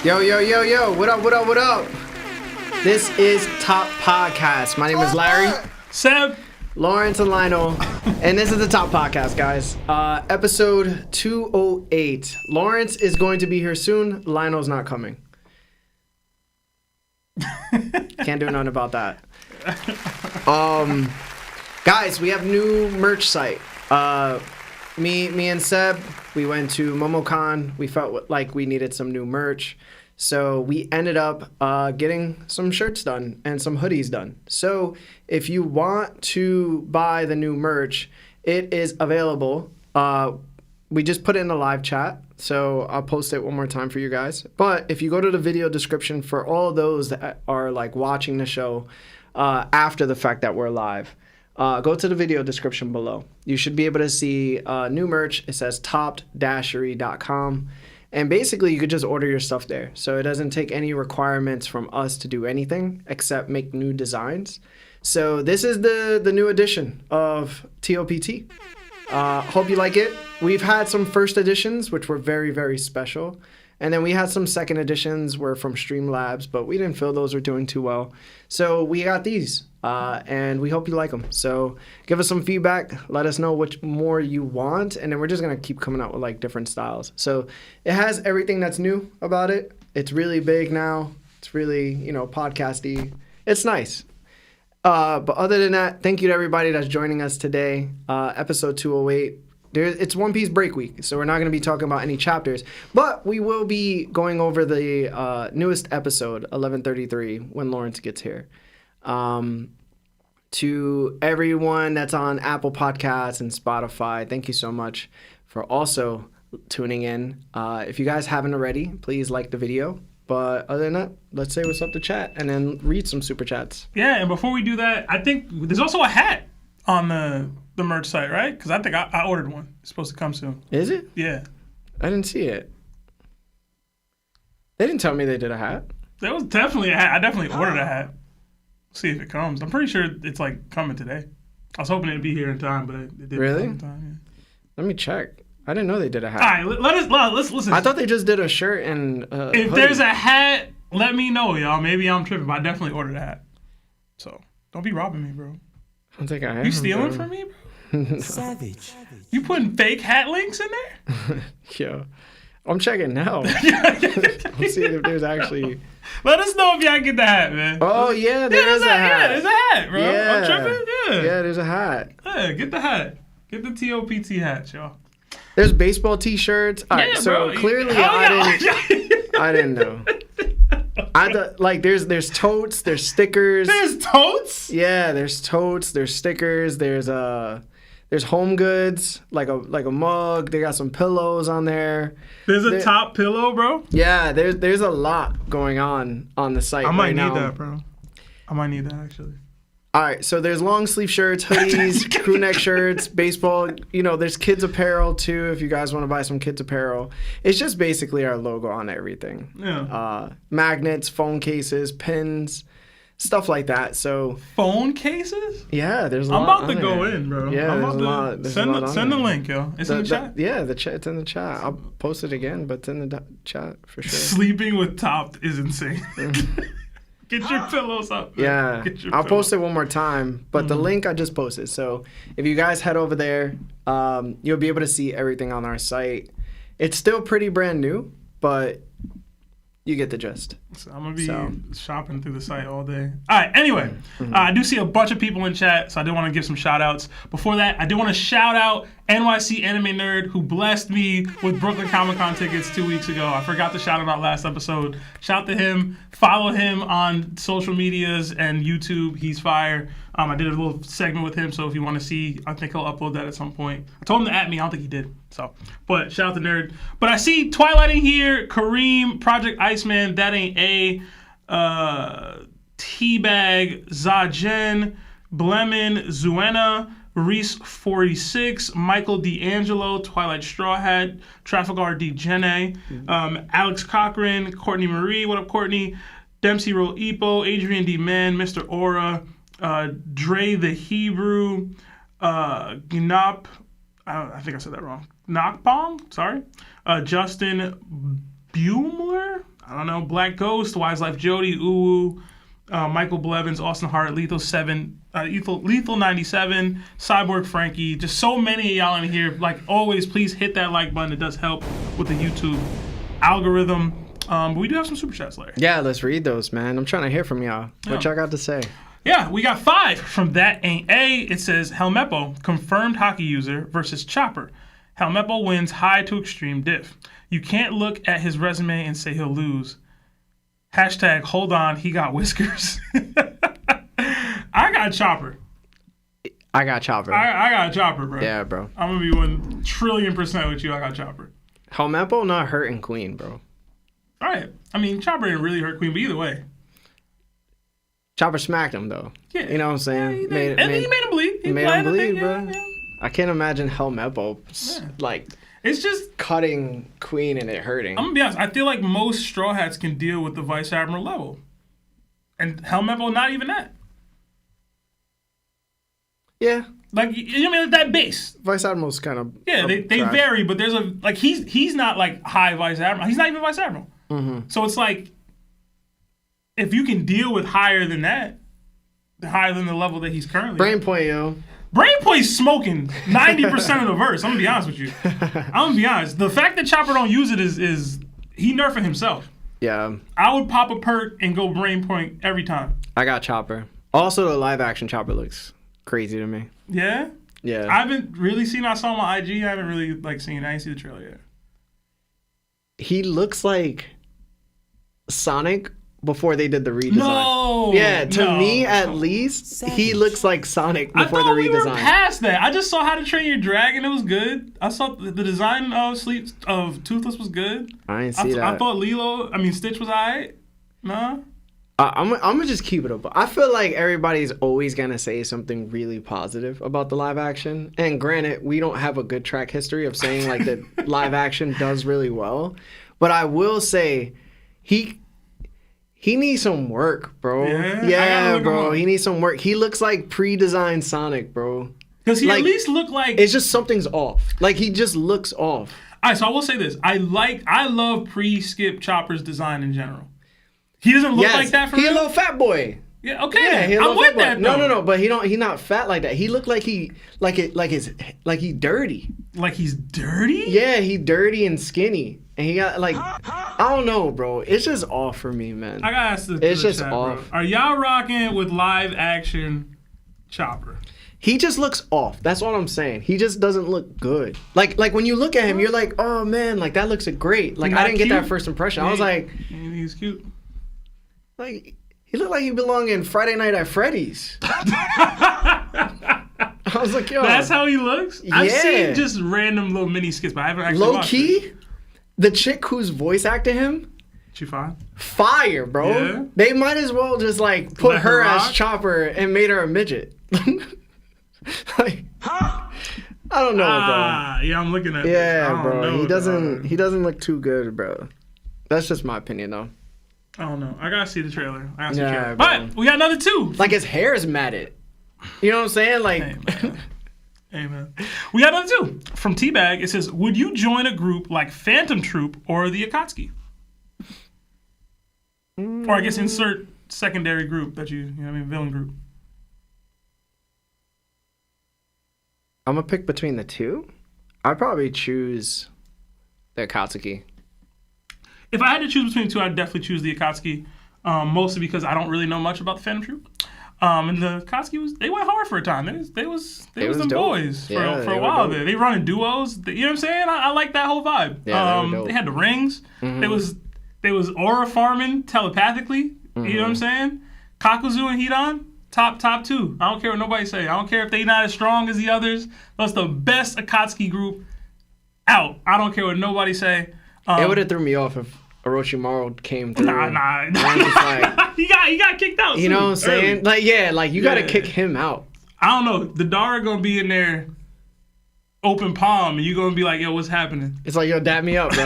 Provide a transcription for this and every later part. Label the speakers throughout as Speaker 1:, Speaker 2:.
Speaker 1: Yo, yo, yo, yo. What up, what up, what up? This is TOPT Podcast. My name is Larry.
Speaker 2: Seb.
Speaker 1: Lawrence and Lionel. And this is the TOPT Podcast, guys. Episode 208. Lawrence is going to be here soon. Lionel's not coming. Can't do nothing about that. Guys, we have new merch site. Me and Seb, we went to MomoCon. We felt like we needed some new merch. So we ended up getting some shirts done and some hoodies done. So if you want to buy the new merch, it is available. We just put it in the live chat. So I'll post it one more time for you guys. But if you go to the video description for all of those that are like watching the show after the fact that we're live, go to the video description below. You should be able to see new merch. It says topt-dashery.com. And basically, you could just order your stuff there. So it doesn't take any requirements from us to do anything except make new designs. So this is the new edition of TOPT. Hope you like it. We've had some first editions, which were very, very special. And then we had some second editions were from Streamlabs, but we didn't feel those were doing too well. So we got these, and we hope you like them. So give us some feedback. Let us know which more you want, and then we're just going to keep coming out with like different styles. So it has everything that's new about it. It's really big now. It's really, podcasty. It's nice. But other than that, thank you to everybody that's joining us today. Episode 208. It's One Piece break week, so we're not going to be talking about any chapters, but we will be going over the newest episode, 1133, when Lawrence gets here. To everyone that's on Apple Podcasts and Spotify, thank you so much for also tuning in. If you guys haven't already, please like the video. But other than that, let's say what's up to chat and then read some super chats.
Speaker 2: Yeah, and before we do that, I think there's also a hat on the merch site, right? Because I think I ordered one. It's supposed to come soon.
Speaker 1: Is it?
Speaker 2: Yeah.
Speaker 1: I didn't see it. They didn't tell me they did a hat.
Speaker 2: There was definitely a hat. I definitely ordered a hat. See if it comes. I'm pretty sure it's like coming today. I was hoping it'd be here in time, but it didn't
Speaker 1: really?
Speaker 2: come in time. Yeah.
Speaker 1: Let me check. I didn't know they did a hat.
Speaker 2: All right, let's listen.
Speaker 1: I thought they just did a shirt and
Speaker 2: if
Speaker 1: hoodie.
Speaker 2: there's a hat, let me know, y'all. Maybe I'm tripping, but I definitely ordered a hat. So don't be robbing me, bro.
Speaker 1: I don't think I am.
Speaker 2: You stealing from me, bro?
Speaker 1: No.
Speaker 3: Savage.
Speaker 2: You putting fake hat links in there?
Speaker 1: Yo, I'm checking now. I'm seeing if there's actually.
Speaker 2: Let us know if y'all get the hat, man.
Speaker 1: Oh yeah, there's a hat.
Speaker 2: Yeah, there's a hat, bro.
Speaker 1: Yeah.
Speaker 2: I'm tripping.
Speaker 1: Yeah, there's a hat.
Speaker 2: Yeah, get the hat. Get the TOPT hat, y'all.
Speaker 1: There's baseball T-shirts. All right,
Speaker 2: Yeah,
Speaker 1: so
Speaker 2: bro.
Speaker 1: clearly I didn't know. I thought like there's totes, there's stickers.
Speaker 2: There's totes?
Speaker 1: Yeah, there's totes, there's stickers, there's home goods, like a mug, they got some pillows on there.
Speaker 2: There's a top pillow, bro?
Speaker 1: Yeah, there's a lot going on the site
Speaker 2: I might
Speaker 1: right now.
Speaker 2: need that, bro. I might need that actually.
Speaker 1: All right, so there's long sleeve shirts, hoodies, crew neck shirts, baseball. There's kids apparel too. If you guys want to buy some kids apparel, it's just basically our logo on everything.
Speaker 2: Yeah.
Speaker 1: Magnets, phone cases, pins, stuff like that. So
Speaker 2: phone cases?
Speaker 1: yeah, there's a
Speaker 2: I'm
Speaker 1: lot.
Speaker 2: about to go in, bro.
Speaker 1: Yeah,
Speaker 2: I'm
Speaker 1: there's
Speaker 2: about
Speaker 1: a lot. There's a lot on
Speaker 2: send the
Speaker 1: there.
Speaker 2: link, yo. It's in the chat.
Speaker 1: Yeah, it's in the chat. I'll post it again, but it's in the chat for sure.
Speaker 2: Sleeping with Topped is insane. Get your pillows up, man.
Speaker 1: Yeah, I'll post it one more time, but the link I just posted. So if you guys head over there, you'll be able to see everything on our site. It's still pretty brand new, but you get the gist.
Speaker 2: So I'm going to be shopping through the site all day. All right, anyway, I do see a bunch of people in chat, so I do want to give some shout-outs. Before that, I do want to shout out NYC Anime Nerd, who blessed me with Brooklyn Comic Con tickets 2 weeks ago. I forgot to shout him out last episode. Shout to him. Follow him on social medias and YouTube. He's fire. I did a little segment with him, so if you want to see, I think he'll upload that at some point. I told him to at me. I don't think he did. But shout out to Nerd. But I see Twilight in here, Kareem, Project Iceman, That Ain't A, Teabag, Zajen, Blemin, Zuena, Reese 46, Michael D'Angelo, Twilight Straw Hat, Trafalgar D. Jene, Alex Cochran, Courtney Marie, what up Courtney, Dempsey Ro Epo, Adrian D. Man, Mr. Aura, Dre the Hebrew, Gnop, I think I said that wrong. Knockbomb, sorry. Justin Bumler. I don't know, Black Ghost, Wise Life Jody, Uwu, Michael Blevins, Austin Hart, Lethal 97, Cyborg Frankie, just so many of y'all in here. Like always, please hit that like button. It does help with the YouTube algorithm. But we do have some super chats, Larry.
Speaker 1: Yeah, let's read those, man. I'm trying to hear from y'all. What y'all got to say?
Speaker 2: Yeah, we got 5 from That Ain't A. It says, Helmeppo, confirmed hockey user versus Chopper. Helmeppo wins high to extreme diff. You can't look at his resume and say he'll lose. Hashtag, hold on, he got whiskers. I got Chopper.
Speaker 1: I got Chopper.
Speaker 2: I got Chopper, bro.
Speaker 1: Yeah, bro.
Speaker 2: I'm going to be 1,000,000,000% with you. I got Chopper.
Speaker 1: Helmeppo not hurting Queen, bro.
Speaker 2: All right. I mean, Chopper didn't really hurt Queen, but either way.
Speaker 1: Chopper smacked him, though.
Speaker 2: Yeah.
Speaker 1: You know what I'm saying?
Speaker 2: Yeah, he made him bleed. He
Speaker 1: made him bleed, bro.
Speaker 2: Yeah.
Speaker 1: I can't imagine Helmeppo, like,
Speaker 2: it's just
Speaker 1: cutting Queen and it hurting.
Speaker 2: I'm going to be honest. I feel like most Straw Hats can deal with the Vice Admiral level. And Helmeppo, not even that.
Speaker 1: Yeah.
Speaker 2: Like, you know, that base.
Speaker 1: Vice Admiral's kind of...
Speaker 2: Yeah, they vary, but there's a... Like, he's not, like, high Vice Admiral. He's not even Vice Admiral.
Speaker 1: Mm-hmm.
Speaker 2: So it's like, if you can deal with higher than that, higher than the level that he's currently
Speaker 1: Brain point, yo.
Speaker 2: Brainpoint's smoking 90% of the verse. I'm going to be honest with you. I'm going to be honest. The fact that Chopper don't use it is he nerfing himself.
Speaker 1: Yeah.
Speaker 2: I would pop a perk and go Brainpoint every time.
Speaker 1: I got Chopper. Also, the live action Chopper looks crazy to me.
Speaker 2: Yeah?
Speaker 1: Yeah.
Speaker 2: I haven't really seen. I saw him on IG. I haven't really seen. I didn't see the trailer yet.
Speaker 1: He looks like Sonic before they did the redesign.
Speaker 2: No.
Speaker 1: Yeah, to me at least, he looks like Sonic before the redesign.
Speaker 2: I thought we were past that. I just saw How to Train Your Dragon. It was good. I saw the design of Toothless was good.
Speaker 1: I didn't see that.
Speaker 2: I thought Stitch was alright. No.
Speaker 1: I'm gonna just keep it up. I feel like everybody's always gonna say something really positive about the live action. And granted, we don't have a good track history of saying like that live action does really well. But I will say, he needs some work, bro. Yeah, bro. He needs some work. He looks like pre-designed Sonic, bro.
Speaker 2: Does he at least look like...
Speaker 1: It's just something's off. Like, he just looks off.
Speaker 2: All right, so I will say this. I love pre-Skip Chopper's design in general. He doesn't look like that for me.
Speaker 1: He a little fat boy.
Speaker 2: Yeah, okay. Yeah, I'm with that, though.
Speaker 1: No, but he not fat like that. He look like he dirty.
Speaker 2: Like he's dirty?
Speaker 1: Yeah, he dirty and skinny. And he got like, I don't know, bro. It's just off for me, man.
Speaker 2: I gotta ask
Speaker 1: it's just
Speaker 2: chat,
Speaker 1: off.
Speaker 2: Bro. Are y'all rocking with live action Chopper?
Speaker 1: He just looks off. That's what I'm saying. He just doesn't look good. Like when you look at him, you're like, oh man, like that looks great. Like I didn't get that first impression. I was like,
Speaker 2: he's cute.
Speaker 1: Like he looked like he belonged in Friday Night at Freddy's. I was like, yo,
Speaker 2: that's how he looks.
Speaker 1: Yeah.
Speaker 2: I've seen just random little mini skits, but I haven't actually watched it.
Speaker 1: Low key. The chick who's voice acting him,
Speaker 2: she fine?
Speaker 1: Fire, bro.
Speaker 2: Yeah.
Speaker 1: They might as well just like put her as Chopper and made her a midget. Like, I don't know, bro.
Speaker 2: Yeah, I'm looking at
Speaker 1: yeah, bro. He doesn't look too good, bro. That's just my opinion, though.
Speaker 2: I don't know. I gotta see the trailer.
Speaker 1: Bro.
Speaker 2: But we got another 2.
Speaker 1: Like his hair is matted. You know what I'm saying? Like.
Speaker 2: Hey, man. We got another 2 from Teabag. It says, would you join a group like Phantom Troupe or the Akatsuki? Or I guess insert secondary group that villain group.
Speaker 1: I'm going to pick between the 2. I'd probably choose the Akatsuki.
Speaker 2: If I had to choose between the 2, I'd definitely choose the Akatsuki. Mostly because I don't really know much about the Phantom Troupe. And the Akatsuki they went hard for a time. They was them boys for a while there. They run in duos. You know what I'm saying? I like that whole vibe.
Speaker 1: Yeah,
Speaker 2: they had the rings. Mm-hmm. They was aura farming telepathically. Mm-hmm. You know what I'm saying? Kakuzu and Hidan, top 2. I don't care what nobody say. I don't care if they not as strong as the others. That's the best Akatsuki group out. I don't care what nobody say.
Speaker 1: It would have threw me off if Orochimaru came through.
Speaker 2: Nah.
Speaker 1: Like,
Speaker 2: he got kicked out.
Speaker 1: You know what I'm saying? Like, you got to kick him out.
Speaker 2: I don't know. The Dara gonna be in there, open palm, and you gonna be like, "Yo, what's happening?"
Speaker 1: It's like, "Yo, dap me up, bro."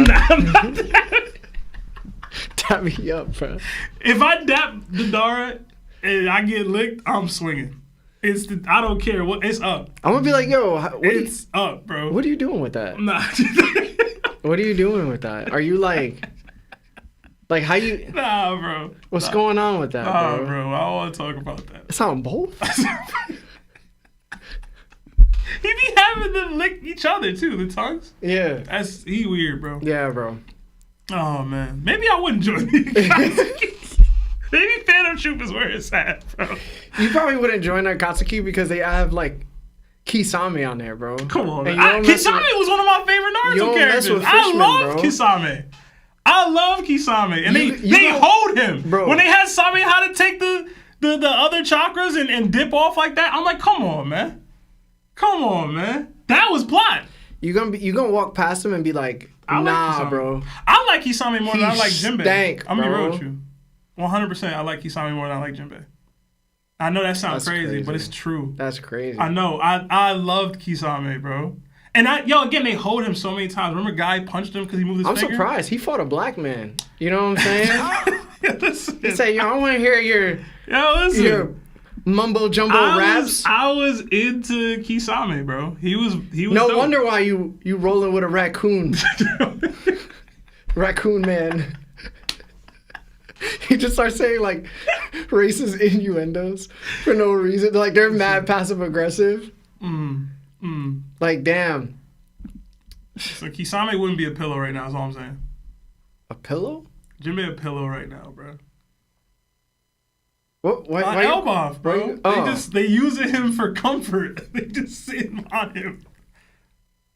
Speaker 1: Dap me up, bro.
Speaker 2: If I dap the Dara and I get licked, I'm swinging. I don't care what. It's up.
Speaker 1: I'm gonna be like, "Yo,
Speaker 2: it's up, bro."
Speaker 1: What are you doing with that?
Speaker 2: Nah.
Speaker 1: What are you doing with that? Are you like Like, how you...
Speaker 2: Nah, bro.
Speaker 1: What's going on with that, bro?
Speaker 2: bro. I don't want to talk about that.
Speaker 1: It's on both?
Speaker 2: He be having them lick each other, too, the tongues.
Speaker 1: Yeah.
Speaker 2: He weird, bro.
Speaker 1: Yeah, bro.
Speaker 2: Oh, man. Maybe I wouldn't join the Maybe Phantom Troupe is where it's at, bro.
Speaker 1: You probably wouldn't join Akatsuki because they have, like, Kisame on there, bro.
Speaker 2: Come on, man. Kisame was one of my favorite Naruto characters. I love Kisame. I love Kisame. And they hold him.
Speaker 1: Bro.
Speaker 2: When they had Same how to take the other chakras and dip off like that, I'm like, come on, man. Come on, man. That was plot.
Speaker 1: You gonna walk past him and be like, nah, bro.
Speaker 2: I like Kisame more than I like Jinbei.
Speaker 1: Stank,
Speaker 2: I'm gonna be real with you. 100% I like Kisame more than I like Jinbei. I know that sounds crazy, but it's true.
Speaker 1: That's crazy.
Speaker 2: I know. I loved Kisame, bro. And again, they hold him so many times. Remember, guy punched him because he moved his finger?
Speaker 1: I'm surprised. He fought a black man. You know what I'm saying? He said, I want to hear your mumbo jumbo raps.
Speaker 2: I was into Kisame, bro. He was
Speaker 1: no
Speaker 2: dope.
Speaker 1: wonder why you rolling with a raccoon. Raccoon man. He just starts saying like racist innuendos for no reason. Like they're mad passive aggressive. Like damn.
Speaker 2: So Kisame wouldn't be a pillow right now, is all I'm saying.
Speaker 1: A pillow?
Speaker 2: Jinbei a pillow right now, bro.
Speaker 1: What? Why
Speaker 2: Elbow, bro. They using him for comfort. They just sitting on him.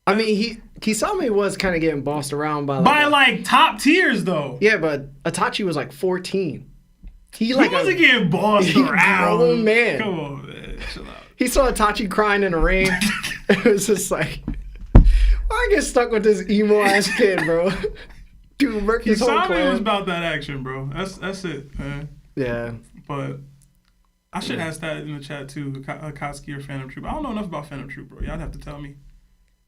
Speaker 1: I mean, Kisame was kind of getting bossed around by
Speaker 2: like top tiers though.
Speaker 1: Yeah, but Itachi was like 14. He
Speaker 2: wasn't getting bossed around.
Speaker 1: Grown man.
Speaker 2: Come on, man. Chill out.
Speaker 1: He saw Itachi crying in the rain. It was just like, I get stuck with this emo ass kid, bro. Dude, murk his whole clan.
Speaker 2: Kisame was about that action, bro. That's it, man.
Speaker 1: Yeah.
Speaker 2: But I should ask that in the chat too. Akatsuki or Phantom Troupe. I don't know enough about Phantom Troupe, bro. Y'all have to tell me.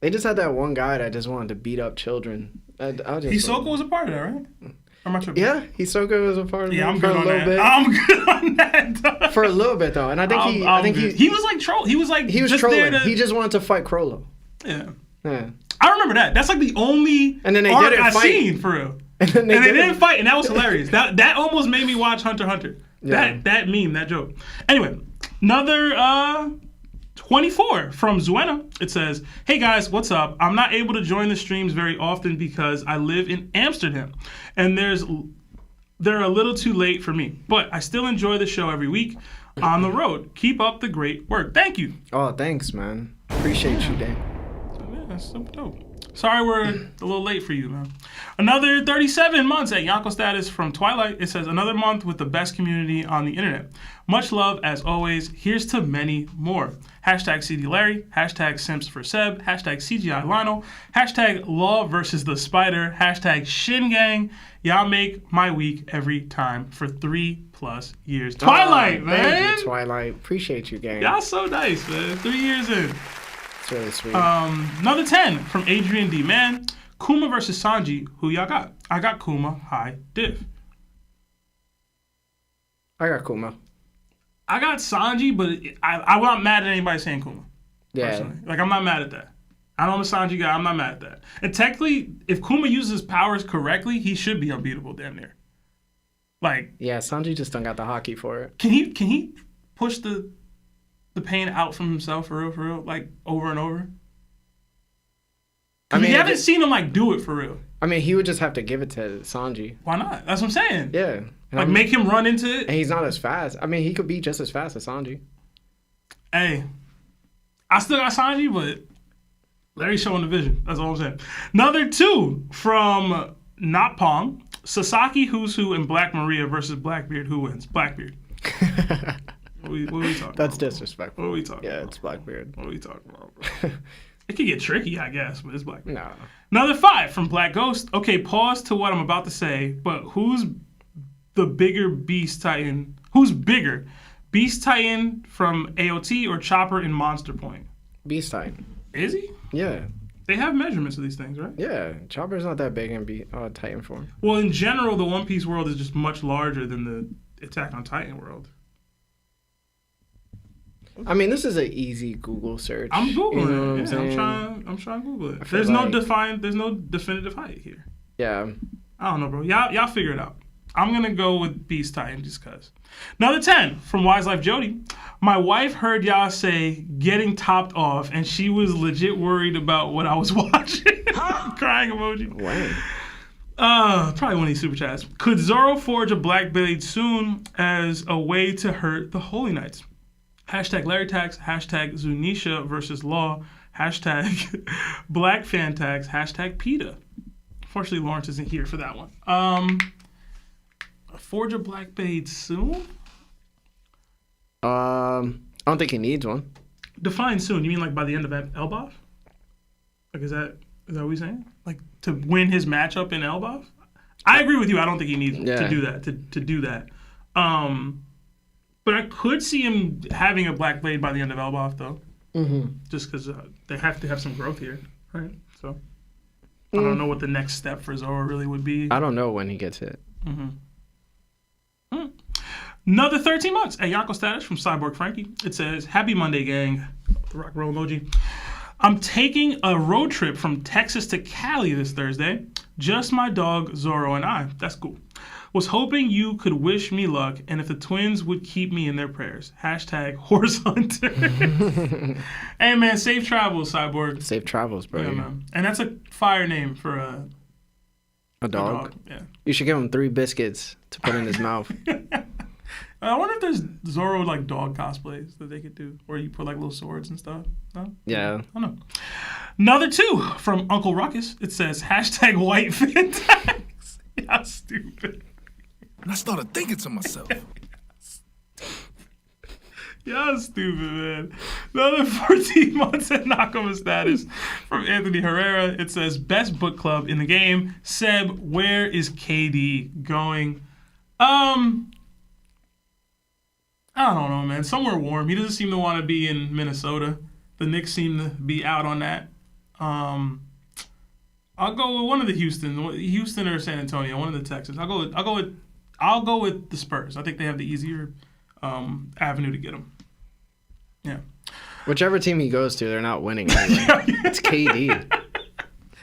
Speaker 1: They just had that one guy that just wanted to beat up children.
Speaker 2: Hisoka was a part of that, right? Or am I tripping?
Speaker 1: Yeah, Hisoka was a part of it.
Speaker 2: I'm
Speaker 1: for
Speaker 2: good
Speaker 1: a
Speaker 2: on
Speaker 1: little
Speaker 2: that.
Speaker 1: bit.
Speaker 2: I'm good on that. Dog.
Speaker 1: For a little bit though, and I think
Speaker 2: he was like troll. He was just
Speaker 1: trolling.
Speaker 2: There
Speaker 1: He just wanted to fight Crollo.
Speaker 2: Yeah.
Speaker 1: Yeah.
Speaker 2: I remember that. That's like the only
Speaker 1: and then they
Speaker 2: arc
Speaker 1: didn't
Speaker 2: I
Speaker 1: fight.
Speaker 2: seen for real. And they didn't fight, and that was hilarious. That almost made me watch Hunter x Hunter. Yeah. That meme, that joke. Anyway, another 24 from Zuena. It says, "Hey guys, what's up? I'm not able to join the streams very often because I live in Amsterdam, and they're a little too late for me. But I still enjoy the show every week on the road. Keep up the great work. Thank you."
Speaker 1: Oh, thanks, man. Appreciate you, Dan.
Speaker 2: So, yeah, that's super dope. Sorry we're a little late for you, man. Another 37 months at Yako status from Twilight. It says, "Another month with the best community on the internet. Much love as always. Here's to many more. Hashtag CD Larry. Hashtag Simps for Seb. Hashtag CGI Lionel. Hashtag Law versus the Spider. Hashtag Shin Gang. Y'all make my week every time for 3+ years." Twilight, man.
Speaker 1: Thank you, Twilight. Appreciate you, gang.
Speaker 2: Y'all so nice, man. 3 years in.
Speaker 1: It's really sweet.
Speaker 2: Another 10 from Adrian D. Man. Kuma versus Sanji. Who y'all got? I got Kuma. High diff.
Speaker 1: I got Kuma.
Speaker 2: I got Sanji, but I'm not mad at anybody saying Kuma.
Speaker 1: Yeah.
Speaker 2: Personally. Like, I'm not mad at that. I know I'm a Sanji guy. I'm not mad at that. And technically, if Kuma uses his powers correctly, he should be unbeatable damn near. Like...
Speaker 1: Yeah, Sanji just don't got the hockey for it.
Speaker 2: Can he push the pain out from himself for real, like, over and over? I mean, you haven't seen him, like, do it for real.
Speaker 1: I mean, he would just have to give it to Sanji.
Speaker 2: Why not? That's what I'm saying.
Speaker 1: Yeah.
Speaker 2: Like, make him run into it.
Speaker 1: And he's not as fast. I mean, he could be just as fast as Sanji.
Speaker 2: Hey, I still got Sanji, but Larry's showing the vision. That's all I'm saying. Another 2 from Not Pong. Sasaki, Who's Who, and Black Maria versus Blackbeard. Who wins? Blackbeard. What are we talking about?
Speaker 1: That's disrespectful.
Speaker 2: What are we talking about?
Speaker 1: Yeah, it's Blackbeard.
Speaker 2: What are we talking about, bro? It could get tricky, I guess, but it's Blackbeard.
Speaker 1: No.
Speaker 2: Another 5 from Black Ghost. Okay, pause to what I'm about to say, but who's the bigger Beast Titan? Who's bigger? Beast Titan from AOT or Chopper in Monster Point?
Speaker 1: Beast Titan.
Speaker 2: Is he?
Speaker 1: Yeah.
Speaker 2: They have measurements of these things, right?
Speaker 1: Yeah. Chopper's not that big in Titan form.
Speaker 2: Well, in general, the One Piece world is just much larger than the Attack on Titan world.
Speaker 1: I mean, this is an easy Google search.
Speaker 2: I'm Googling
Speaker 1: you know
Speaker 2: it. Yeah, I'm trying to Google it. There's no definitive height here.
Speaker 1: Yeah.
Speaker 2: I don't know, bro. Y'all figure it out. I'm going to go with Beast Titan just because. Another 10 from Wise Life Jody. My wife heard y'all say getting topped off, and she was legit worried about what I was watching. Crying emoji.
Speaker 1: Wow.
Speaker 2: Probably one of these super chats. Could Zoro forge a Blackbeard soon as a way to hurt the Holy Knights? Hashtag Larry Tax. Hashtag Zunisha versus Law. Hashtag Black Fan Tax. Hashtag PETA. Unfortunately, Lawrence isn't here for that one. Forge a Blackbeard soon?
Speaker 1: I don't think he needs one.
Speaker 2: Define soon. You mean like by the end of Elbaf? Like is that what you're saying? Like to win his matchup in Elbaf? I agree with you. I don't think he needs to do that. To do that. But I could see him having a Blackbeard by the end of Elbaf though. Mm-hmm. Just because they have to have some growth here, right? So I don't know what the next step for Zoro really would be.
Speaker 1: I don't know when he gets hit.
Speaker 2: Mm-hmm. Another 13 months at Yako Status from Cyborg Frankie. It says, Happy Monday, gang. The rock roll emoji. I'm taking a road trip from Texas to Cali this Thursday. Just my dog, Zoro, and I. That's cool. Was hoping you could wish me luck and if the twins would keep me in their prayers. Hashtag Horse Hunter. Hey, man, safe travels, Cyborg.
Speaker 1: Safe travels, bro.
Speaker 2: Yeah, man. And that's a fire name for a
Speaker 1: dog.
Speaker 2: Yeah.
Speaker 1: You should give him 3 biscuits to put in his mouth.
Speaker 2: I wonder if there's Zoro like dog cosplays that they could do, where you put like little swords and stuff. No?
Speaker 1: Yeah.
Speaker 2: I don't know. Another 2 from Uncle Ruckus. It says hashtag White Fan Tax. Yeah, stupid.
Speaker 3: And I started thinking to myself.
Speaker 2: Y'all stupid, man. Another 14 months at Nakama Status from Anthony Herrera. It says best book club in the game. Seb, where is KD going? I don't know, man. Somewhere warm. He doesn't seem to want to be in Minnesota. The Knicks seem to be out on that. I'll go with one of the Houston or San Antonio, one of the Texans. I'll go with the Spurs. I think they have the easier avenue to get them. Yeah.
Speaker 1: Whichever team he goes to, they're not winning anyway. It's KD.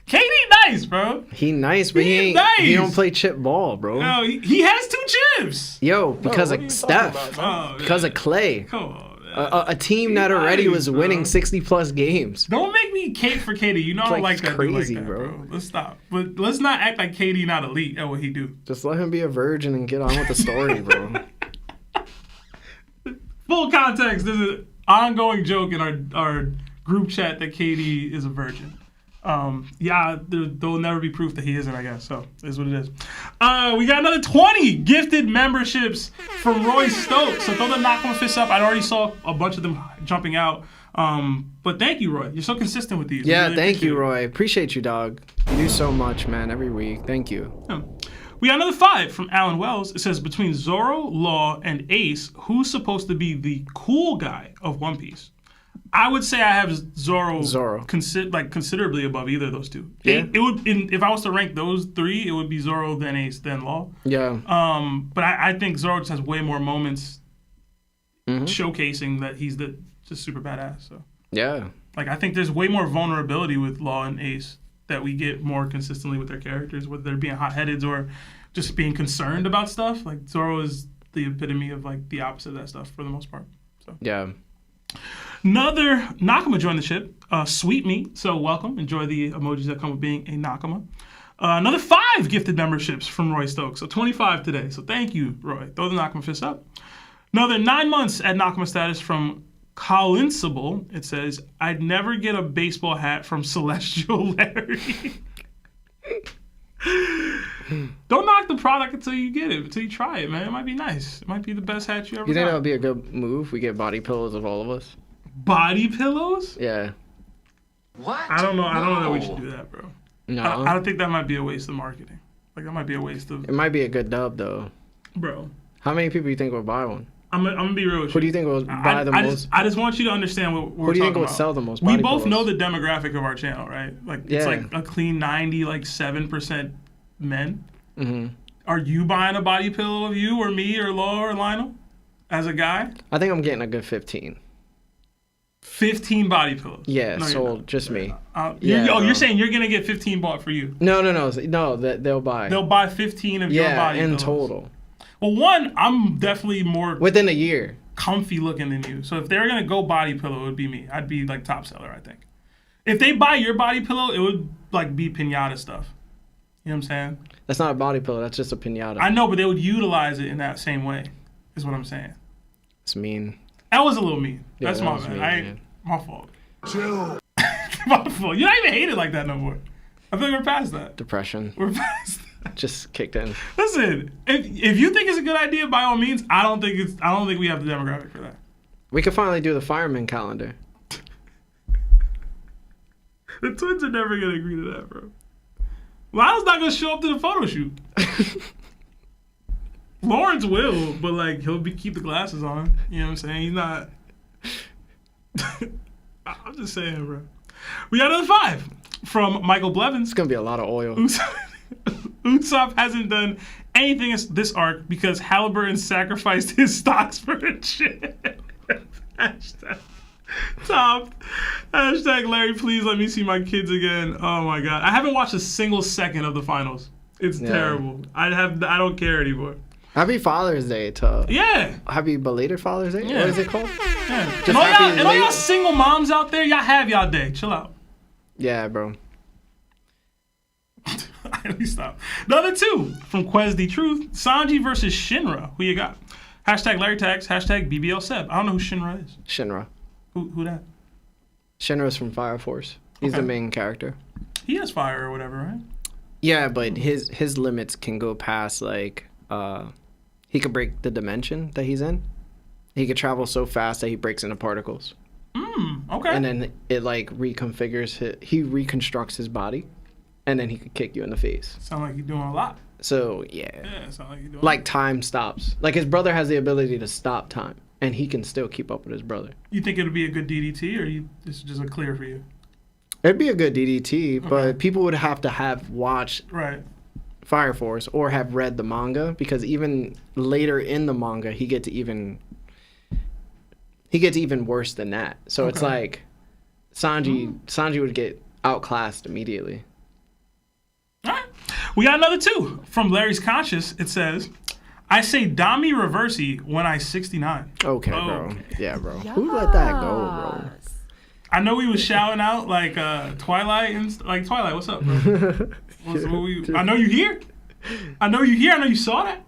Speaker 2: KD nice, bro.
Speaker 1: He nice, but he don't play chip ball, bro.
Speaker 2: No, he has 2 chips.
Speaker 1: Yo, because of Steph. Because of Clay.
Speaker 2: Come on, man.
Speaker 1: A team that already was winning 60-plus games.
Speaker 2: Don't make me cape for KD. You know I don't like that.
Speaker 1: Crazy,
Speaker 2: like that,
Speaker 1: bro.
Speaker 2: Let's stop. But let's not act like KD not elite at what he do.
Speaker 1: Just let him be a virgin and get on with the story, bro.
Speaker 2: Full context. There's an ongoing joke in our group chat that KD is a virgin. There'll never be proof that he isn't, I guess. So, it is what it is. We got another 20 gifted memberships from Roy Stokes. So, throw the Nakama fists up. I already saw a bunch of them jumping out. But thank you, Roy. You're so consistent with these.
Speaker 1: Yeah, really thank you, Roy. Appreciate you, dog. You do so much, man, every week. Thank you.
Speaker 2: Yeah. We got another 5 from Alan Wells. It says, between Zoro, Law, and Ace, who's supposed to be the cool guy of One Piece? I would say I have Zoro. Considerably above either of those 2.
Speaker 1: Yeah.
Speaker 2: It would, if I was to rank those 3, it would be Zoro, then Ace, then Law.
Speaker 1: Yeah.
Speaker 2: But I think Zoro just has way more moments showcasing that he's just super badass. So
Speaker 1: yeah.
Speaker 2: Like I think there's way more vulnerability with Law and Ace that we get more consistently with their characters, whether they're being hot-headed or just being concerned about stuff. Like Zoro is the epitome of like the opposite of that stuff for the most part. So
Speaker 1: yeah.
Speaker 2: Another Nakama joined the ship. Sweet Meat. So welcome. Enjoy the emojis that come with being a Nakama. Another 5 gifted memberships from Roy Stokes. So 25 today. So thank you, Roy. Throw the Nakama fist up. Another 9 months at Nakama Status from Collinsable. It says, I'd never get a baseball hat from Celestial Larry. Don't knock the product until you get it, until you try it, man. It might be nice. It might be the best hat you ever got.
Speaker 1: You think that would be a good move? We get body pillows of all of us?
Speaker 2: Body pillows?
Speaker 1: Yeah.
Speaker 3: What?
Speaker 2: I don't know that we should do that, bro.
Speaker 1: No.
Speaker 2: I don't think that might be a waste of marketing. Like, that might be a waste of...
Speaker 1: It might be a good dub, though.
Speaker 2: Bro.
Speaker 1: How many people do you think would buy one?
Speaker 2: I'm gonna be real with you.
Speaker 1: Who do you think will buy the most?
Speaker 2: I just want you to understand what we're talking about.
Speaker 1: Who do you think will sell the most
Speaker 2: We
Speaker 1: body
Speaker 2: both
Speaker 1: pillows?
Speaker 2: know the demographic of our channel, right? Like, it's like a clean 7% men.
Speaker 1: Mm-hmm.
Speaker 2: Are you buying a body pillow of you or me or Law or Lionel as a guy?
Speaker 1: I think I'm getting a good 15.
Speaker 2: 15 body pillows.
Speaker 1: Yeah,
Speaker 2: No,
Speaker 1: sold. Just me.
Speaker 2: You're saying you're gonna get 15 bought for you?
Speaker 1: No. That they'll buy.
Speaker 2: They'll buy 15 of your body
Speaker 1: in
Speaker 2: pillows.
Speaker 1: total.
Speaker 2: Well, one, I'm definitely more
Speaker 1: Within a year.
Speaker 2: comfy looking than you. So if they're gonna go body pillow, it would be me. I'd be like top seller, I think. If they buy your body pillow, it would like be pinata stuff. You know what I'm saying?
Speaker 1: That's not a body pillow. That's just a pinata.
Speaker 2: I know, but they would utilize it in that same way. Is what I'm saying.
Speaker 1: It's mean.
Speaker 2: That was a little mean.
Speaker 1: Yeah,
Speaker 2: That's
Speaker 1: that
Speaker 2: my
Speaker 1: was
Speaker 2: bad.
Speaker 1: mean,
Speaker 2: My fault.
Speaker 3: Chill.
Speaker 2: My fault. You're not even hated like that no more. I feel like we're past that.
Speaker 1: Depression.
Speaker 2: We're past that.
Speaker 1: Just kicked in.
Speaker 2: Listen, if you think it's a good idea, by all means. I don't think we have the demographic for that.
Speaker 1: We could finally do the fireman calendar.
Speaker 2: The twins are never gonna agree to that, bro. Lyle's not gonna show up to the photo shoot. Lawrence will, but like he'll keep the glasses on. You know what I'm saying? He's not. I'm just saying, bro. We got another 5 from Michael Blevins.
Speaker 1: It's gonna be a lot of oil.
Speaker 2: Usopp hasn't done anything this arc because Halliburton sacrificed his stocks for a chip. Hashtag top. Hashtag Larry, please let me see my kids again. Oh my god. I haven't watched a single second of the finals. It's terrible. I don't care anymore.
Speaker 1: Happy Father's Day to
Speaker 2: Yeah.
Speaker 1: Happy belated Father's Day?
Speaker 2: Yeah.
Speaker 1: What is it called?
Speaker 2: Yeah.
Speaker 1: Just
Speaker 2: And
Speaker 1: happy
Speaker 2: all y'all
Speaker 1: late-
Speaker 2: single moms out there, y'all have y'all day. Chill out.
Speaker 1: Yeah, bro.
Speaker 2: Let me stop. The other 2 from Quez the Truth. Sanji versus Shinra. Who you got? Hashtag Larry Tax. Hashtag BBL Seb. I don't know who Shinra is.
Speaker 1: Shinra.
Speaker 2: Who that?
Speaker 1: Shinra's from Fire Force. He's the main character.
Speaker 2: He has fire or whatever, right?
Speaker 1: Yeah, but his limits can go past like he could break the dimension that he's in. He could travel so fast that he breaks into particles.
Speaker 2: Okay.
Speaker 1: And then it like reconfigures he reconstructs his body, and then he could kick you in the face.
Speaker 2: Sound like you're doing a lot.
Speaker 1: So yeah,
Speaker 2: Sound like you're doing
Speaker 1: like time stops. Like his brother has the ability to stop time, and he can still keep up with his brother.
Speaker 2: You think it'll be a good DDT, or this is just a clear for you?
Speaker 1: It'd be a good DDT, but people would have to have watched
Speaker 2: Right.
Speaker 1: Fire Force or have read the manga, because even later in the manga he gets even worse than that. So it's like Sanji would get outclassed immediately.
Speaker 2: All right. We got another 2 from Larry's Conscious. It says, I say Dami Reversi when I 69.
Speaker 1: Okay, bro.
Speaker 2: Okay.
Speaker 1: Yeah, bro. Who let that go, bro?
Speaker 2: I know we was shouting out like Twilight and like Twilight. What's up, bro? I know you here. I know you here. I know you saw that.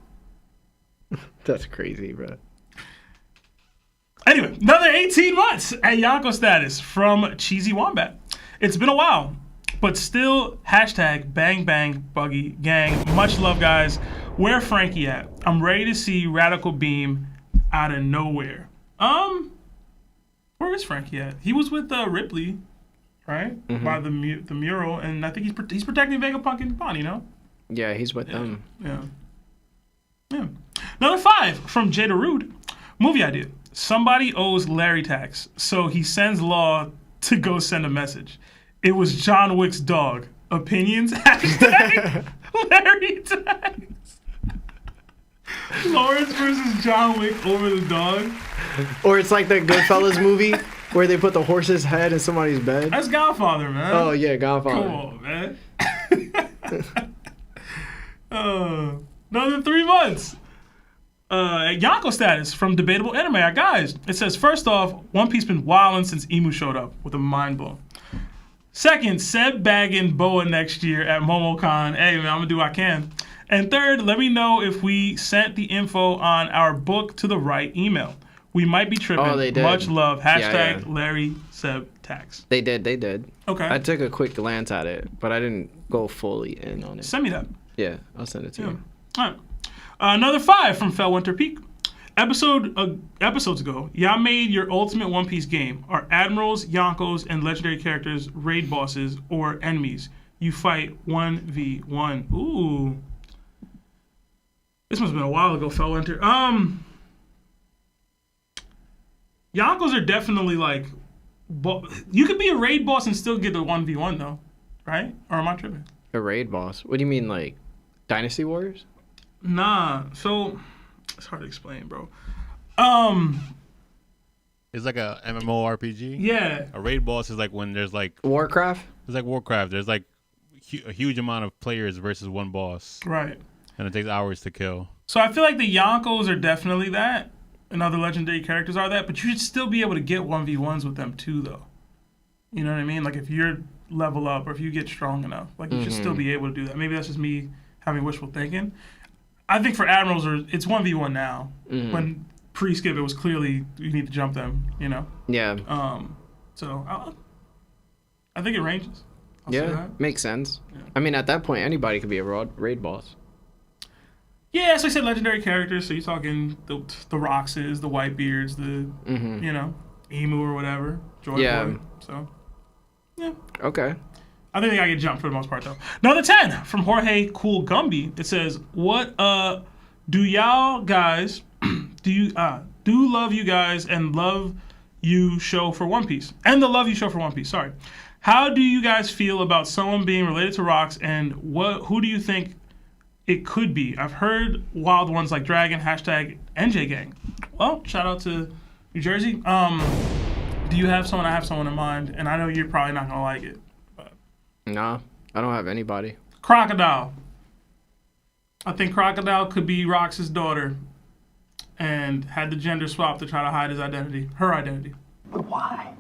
Speaker 1: That's crazy, bro.
Speaker 2: Anyway, another 18 months at Yonko status from Cheesy Wombat. It's been a while, but still hashtag bang bang Buggy gang. Much love, guys. Where Frankie at? I'm ready to see Radical Beam out of nowhere. Where is Frankie at? He was with Ripley, right? By the mural, and I think he's protecting Vegapunk and Bonnie, no?
Speaker 1: Yeah, he's with them.
Speaker 2: Yeah. Another 5 from Jada Rude. Movie idea. Somebody owes Larry tax, so he sends Law to go send a message. It was John Wick's dog. Opinions? Hashtag Larry tax. Lawrence versus John Wick over the dog.
Speaker 1: Or it's like the Goodfellas movie where they put the horse's head in somebody's bed.
Speaker 2: That's Godfather, man.
Speaker 1: Oh yeah, Godfather.
Speaker 2: Come on, man. Another 3 months. At Yonko status from Debatable Anime. Guys, it says, first off, One Piece been wildin' since Emu showed up with a mind blow. Second, Seb bagging Boa next year at MomoCon. Hey, man, I'm going to do what I can. And third, let me know if we sent the info on our book to the right email. We might be tripping.
Speaker 1: Oh, they did.
Speaker 2: Much love. Hashtag
Speaker 1: Yeah.
Speaker 2: Larry Seb Tax.
Speaker 1: They did.
Speaker 2: Okay.
Speaker 1: I took a quick glance at it, but I didn't go fully in on it.
Speaker 2: Send me that.
Speaker 1: Yeah, I'll send it to you.
Speaker 2: All right. Another 5 from Fellwinter Peak. Episodes ago, y'all made your ultimate One Piece game. Are admirals, yonkos, and legendary characters raid bosses or enemies? You fight 1v1. Ooh. This must have been a while ago, Fellwinter. Yonkos are definitely like... You could be a raid boss and still get the 1v1 though, right? Or am I tripping?
Speaker 1: A raid boss? What do you mean, like Dynasty Warriors?
Speaker 2: Nah, so it's hard to explain, bro.
Speaker 4: It's like a MMORPG.
Speaker 2: Yeah.
Speaker 4: A raid boss is like when there's like
Speaker 1: Warcraft?
Speaker 4: it's like Warcraft. There's like a huge amount of players versus one boss,
Speaker 2: Right.
Speaker 4: and it takes hours to kill.
Speaker 2: So I feel like the Yonkos are definitely that, and other legendary characters are that, but you should still be able to get 1v1s with them too, though. You know what I mean? Like if you're level up or if you get strong enough, like you should still be able to do that. Maybe that's just me having wishful thinking. I think for Admirals, it's 1v1 now. When pre-skip, it was clearly you need to jump them, you know?
Speaker 1: Yeah.
Speaker 2: So I think it ranges. I'll say
Speaker 1: Yeah,
Speaker 2: that.
Speaker 1: makes sense.
Speaker 2: Yeah.
Speaker 1: I mean, at that point, anybody could be a raid boss.
Speaker 2: Yeah, so I said legendary characters. So you're talking the Roxes, the Whitebeards, the you know, Emu or whatever, Joy
Speaker 1: Yeah.
Speaker 2: Boy. So yeah,
Speaker 1: Okay.
Speaker 2: I think they gotta get jumped for the most part though. Another 10 from Jorge Cool Gumby. It says, "What do y'all guys do love you guys and love you show for One Piece and the love you show for One Piece? Sorry, how do you guys feel about someone being related to Rocks and who do you think it could be? I've heard wild ones like Dragon, hashtag NJ Gang. Well, shout out to New Jersey. Do you have someone? I have someone in mind, and I know you're probably not gonna like it. But
Speaker 1: Nah, I don't have anybody.
Speaker 2: Crocodile. I think Crocodile could be Rox's daughter, and had the gender swap to try to hide his identity, her identity.
Speaker 5: But why?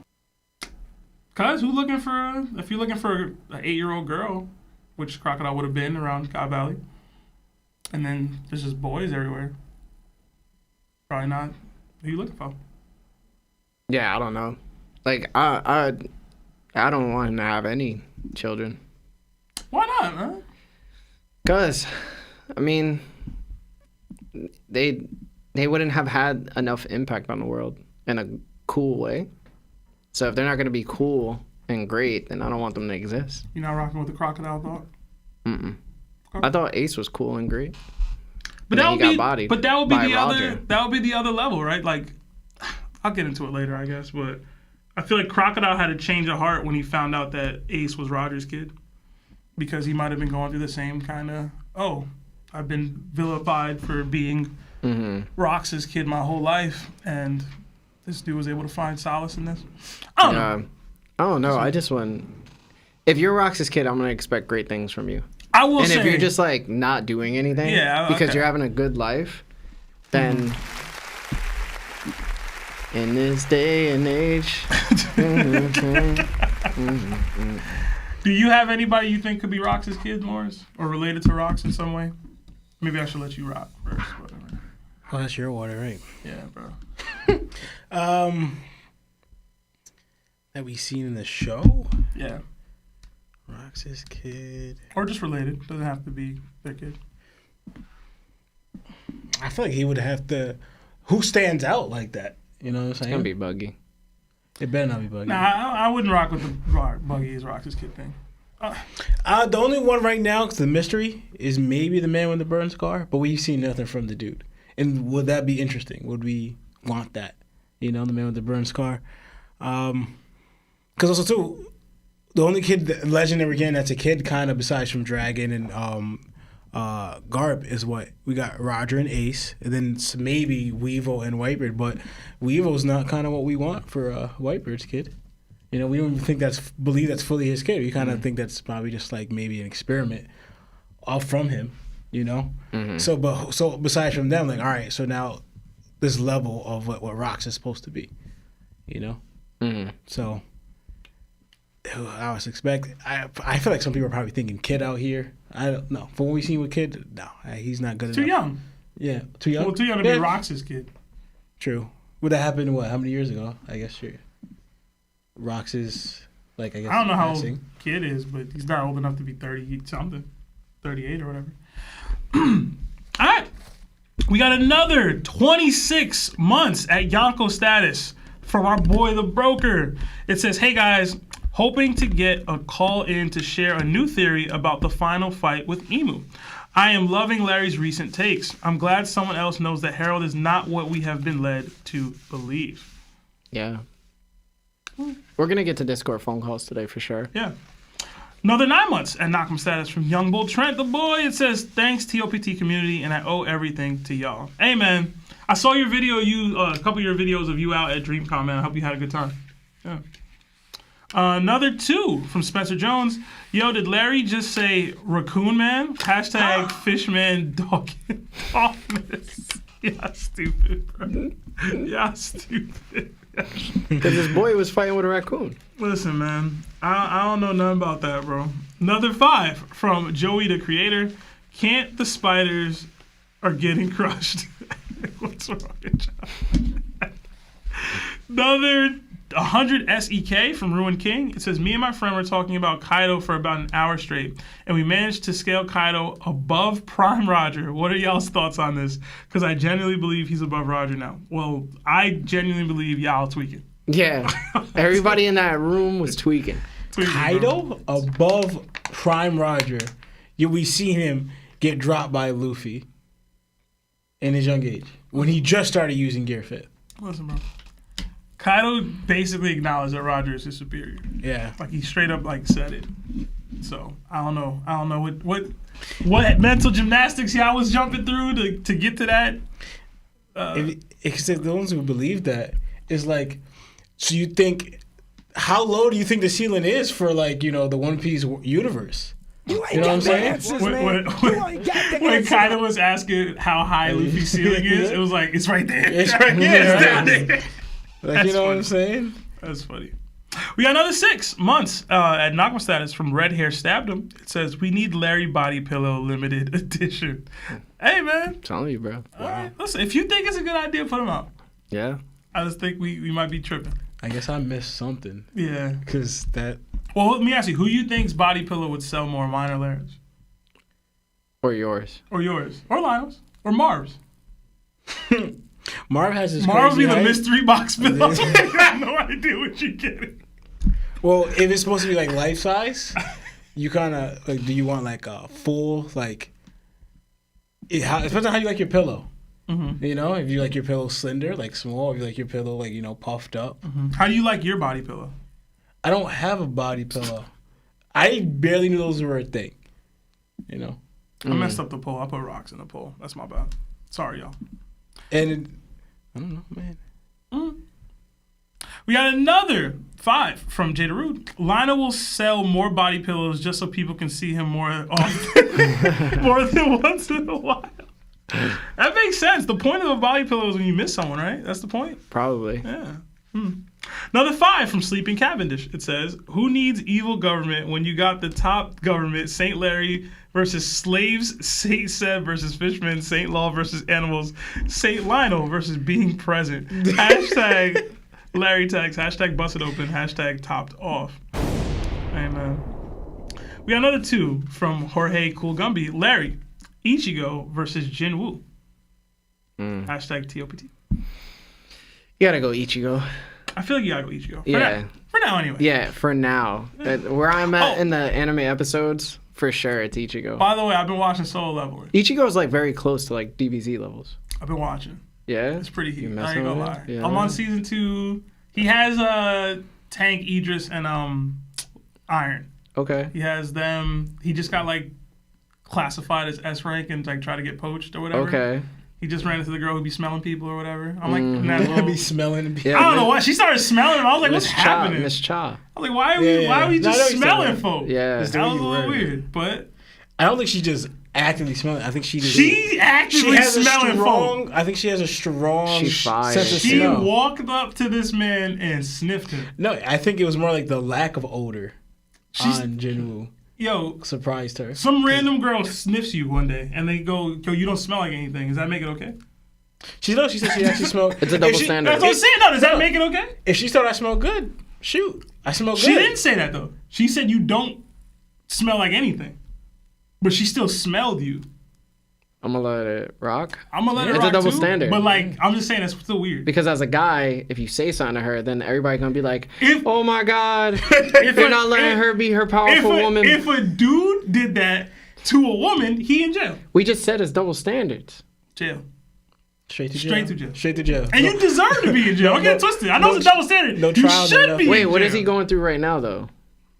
Speaker 2: Cause if you're looking for an 8-year-old girl, which Crocodile would have been around God Valley, and then there's just boys everywhere. Probably not who you looking for.
Speaker 1: Yeah, I don't know. Like, I don't want him to have any children.
Speaker 2: Why not, man?
Speaker 1: Cause, I mean, they wouldn't have had enough impact on the world in a cool way. So if they're not gonna be cool and great, then I don't want them to exist.
Speaker 2: You're not rocking with the Crocodile thought?
Speaker 1: I thought Ace was cool and great.
Speaker 2: But
Speaker 1: And
Speaker 2: that
Speaker 1: then
Speaker 2: would
Speaker 1: he got
Speaker 2: be,
Speaker 1: bodied
Speaker 2: but that would be
Speaker 1: by
Speaker 2: the
Speaker 1: Roger.
Speaker 2: other. That would be the other level, right? Like, I'll get into it later, I guess. But I feel like Crocodile had a change of heart when he found out that Ace was Roger's kid, because he might have been going through the same kind of I've been vilified for being Rox's kid my whole life, and this dude was able to find solace in this. I don't know.
Speaker 1: I don't know. I just want. If you're Rox's kid, I'm gonna expect great things from you.
Speaker 2: I will
Speaker 1: And
Speaker 2: say,
Speaker 1: if you're just like not doing anything because you're having a good life, then in this day and age,
Speaker 2: do you have anybody you think could be Rox's kid, Morris, or related to Rox in some way? Maybe I should let you rock first. Whatever.
Speaker 6: Oh, that's your water, right?
Speaker 2: Yeah, bro.
Speaker 6: That we seen in the show?
Speaker 2: Yeah.
Speaker 6: Rox's kid.
Speaker 2: Or just related. Doesn't have to be their kid.
Speaker 6: I feel like he would have to. Who stands out like that? You know what I'm saying?
Speaker 1: it's gonna be Buggy.
Speaker 6: It better not be Buggy.
Speaker 2: Nah, I wouldn't rock with the Buggy as Rox's kid thing.
Speaker 6: The only one right now, because the mystery is maybe the man with the burn scar, but we've seen nothing from the dude. And would that be interesting? Would we want that? You know, the man with the burn scar. Because also too, the only kid, legendary again, that's a kid kind of besides from Dragon and Garp is what we got. Roger and Ace, and then maybe Weevil and Whitebeard. But Weevil's not kind of what we want for Whitebeard's kid. You know, we don't even believe that's fully his kid. We kind of think that's probably just like maybe an experiment off from him. You know, so besides from them, like, all right, so now this level of what Rox is supposed to be. You know, so. I was expecting. I feel like some people are probably thinking Kid out here. I don't know. From what we've seen with Kid, no, he's not good enough.
Speaker 2: Too young.
Speaker 6: Yeah, too young.
Speaker 2: Well, too young to be Rox's kid.
Speaker 6: True. Would that happen? What? How many years ago? I guess sure. Rox's like I guess.
Speaker 2: I don't know how
Speaker 6: passing.
Speaker 2: old Kid is, but he's not old enough to be 30 something, 38 or whatever. All right, we got another 26 months at Yonko status from our boy the Broker. It says, "Hey guys. Hoping to get a call in to share a new theory about the final fight with Emu. I am loving Larry's recent takes. I'm glad someone else knows that Harold is not what we have been led to believe."
Speaker 1: Yeah. We're gonna get to Discord phone calls today for sure.
Speaker 2: Yeah. Another 9 months at Knock'em status from YoungBull Trent, the boy. It says, thanks TOPT community, and I owe everything to y'all. Hey, man. I saw your video, a couple of your videos of you out at DreamCon, man. I hope you had a good time. Yeah. Another 2 from Spencer Jones. Yo, did Larry just say raccoon man? Hashtag fishman dog. Yeah, stupid, bro. Yeah, stupid.
Speaker 1: Because his boy was fighting with a raccoon.
Speaker 2: Listen, man. I don't know nothing about that, bro. Another 5 from Joey the creator. Can't the spiders are getting crushed? What's wrong with y'all? Another 100 SEK from Ruin King. It says, me and my friend were talking about Kaido for about an hour straight, and we managed to scale Kaido above Prime Roger. What are y'all's thoughts on this? Because I genuinely believe he's above Roger now. Well, I genuinely believe y'all tweaking.
Speaker 1: Yeah. Everybody in that room was tweaking.
Speaker 6: Kaido above Prime Roger. Yeah, we see him get dropped by Luffy in his young age when he just started using Gear Fit.
Speaker 2: Listen, bro. Kaido basically acknowledged that Roger is his superior.
Speaker 6: Yeah.
Speaker 2: Like, he straight up, like, said it. So, I don't know. I don't know what mental gymnastics y'all was jumping through to get to that.
Speaker 6: Except the ones who believe that is like, so you think, how low do you think the ceiling is for, like, you know, the One Piece universe? You know what I'm saying?
Speaker 2: When Kaido was asking how high Luffy's ceiling is, it was like, it's right there. It's right there. It's down there.
Speaker 6: Like, you know what I'm saying?
Speaker 2: That's funny. We got another 6 months at Knock'em status from Red Hair Stabbed Him. It says, we need Larry Body Pillow limited edition. Hey, man.
Speaker 1: I'm telling you, bro.
Speaker 2: All right. Listen, if you think it's a good idea, put them out.
Speaker 1: Yeah.
Speaker 2: I just think we might be tripping.
Speaker 6: I guess I missed something.
Speaker 2: Yeah.
Speaker 6: Because that...
Speaker 2: Well, let me ask you, who you think's Body Pillow would sell more, mine or Larry's?
Speaker 1: Or yours.
Speaker 2: Or yours. Or Lionel's. Or Marv's.
Speaker 6: Marv has his
Speaker 2: Marv
Speaker 6: crazy
Speaker 2: be the
Speaker 6: height.
Speaker 2: mystery box pillow. I have no idea what you're getting.
Speaker 6: Well, if it's supposed to be like life size, you kind of like. Do you want like a full like? It depends on how you like your pillow.
Speaker 2: Mm-hmm.
Speaker 6: You know, if you like your pillow slender, like small, if you like your pillow like puffed up.
Speaker 2: Mm-hmm. How do you like your body pillow?
Speaker 6: I don't have a body pillow. I barely knew those were a thing. You know.
Speaker 2: I messed up the poll. I put rocks in the poll. That's my bad. Sorry, y'all.
Speaker 6: And I don't know, man.
Speaker 2: We got another 5 from Jada Rude. Lionel will sell more body pillows just so people can see him more often, more than once in a while. That makes sense. The point of a body pillow is when you miss someone, right? That's the point?
Speaker 1: Probably.
Speaker 2: Yeah. Another 5 from Sleeping Cavendish. It says, who needs evil government when you got the top government, St. Larry versus slaves, St. Seb versus fishmen, St. Law versus animals, St. Lionel versus being present. Hashtag Larry tags, hashtag busted open, hashtag topped off. Amen. We got another 2 from Jorge Cool Gumby. Larry, Ichigo versus Jin Woo. Hashtag TOPT.
Speaker 1: You gotta go Ichigo.
Speaker 2: I feel like you gotta go Ichigo.
Speaker 1: Yeah.
Speaker 2: For now, anyway.
Speaker 1: Yeah, for now. Where I'm at in the anime episodes, for sure, it's Ichigo.
Speaker 2: By the way, I've been watching Solo Leveling.
Speaker 1: Ichigo's like very close to like DBZ levels.
Speaker 2: I've been watching.
Speaker 1: Yeah?
Speaker 2: It's pretty heat.
Speaker 1: You
Speaker 2: I ain't gonna
Speaker 1: messing
Speaker 2: lie.
Speaker 1: with it? Yeah.
Speaker 2: I'm on season 2. He has Tank, Idris, and Iron.
Speaker 1: Okay.
Speaker 2: He has them. He just got like classified as S rank and like try to get poached or whatever.
Speaker 1: Okay.
Speaker 2: He just ran into the girl who be smelling people or whatever. I'm like,
Speaker 6: I be smelling.
Speaker 1: Yeah,
Speaker 2: I don't know why. She started smelling him. I was like, what's happening?
Speaker 1: Miss Cha.
Speaker 2: I was like, why are we just smelling folk?
Speaker 1: Yeah.
Speaker 2: That was a little weird. But
Speaker 6: I don't think she just actively smelling. I think she just.
Speaker 2: She actively smelling folk.
Speaker 6: I think she has a strong
Speaker 1: She's fire.
Speaker 6: sense of
Speaker 2: She
Speaker 6: smell.
Speaker 2: walked up to this man and sniffed him.
Speaker 6: No, I think it was more like the lack of odor on Jinwoo
Speaker 2: Yo,
Speaker 6: surprised her.
Speaker 2: some random girl sniffs you one day and they go, yo, you don't smell like anything. Does that make it okay?
Speaker 6: She said she actually smelled.
Speaker 1: It's a double standard.
Speaker 2: That's what I'm saying. No, does that make it okay?
Speaker 6: If she thought I smelled good, shoot, I smell good.
Speaker 2: She didn't say that though. She said you don't smell like anything, but she still smelled you.
Speaker 1: I'm gonna let it rock.
Speaker 2: I'm gonna let it
Speaker 1: It's
Speaker 2: rock
Speaker 1: a double
Speaker 2: too,
Speaker 1: standard.
Speaker 2: But like, I'm just saying that's still weird.
Speaker 1: Because as a guy, if you say something to her, then everybody gonna be like,
Speaker 2: If-
Speaker 1: "Oh my God, you're not letting her be her powerful woman."
Speaker 2: If a dude did that to a woman, he in jail.
Speaker 1: We just said it's double standards.
Speaker 2: Jail.
Speaker 6: Straight to
Speaker 2: Straight
Speaker 6: jail.
Speaker 2: to jail.
Speaker 6: Straight to jail.
Speaker 2: And you deserve to be in jail. Don't get it twisted. I know it's a double standard.
Speaker 6: no
Speaker 2: you
Speaker 6: trial, no
Speaker 2: should
Speaker 6: nothing.
Speaker 2: be
Speaker 1: Wait,
Speaker 2: in
Speaker 1: what is
Speaker 2: jail.
Speaker 1: he going through right now though?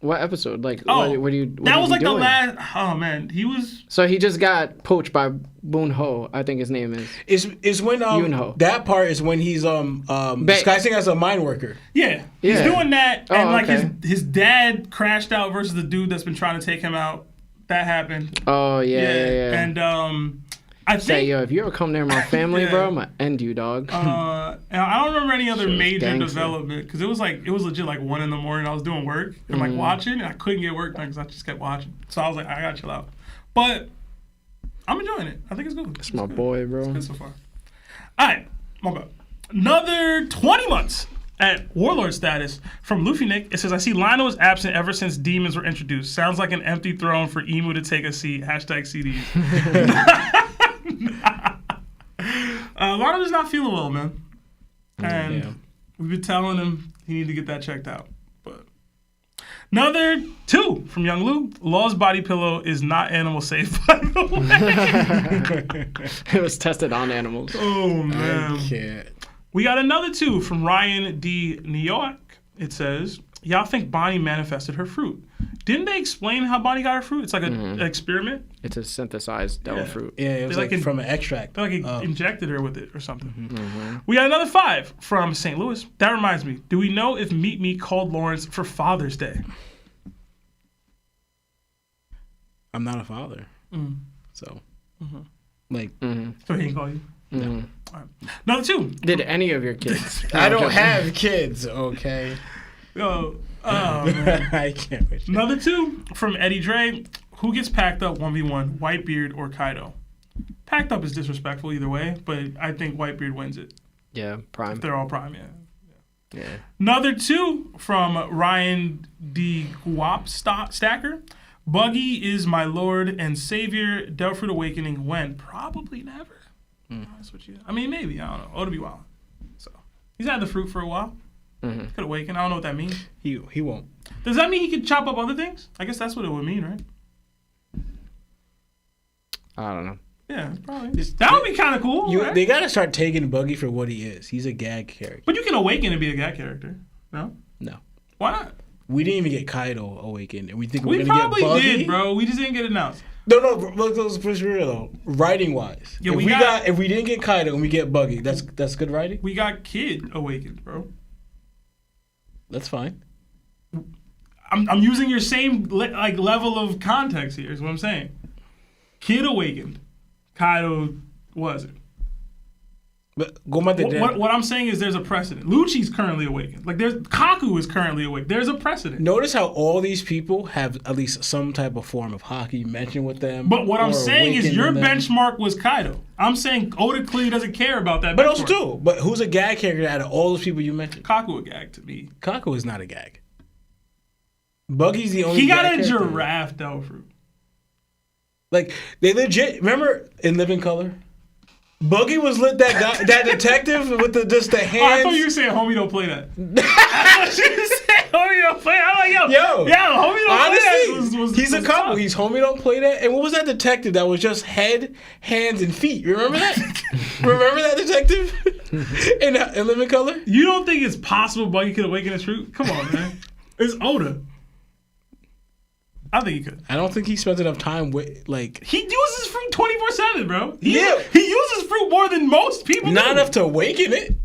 Speaker 1: What episode? Like,
Speaker 2: Oh,
Speaker 1: what do you?
Speaker 2: that was like the last. Oh man, he was.
Speaker 1: So he just got poached by Boon Ho, I think his name is.
Speaker 6: Is when
Speaker 1: Yunho.
Speaker 6: that part is when he's disguising as a mine worker.
Speaker 2: Yeah, he's doing that, and like
Speaker 1: okay.
Speaker 2: his dad crashed out versus the dude that's been trying to take him out. That happened.
Speaker 1: Oh yeah.
Speaker 2: And I
Speaker 1: Say,
Speaker 2: think
Speaker 1: yo, if you ever come near my family,
Speaker 2: Yeah.
Speaker 1: bro, I'm gonna end you, dog.
Speaker 2: and I don't remember any other
Speaker 1: Shit was
Speaker 2: major
Speaker 1: gangster.
Speaker 2: development because it was legit like 1 a.m. I was doing work and like watching, and I couldn't get work done because I just kept watching. So I was like, I gotta chill out. But I'm enjoying it. I think it's good.
Speaker 1: It's my boy, bro.
Speaker 2: It's good so far. All right, my bad. Another 20 months at Warlord status from Luffy Nick. It says, I see Lionel is absent ever since demons were introduced. Sounds like an empty throne for Emu to take a seat. #CDs. Lionel does not feel well, man. And we've been telling him he needs to get that checked out. But another 2 from Young Lou. Law's body pillow is not animal safe, by the way.
Speaker 1: It was tested on animals.
Speaker 2: Oh, man.
Speaker 6: I can't.
Speaker 2: We got another 2 from Ryan D. New York. It says, y'all think Bonnie manifested her fruit. Didn't they explain how Bonnie got her fruit? It's like an experiment.
Speaker 1: It's a synthesized devil fruit.
Speaker 6: Yeah, it was
Speaker 2: They
Speaker 6: like from an extract.
Speaker 2: They injected her with it or something. We got another 5 from St. Louis. That reminds me. Do we know if Meet Me called Lawrence for Father's Day?
Speaker 6: I'm not a father. So, like...
Speaker 2: So he didn't call you?
Speaker 6: No.
Speaker 2: All right. Another 2.
Speaker 1: Did any of your kids?
Speaker 6: I don't have kids, okay?
Speaker 2: Oh, man.
Speaker 6: I can't wait.
Speaker 2: Another 2 from Eddie Dre. Who gets packed up 1v1, Whitebeard or Kaido? Packed up is disrespectful either way, but I think Whitebeard wins it.
Speaker 1: Yeah, Prime.
Speaker 2: They're all prime, yeah.
Speaker 1: Yeah.
Speaker 2: Another 2 from Ryan D. Guap Stacker. Buggy is my lord and savior. Devil Fruit Awakening when? Probably never. That's what you. I mean, maybe. I don't know. It'll be wild. So he's had the fruit for a while. Could awaken. I don't know what that means.
Speaker 6: He won't.
Speaker 2: Does that mean he could chop up other things? I guess that's what it would mean, right?
Speaker 1: I don't know.
Speaker 2: Yeah, probably. That would be kind of cool. Right?
Speaker 6: They gotta start taking Buggy for what he is. He's a gag character.
Speaker 2: But you can awaken and be a gag character. No?
Speaker 6: No.
Speaker 2: Why not?
Speaker 6: We didn't even get Kaido awakened, and we think
Speaker 2: We
Speaker 6: we're gonna
Speaker 2: probably
Speaker 6: get Buggy.
Speaker 2: did, bro. We just didn't get announced.
Speaker 6: No, let's push real though. Writing wise,
Speaker 2: Yeah,
Speaker 6: if we didn't get Kaido and we get Buggy, that's good writing.
Speaker 2: We got Kid awakened, bro.
Speaker 6: That's fine.
Speaker 2: I'm using your same level of context here. Is what I'm saying. Kid awakened, Kaido wasn't.
Speaker 6: But go back to
Speaker 2: What I'm saying is there's a precedent. Lucci's currently awakened. Like Kaku is currently awake. There's a precedent.
Speaker 6: Notice how all these people have at least some type of form of hockey mentioned with them.
Speaker 2: But what I'm
Speaker 6: or
Speaker 2: saying is
Speaker 6: awakened
Speaker 2: your
Speaker 6: in them.
Speaker 2: benchmark was Kaido. I'm saying Oda clearly doesn't care about that.
Speaker 6: But
Speaker 2: benchmark.
Speaker 6: also too. But who's a gag character out of all those people you mentioned?
Speaker 2: Kaku a gag to me.
Speaker 6: Kaku is not a gag. Buggy's the only.
Speaker 2: He got
Speaker 6: gag
Speaker 2: a
Speaker 6: character.
Speaker 2: giraffe devil fruit.
Speaker 6: Like they legit remember in Living Color. Buggy was lit that detective with the hands.
Speaker 2: Oh, I thought you were saying homie don't play that. I thought you were saying homie don't play that. I'm like, homie don't
Speaker 6: honestly,
Speaker 2: play that.
Speaker 6: he's a couple. He's homie don't play that. And what was that detective that was just head, hands, and feet? Remember that? Remember that detective in Living Color?
Speaker 2: You don't think it's possible Buggy could awaken his fruit? Come on, man. It's Oda. I think he could.
Speaker 6: I don't think he spent enough time with like.
Speaker 2: He uses fruit 24/7, bro. He uses fruit more than most people.
Speaker 6: Not
Speaker 2: do.
Speaker 6: enough to awaken it.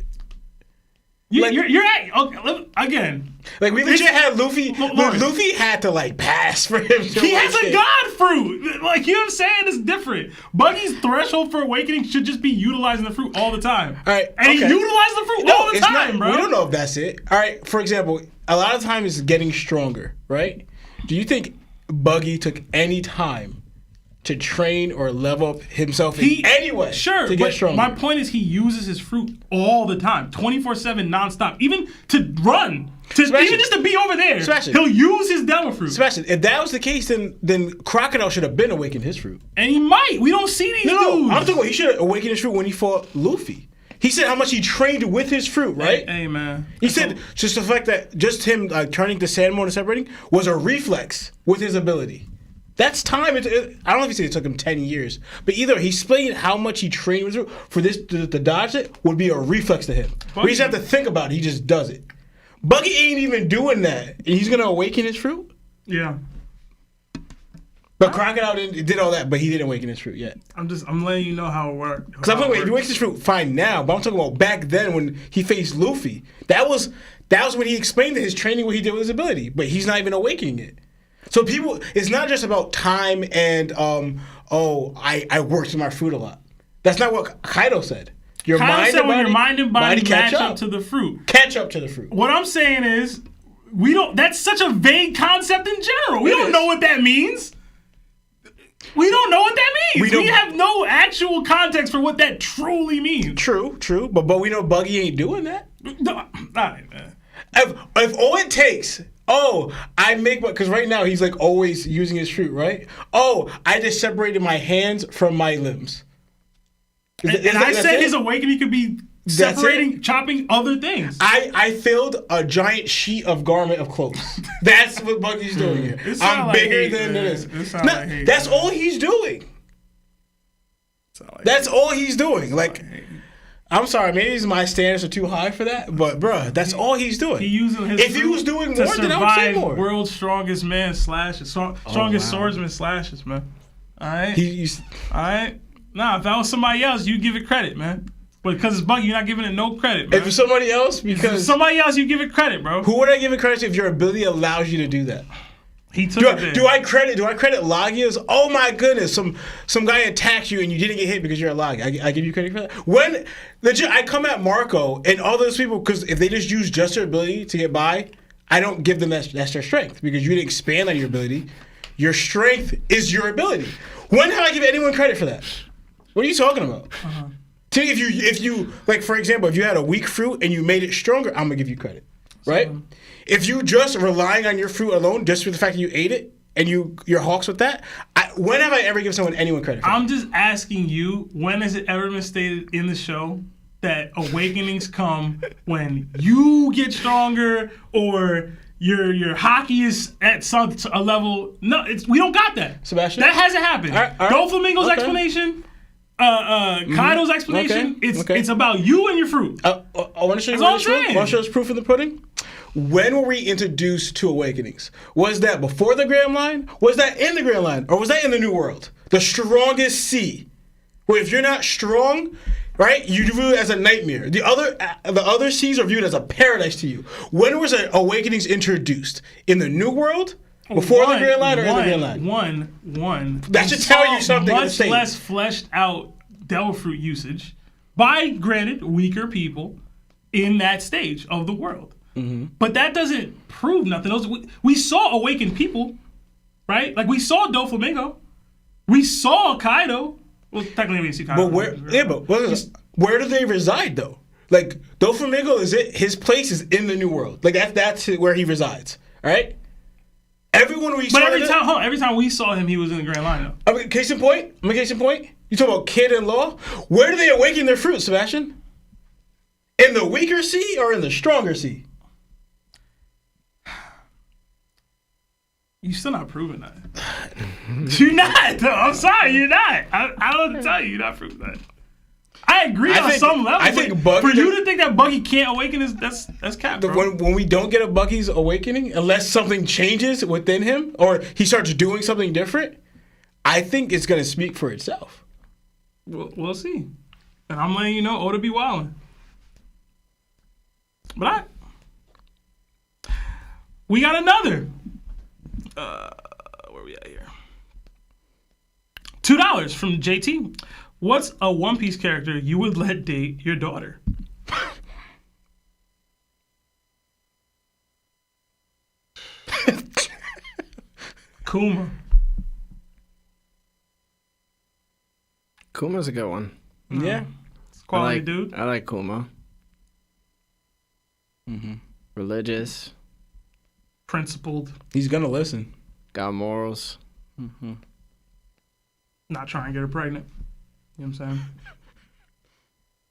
Speaker 2: You're at okay, again.
Speaker 6: Like we legit had Luffy.
Speaker 2: Lawrence.
Speaker 6: Luffy had to like pass for him. To
Speaker 2: He has a
Speaker 6: awaken.
Speaker 2: god fruit. Like, you know what I'm saying? It's different. Buggy's threshold for awakening should just be utilizing the fruit all the time.
Speaker 6: All right,
Speaker 2: And he
Speaker 6: okay.
Speaker 2: utilizes the fruit all the
Speaker 6: it's
Speaker 2: time,
Speaker 6: not,
Speaker 2: bro.
Speaker 6: We don't know if that's it. All right, for example, a lot of times it's getting stronger, right? Do you think Buggy took any time to train or level up himself in any way
Speaker 2: Sure,
Speaker 6: to get
Speaker 2: but
Speaker 6: stronger?
Speaker 2: my point is he uses his fruit all the time, 24/7, nonstop. Even to run, even just to be over there,
Speaker 6: Sebastian.
Speaker 2: he'll use his devil fruit.
Speaker 6: Sebastian, if that was the case, then Crocodile should have been awakened his fruit.
Speaker 2: And he might. We don't see these
Speaker 6: No,
Speaker 2: dudes.
Speaker 6: I'm talking about he should have awakened his fruit when he fought Luffy. He said how much he trained with his fruit, right?
Speaker 2: Hey, man.
Speaker 6: He said just the fact that just him turning to sand mode and separating was a reflex with his ability. That's time. I don't know if he said it took him 10 years, but either he explained how much he trained with it for this to dodge it would be a reflex to him. We just have to think about it. He just does it. Buggy ain't even doing that. And he's going to awaken his fruit?
Speaker 2: Yeah.
Speaker 6: But Crocodile did all that, but he didn't awaken his fruit yet.
Speaker 2: I'm letting you know how it worked.
Speaker 6: Because I'm like, wait, he awakens his fruit fine now, but I'm talking about back then when he faced Luffy. That was when he explained his training what he did with his ability, but he's not even awakening it. So it's not just about time and I worked with my fruit a lot. That's not what Kaido said.
Speaker 2: Kaido said when your mind and body match up to the fruit.
Speaker 6: Catch up to the fruit.
Speaker 2: What I'm saying is, that's such a vague concept in general. We don't know what that means. We don't know what that means. We have no actual context for what that truly means.
Speaker 6: True. But we know Buggy ain't doing that.
Speaker 2: No, all right, man.
Speaker 6: If all it takes, because right now he's like always using his fruit, right? I just separated my hands from my limbs.
Speaker 2: And I said his awakening could be separating, chopping other things.
Speaker 6: I filled a giant sheet of garment of clothes. That's what Buggy's doing here. I'm bigger than this. That's all he's doing. That's all he's doing. Like, I'm sorry, maybe my standards are too high for that, but bruh, that's all he's doing.
Speaker 2: He using his
Speaker 6: if he was doing more, then I would say more.
Speaker 2: World's strongest man slashes, strongest swordsman slashes, man. All right, all right. Nah, if that was somebody else, you give it credit, man. But because it's Buggy, you're not giving it no credit, man.
Speaker 6: If it's somebody else,
Speaker 2: you give it credit, bro.
Speaker 6: Who would I give it credit to if your ability allows you to do that?
Speaker 2: He took it there.
Speaker 6: Do I credit Lagia's? Oh my goodness, some guy attacked you and you didn't get hit because you're a Lagia. I give you credit for that. When legit, I come at Marco and all those people because if they just use just their ability to get by, I don't give them that's their strength because you didn't expand on your ability. Your strength is your ability. When have I given anyone credit for that? What are you talking about? Uh-huh. If you like, for example, if you had a weak fruit and you made it stronger, I'm gonna give you credit, right? If you just relying on your fruit alone, just for the fact that you ate it and you're hawks with that, when have I ever given anyone credit for that?
Speaker 2: I'm just asking you, when has it ever been stated in the show that awakenings come when you get stronger or your hockey is at a level? No, we don't got that.
Speaker 6: Sebastian,
Speaker 2: that hasn't happened.
Speaker 6: All right.
Speaker 2: Doflamingo's explanation. Kaido's explanation. It's about you and your fruit.
Speaker 6: I want to show you proof. Want to show us proof in the pudding? When were we introduced to awakenings? Was that before the Grand Line? Was that in the Grand Line? Or was that in the New World? The strongest sea. Where if you're not strong, right, you view it as a nightmare. The other seas are viewed as a paradise to you. When was awakenings introduced? In the New World? Before the Grand Line or in the Grand Line?
Speaker 2: One.
Speaker 6: That should tell you something.
Speaker 2: Much less fleshed out Devil Fruit usage by, granted, weaker people in that stage of the world. Mm-hmm. But that doesn't prove nothing. We saw awakened people, right? Like we saw Doflamingo. We saw Kaido. Well, technically we didn't see Kaido.
Speaker 6: But where do they reside though? Like Doflamingo his place is in the New World. Like that's where he resides. All right? Every
Speaker 2: time we saw him, he was in the Grand Line.
Speaker 6: I mean, case in point. You talk about Kid and Law. Where do they awaken their fruit, Sebastian? In the weaker sea or in the stronger sea?
Speaker 2: You're still not proving that. You're not. Though. I'm sorry, you're not. I don't tell you, you're not proving that. I agree on some level.
Speaker 6: I think Buggy,
Speaker 2: for you to think that Buggy can't awaken that's cap, bro.
Speaker 6: When we don't get a Buggy's awakening, unless something changes within him or he starts doing something different, I think it's going to speak for itself.
Speaker 2: We'll see. And I'm letting you know, Oda be wildin'. But we got another. Where we at here? $2 from JT. What's a One Piece character you would let date your daughter? Kuma.
Speaker 1: Kuma's a good one.
Speaker 6: Yeah.
Speaker 2: It's quality dude.
Speaker 1: I like Kuma.
Speaker 6: Mm-hmm.
Speaker 1: Religious.
Speaker 2: Principled.
Speaker 6: He's going to listen.
Speaker 1: Got morals.
Speaker 6: Mm-hmm.
Speaker 2: Not trying to get her pregnant. You know what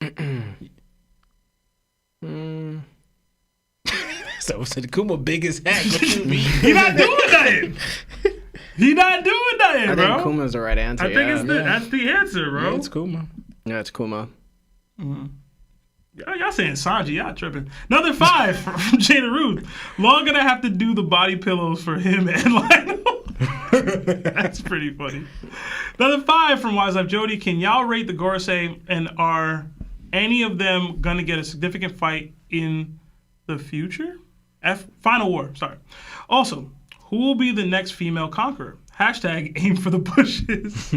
Speaker 2: I'm saying?
Speaker 6: So said Kuma big as heck. What you mean?
Speaker 2: He not doing nothing. He not doing nothing, bro.
Speaker 1: I think Kuma's the right answer.
Speaker 2: I think that's the answer, bro.
Speaker 6: Yeah, it's Kuma.
Speaker 1: Yeah, it's Kuma.
Speaker 2: Mm-hmm. Y'all saying Sanji, y'all tripping. Another 5 from Jada Ruth. Law gonna have to do the body pillows for him and Lionel. That's pretty funny. Another 5 from Wise Life Jody. Can y'all rate the Gorosei, and are any of them gonna get a significant fight in the future? Final War, sorry. Also, who will be the next female conqueror? Hashtag aim for the bushes.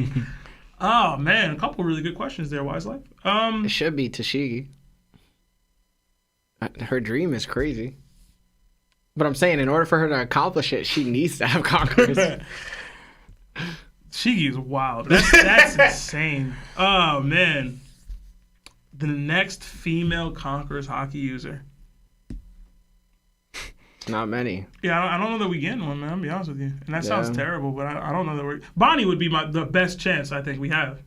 Speaker 2: Oh man, a couple really good questions there, Wise Life.
Speaker 1: It should be Tashigi. Her dream is crazy. But I'm saying, in order for her to accomplish it, she needs to have conquerors.
Speaker 2: Shigi is wild. That's insane. Oh man, the next female conquerors hockey user.
Speaker 1: Not many.
Speaker 2: Yeah, I don't know that we getting one, man. I'll be honest with you, and that sounds terrible, but I don't know that we're. Bonnie would be the best chance I think we have.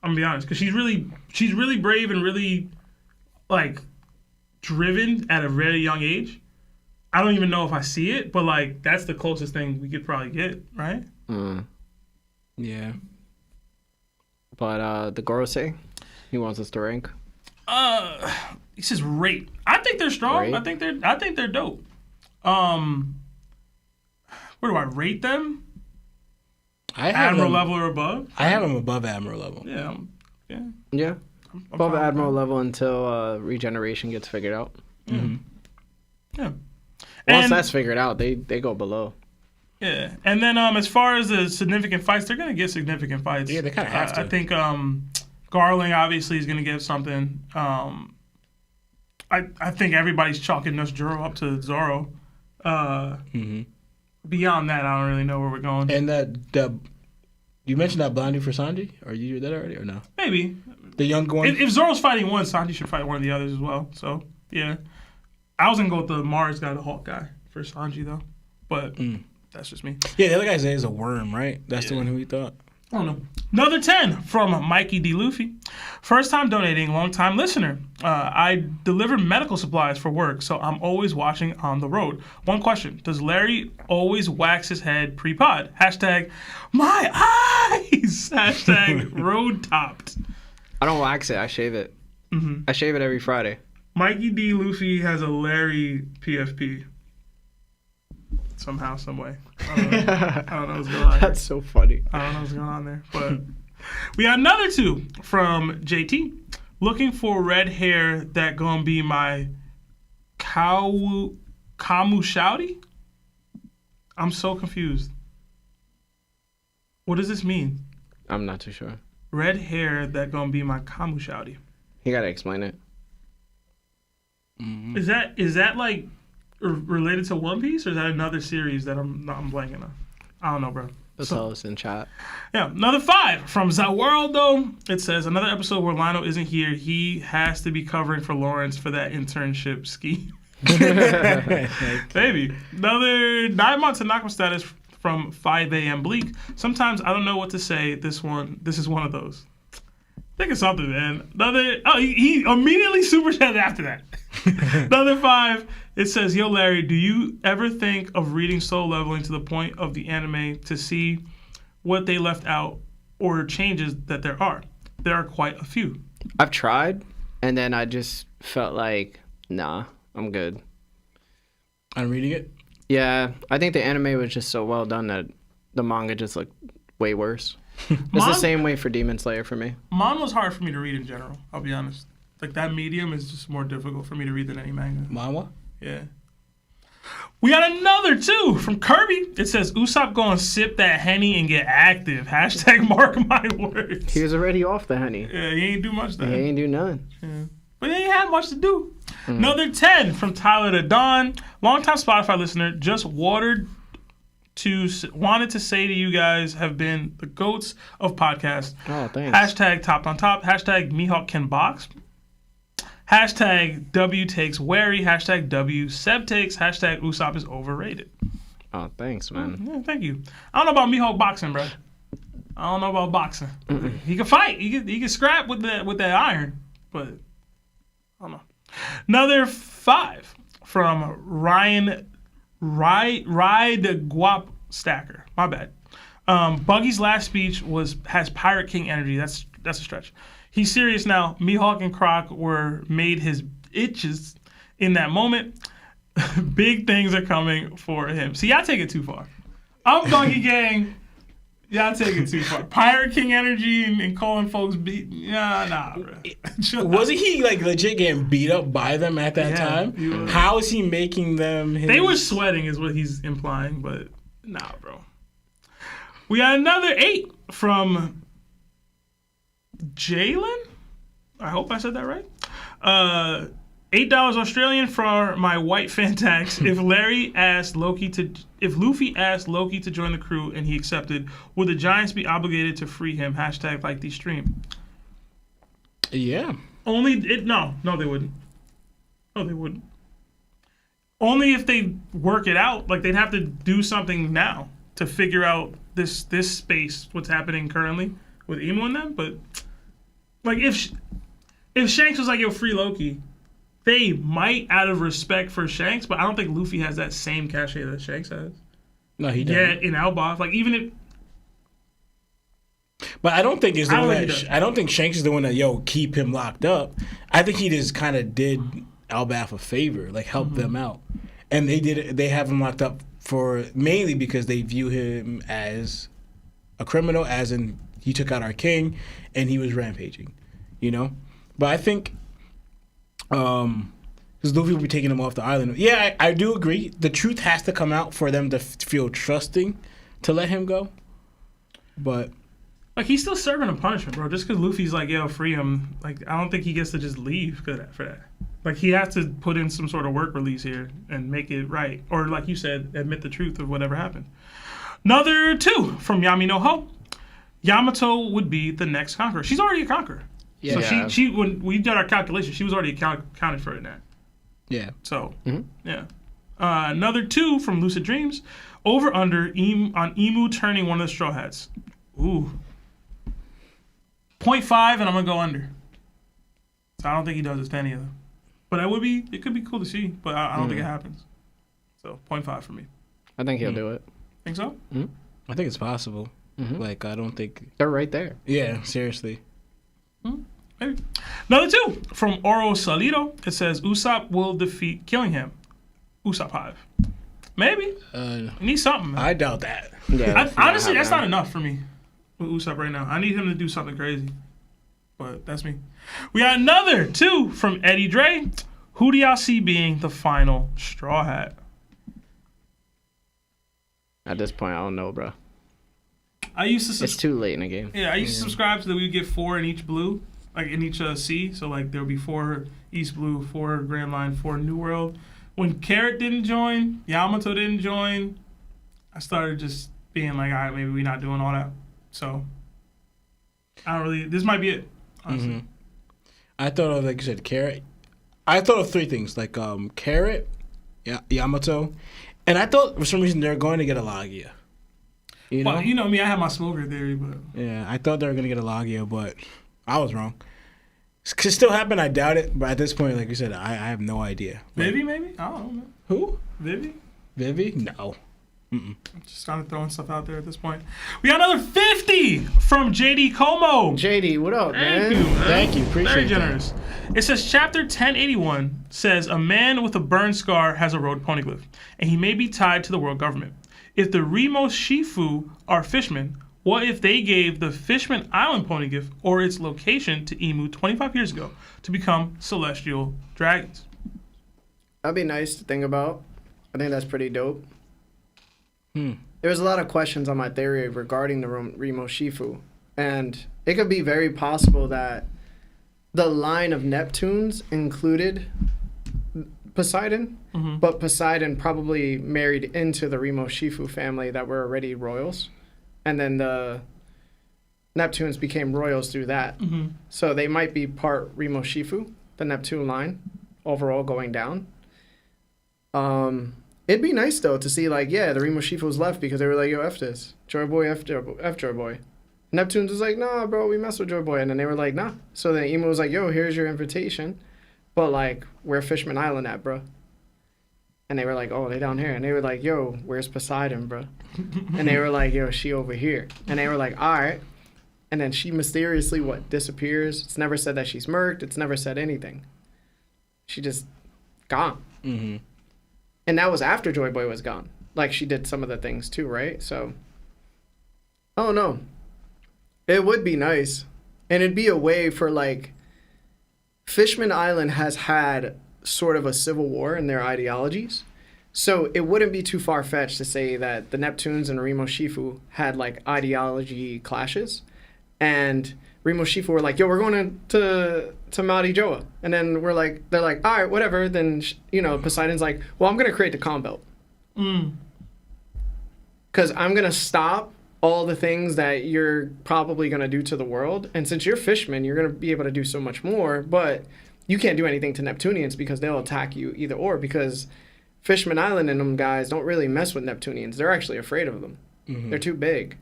Speaker 2: I'm gonna be honest, because she's really brave and really like driven at a very young age. I don't even know if I see it, but like that's the closest thing we could probably get, right?
Speaker 6: Yeah.
Speaker 1: But the Gorosei, he wants us to rank.
Speaker 2: He says rate. I think they're strong.
Speaker 1: Rate?
Speaker 2: I think they're dope. Where do I rate them?
Speaker 6: I have
Speaker 2: Admiral
Speaker 6: them,
Speaker 2: level or above?
Speaker 6: I have them above Admiral level.
Speaker 2: Yeah.
Speaker 1: Yeah. Above
Speaker 2: fine with
Speaker 1: Admiral level until regeneration gets figured out.
Speaker 2: Yeah.
Speaker 1: Once
Speaker 2: And-
Speaker 1: that's figured out, they go below.
Speaker 2: Yeah, and then as far as the significant fights, they're gonna get significant fights.
Speaker 6: Yeah, they kinda have to.
Speaker 2: I think Garling obviously is gonna get something. I think everybody's chalking Nurse-Juro up to Zoro. Beyond that, I don't really know where we're going.
Speaker 6: And that you mentioned that blondie for Sanji? Or you did that already or no?
Speaker 2: Maybe
Speaker 6: The young one?
Speaker 2: if Zoro's fighting one, Sanji should fight one of the others as well. So yeah, I was gonna go with the Mars guy, the Hawk guy for Sanji though, but that's just me.
Speaker 6: Yeah, the other guy's name is a worm, right? That's the one who we thought.
Speaker 2: I don't know. Another 10 from Mikey D. Luffy. First time donating, long time listener. I deliver medical supplies for work, so I'm always watching on the road. One question. Does Larry always wax his head pre-pod? Hashtag my eyes. Hashtag road topped.
Speaker 1: I don't wax it. I shave it. I shave it every Friday.
Speaker 2: Mikey D. Luffy has a Larry PFP. Somehow, some way. I don't know what's going on here.
Speaker 1: That's so funny.
Speaker 2: I don't know what's going on there. But we got another 2 from JT. Looking for red hair that gonna be my Kamushouty? I'm so confused. What does this mean?
Speaker 1: I'm not too sure.
Speaker 2: Red hair that gonna be my Kamushouty.
Speaker 1: You gotta explain it.
Speaker 2: Is that like related to One Piece, or is that another series that I'm blanking on? I don't know, bro.
Speaker 1: Tell us in chat.
Speaker 2: Yeah, another 5 from Zaworldo. It says, another episode where Lionel isn't here. He has to be covering for Lawrence for that internship scheme. Baby. Another 9 months of Nakama status from 5 a.m. Bleak. Sometimes I don't know what to say. This is one of those. Think of something, man. He immediately super chatted after that. Another 5. It says, yo, Larry, do you ever think of reading Soul Leveling to the point of the anime to see what they left out or changes that there are? There are quite a few.
Speaker 1: I've tried, and then I just felt like, nah, I'm good.
Speaker 6: I'm reading it?
Speaker 1: Yeah, I think the anime was just so well done that the manga just looked way worse. It's the same way for Demon Slayer for me.
Speaker 2: Mon was hard for me to read in general, I'll be honest. Like, that medium is just more difficult for me to read than any manga.
Speaker 6: Manhwa?
Speaker 2: Yeah. We got another 2 from Kirby. It says, Usopp gonna sip that Henny and get active. Hashtag mark my words.
Speaker 1: He was already off the honey.
Speaker 2: Yeah, he ain't do much then.
Speaker 1: He ain't do none.
Speaker 2: Yeah. But he ain't had much to do. Another 10 from Tyler the Don. Longtime Spotify listener. Just wanted to say to you guys have been the GOATs of podcasts.
Speaker 1: Oh, thanks.
Speaker 2: Hashtag topped on top. Hashtag Mihawk can box. Hashtag W takes wary. Hashtag W Seb takes. Hashtag Usopp is overrated.
Speaker 1: Oh, thanks, man.
Speaker 2: Yeah, thank you. I don't know about Mihawk boxing, bro. I don't know about boxing. He can fight. He can scrap with that iron, but I don't know. Another 5 from Ryan Ride Guap Stacker. My bad. Buggy's last speech has Pirate King energy. That's a stretch. He's serious now. Mihawk and Croc were made his itches in that moment. Big things are coming for him. See, y'all take it too far. I'm Buggy Gang. Y'all take it too far. Pirate King energy and calling folks beat. Nah, bro.
Speaker 6: Wasn't he like legit getting beat up by them at that time? How is he making them?
Speaker 2: They were sweating, is what he's implying, but nah, bro. We got another 8 from Jalen. I hope I said that right. $8 Australian for my white fan tax. If Luffy asked Loki to join the crew and he accepted, would the Giants be obligated to free him? Hashtag like the stream.
Speaker 6: Yeah.
Speaker 2: No, they wouldn't. No, they wouldn't. Only if they work it out. Like, they'd have to do something now to figure out this space, what's happening currently with Emo and them. But like, if Shanks was like, yo, free Loki, they might, out of respect for Shanks, but I don't think Luffy has that same cachet that Shanks has.
Speaker 6: No, he doesn't.
Speaker 2: Yeah, in Elbaf, like, even if.
Speaker 6: But I don't think it's the one that. I don't think Shanks is the one that keep him locked up. I think he just kind of did Elbaf a favor, like help them out, and they did it. They have him locked up for mainly because they view him as a criminal, as in he took out our king and he was rampaging, But I think. Because Luffy will be taking him off the island. Yeah, I do agree. The truth has to come out for them to feel trusting to let him go. But
Speaker 2: like, he's still serving a punishment, bro. Just because Luffy's like, yo, free him. Like, I don't think he gets to just leave for that. Like, he has to put in some sort of work release here and make it right. Or, like you said, admit the truth of whatever happened. Another 2 from Yami no Ho. Yamato would be the next conqueror. She's already a conqueror. Yeah. So she when we did our calculation, she was already accounted for in that. Yeah. So, yeah. Another 2 from Lucid Dreams. Over under on Emu turning one of the Straw Hats. Ooh. 0.5, and I'm going to go under. So I don't think he does this to any of them. But it could be cool to see, but I don't think it happens. So 0.5 for me.
Speaker 1: I think he'll do it.
Speaker 2: Think so?
Speaker 6: I think it's possible. Like, I don't think...
Speaker 1: They're right there.
Speaker 6: Yeah, seriously.
Speaker 2: Maybe. Another 2 from Oro Salido. It says Usopp will defeat Killingham. Usopp Hive. Maybe. You need something, man.
Speaker 6: I doubt that.
Speaker 1: Yeah,
Speaker 2: honestly, that's not enough for me with Usopp right now. I need him to do something crazy. But that's me. We got another 2 from Eddie Dre. Who do y'all see being the final Straw Hat?
Speaker 1: At this point, I don't know, bro. It's too late in the game.
Speaker 2: Yeah, I used to subscribe so that we would get 4 in each blue. Like, in each C. So, like, there would be 4 East Blue, 4 Grand Line, 4 New World. When Carrot didn't join, Yamato didn't join, I started just being like, all right, maybe we're not doing all that. So, I don't really... This might be it, honestly.
Speaker 6: I thought of, like you said, Carrot. I thought of 3 things. Like, Carrot, Yamato, and I thought, for some reason, they're going to get a Logia.
Speaker 2: Well, you know me, I have my smoker theory, but...
Speaker 6: Yeah, I thought they were going to get a Logia, but... I was wrong. Could still happen. I doubt it. But at this point, like you said, I have no idea.
Speaker 2: Vivi, maybe? I don't know, man.
Speaker 6: Who?
Speaker 2: Vivi?
Speaker 6: No.
Speaker 2: I'm just kind of throwing stuff out there at this point. We got another 50 from JD Como.
Speaker 1: JD, what up, man?
Speaker 2: Thank you, man.
Speaker 6: Thank you. Appreciate
Speaker 2: Very generous. That. It says, Chapter 1081 says, a man with a burn scar has a road poneglyph, and he may be tied to the world government. If the Rimoshifu are fishmen, what if they gave the Fishman Island poneglyph or its location to Emu 25 years ago to become celestial dragons?
Speaker 1: That'd be nice to think about. I think that's pretty dope. There's a lot of questions on my theory regarding the Rimoshifu. And it could be very possible that the line of Neptunes included Poseidon, but Poseidon probably married into the Rimoshifu family that were already royals. And then the Neptunes became royals through that. So they might be part Rimoshifu, the Neptune line, overall going down. It'd be nice, though, to see, like, yeah, the Rimoshifu was left because they were like, yo, F this. Joy Boy, F Joy Boy. Neptunes was like, nah, bro, we mess with Joy Boy. And then they were like, nah. So then Emo was like, yo, here's your invitation. But, like, where Fishman Island at, bro? And they were like, oh, they down here. And they were like, yo, where's Poseidon, bro? And they were like, yo, she over here. And they were like, all right. and then she mysteriously disappears. It's never said that she's murked. It's never said anything. She just gone.
Speaker 6: Mm-hmm.
Speaker 1: And that was after Joy Boy was gone. Like, she did some of the things too, right? So, oh no, it would be nice, and it'd be a way for like, Fishman Island has had sort of a civil war in their ideologies. So it wouldn't be too far-fetched to say that the Neptunes and Rimoshifu had like ideology clashes, and Rimoshifu were like, "Yo, we're going to Mari Joa," and then they're like, "All right, whatever." Then Poseidon's like, "Well, I'm gonna create the calm belt, because I'm gonna stop all the things that you're probably gonna do to the world, and since you're fishmen, you're gonna be able to do so much more, but you can't do anything to Neptunians because they'll attack you either or because." Fishman Island and them guys don't really mess with Neptunians. They're actually afraid of them. Mm-hmm. They're too big.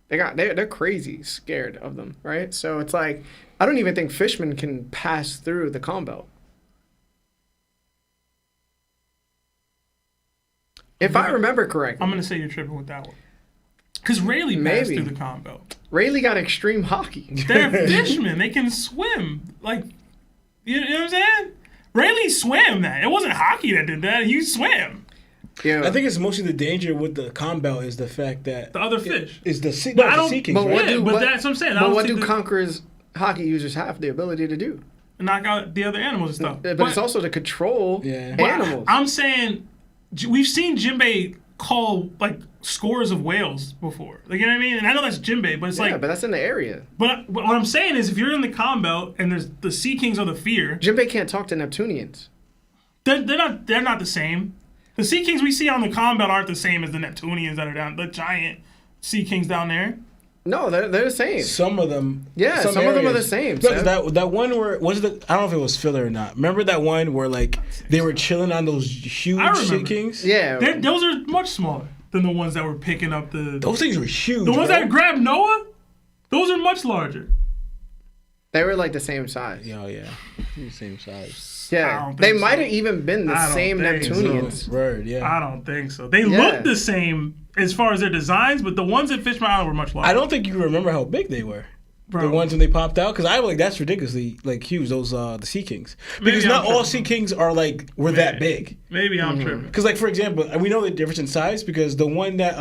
Speaker 1: They're crazy scared of them, right? So it's like, I don't even think Fishman can pass through the calm belt. If I remember correctly.
Speaker 2: I'm going to say you're tripping with that one. Because Rayleigh passed through the calm belt.
Speaker 1: Rayleigh got extreme hockey.
Speaker 2: They're fishmen. They can swim. Like, you know what I'm saying? Rayleigh swam that. It wasn't hockey that did that. He swam.
Speaker 1: Yeah.
Speaker 6: I think it's mostly the danger with the calm belt is the fact that
Speaker 2: the other fish
Speaker 6: is the sea.
Speaker 2: But
Speaker 6: No,
Speaker 2: I
Speaker 6: the
Speaker 2: don't-
Speaker 6: sea kings,
Speaker 2: but
Speaker 6: right?
Speaker 2: that's what I'm saying.
Speaker 1: But what do Conqueror's hockey users have the ability to do?
Speaker 2: knock out the other animals and stuff.
Speaker 1: But it's also to control animals.
Speaker 2: I'm saying we've seen Jinbei call like scores of whales before. Like, you know what I mean? And I know that's Jinbei, but it's like.
Speaker 1: Yeah, but that's in the area.
Speaker 2: But what I'm saying is, if you're in the calm belt and there's the Sea Kings are the fear.
Speaker 1: Jinbei can't talk to Neptunians.
Speaker 2: They're not the same. The Sea Kings we see on the calm belt aren't the same as the Neptunians that are down, the giant Sea Kings down there.
Speaker 1: No, they're the same.
Speaker 6: Some of them.
Speaker 1: Yeah, some of them are the same.
Speaker 6: Because that one where was the I don't know if it was filler or not. Remember that one where like they were chilling on those huge Sea Kings?
Speaker 1: Yeah,
Speaker 2: those are much smaller than the ones that were picking up the.
Speaker 6: Those things were huge.
Speaker 2: The ones that grabbed Noah, those are much larger.
Speaker 1: They were like the same size.
Speaker 6: Yeah, the same size.
Speaker 1: Yeah, they might have even been the same Neptunians.
Speaker 6: So. Word, yeah.
Speaker 2: I don't think so. They look the same as far as their designs, but the ones at Fishman Island were much larger.
Speaker 6: I don't think you remember how big they were.
Speaker 2: Bro.
Speaker 6: The ones when they popped out, because I was like, that's ridiculously like huge. Those the Sea Kings, because not all Sea Kings are like that big.
Speaker 2: Maybe I'm tripping.
Speaker 6: Because like for example, we know the difference in size because the one that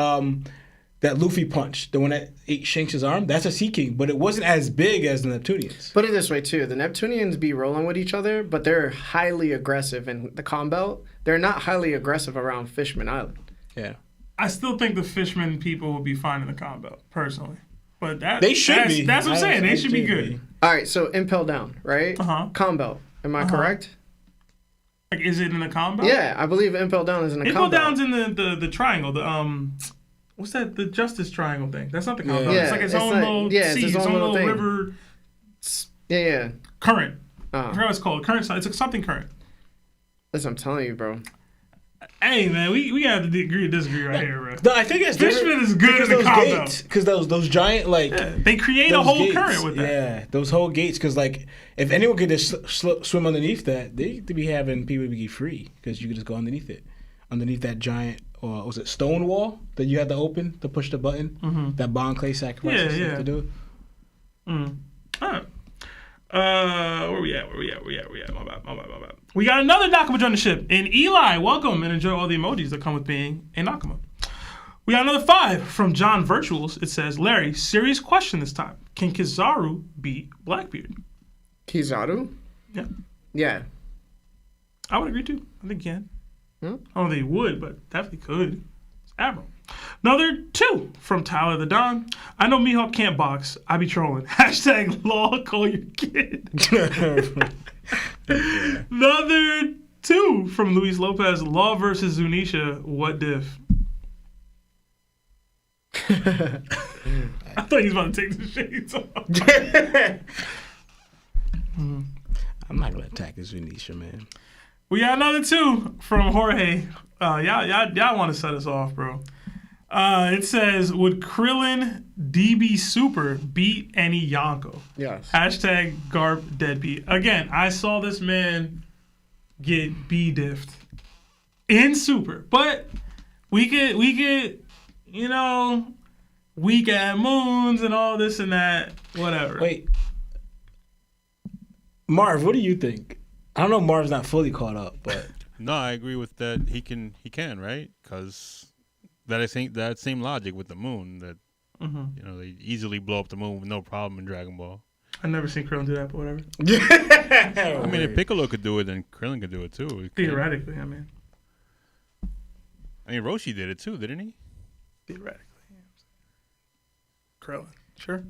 Speaker 6: Luffy punched, the one that ate Shanks' arm, that's a Sea King, but it wasn't as big as the Neptunians.
Speaker 1: Put it this way too: the Neptunians be rolling with each other, but they're highly aggressive in the calm belt. They're not highly aggressive around Fishman Island.
Speaker 6: Yeah,
Speaker 2: I still think the Fishman people will be fine in the calm belt, personally. But
Speaker 6: they should be.
Speaker 2: That's what I'm saying. They should be good.
Speaker 1: All right, so Impel Down, right? Calm belt. Am I correct?
Speaker 2: Like, is it in the calm belt?
Speaker 1: Yeah, I believe Impel Down is in the calm belt.
Speaker 2: Impel Down's in the triangle. What's that? The Justice Triangle thing. That's not the calm belt.
Speaker 1: Yeah,
Speaker 2: it's like its own little sea, its own little river.
Speaker 1: Yeah.
Speaker 2: Current. I forgot what it's called. Current. It's something current.
Speaker 1: Listen, I'm telling you, bro.
Speaker 2: Hey man, we got to agree to disagree right here, bro.
Speaker 6: No, I think it's
Speaker 2: Fishman is good in the calm belt
Speaker 6: because those giant like
Speaker 2: they create a whole
Speaker 6: gates,
Speaker 2: current with that.
Speaker 6: Yeah, those whole gates because like if anyone could just swim underneath that, they'd be having people be free because you could just go underneath it, underneath that giant was it stone wall that you had to open to push the button that Bon Clay sacrifices to do.
Speaker 2: All right. Where we at? My bad. We got another Nakama join the ship. And Eli, welcome and enjoy all the emojis that come with being a Nakama. We got another 5 from John Virtuals. It says, Larry, serious question this time. Can Kizaru beat Blackbeard?
Speaker 1: Kizaru?
Speaker 2: Yeah.
Speaker 1: Yeah.
Speaker 2: I would agree too. I think he can. I don't think he would, but definitely could. It's Admiral. Another 2 from Tyler the Don. I know Mihawk can't box. I be trolling. # law, call your kid. Another 2 from Luis Lopez. Law versus Zunisha. What diff? I thought he was about to take the shades off.
Speaker 6: I'm not gonna attack this Zunisha, man.
Speaker 2: We got another 2 from Jorge. Y'all want to set us off, bro. It says, would Krillin DB Super beat any Yonko?
Speaker 1: Yes.
Speaker 2: # Garp deadbeat. Again, I saw this man get B-diffed in Super. But we could, weak at moons and all this and that. Whatever.
Speaker 6: Wait, Marv, what do you think? I don't know. Marv's not fully caught up, but
Speaker 4: No, I agree with that. He can, right? Because that same logic with the moon that they easily blow up the moon with no problem in Dragon Ball.
Speaker 2: I've never seen Krillin do that, but whatever.
Speaker 4: I mean, if Piccolo could do it, then Krillin could do it too.
Speaker 2: Theoretically, I mean,
Speaker 4: Roshi did it too, didn't he?
Speaker 2: theoretically. Krillin, sure.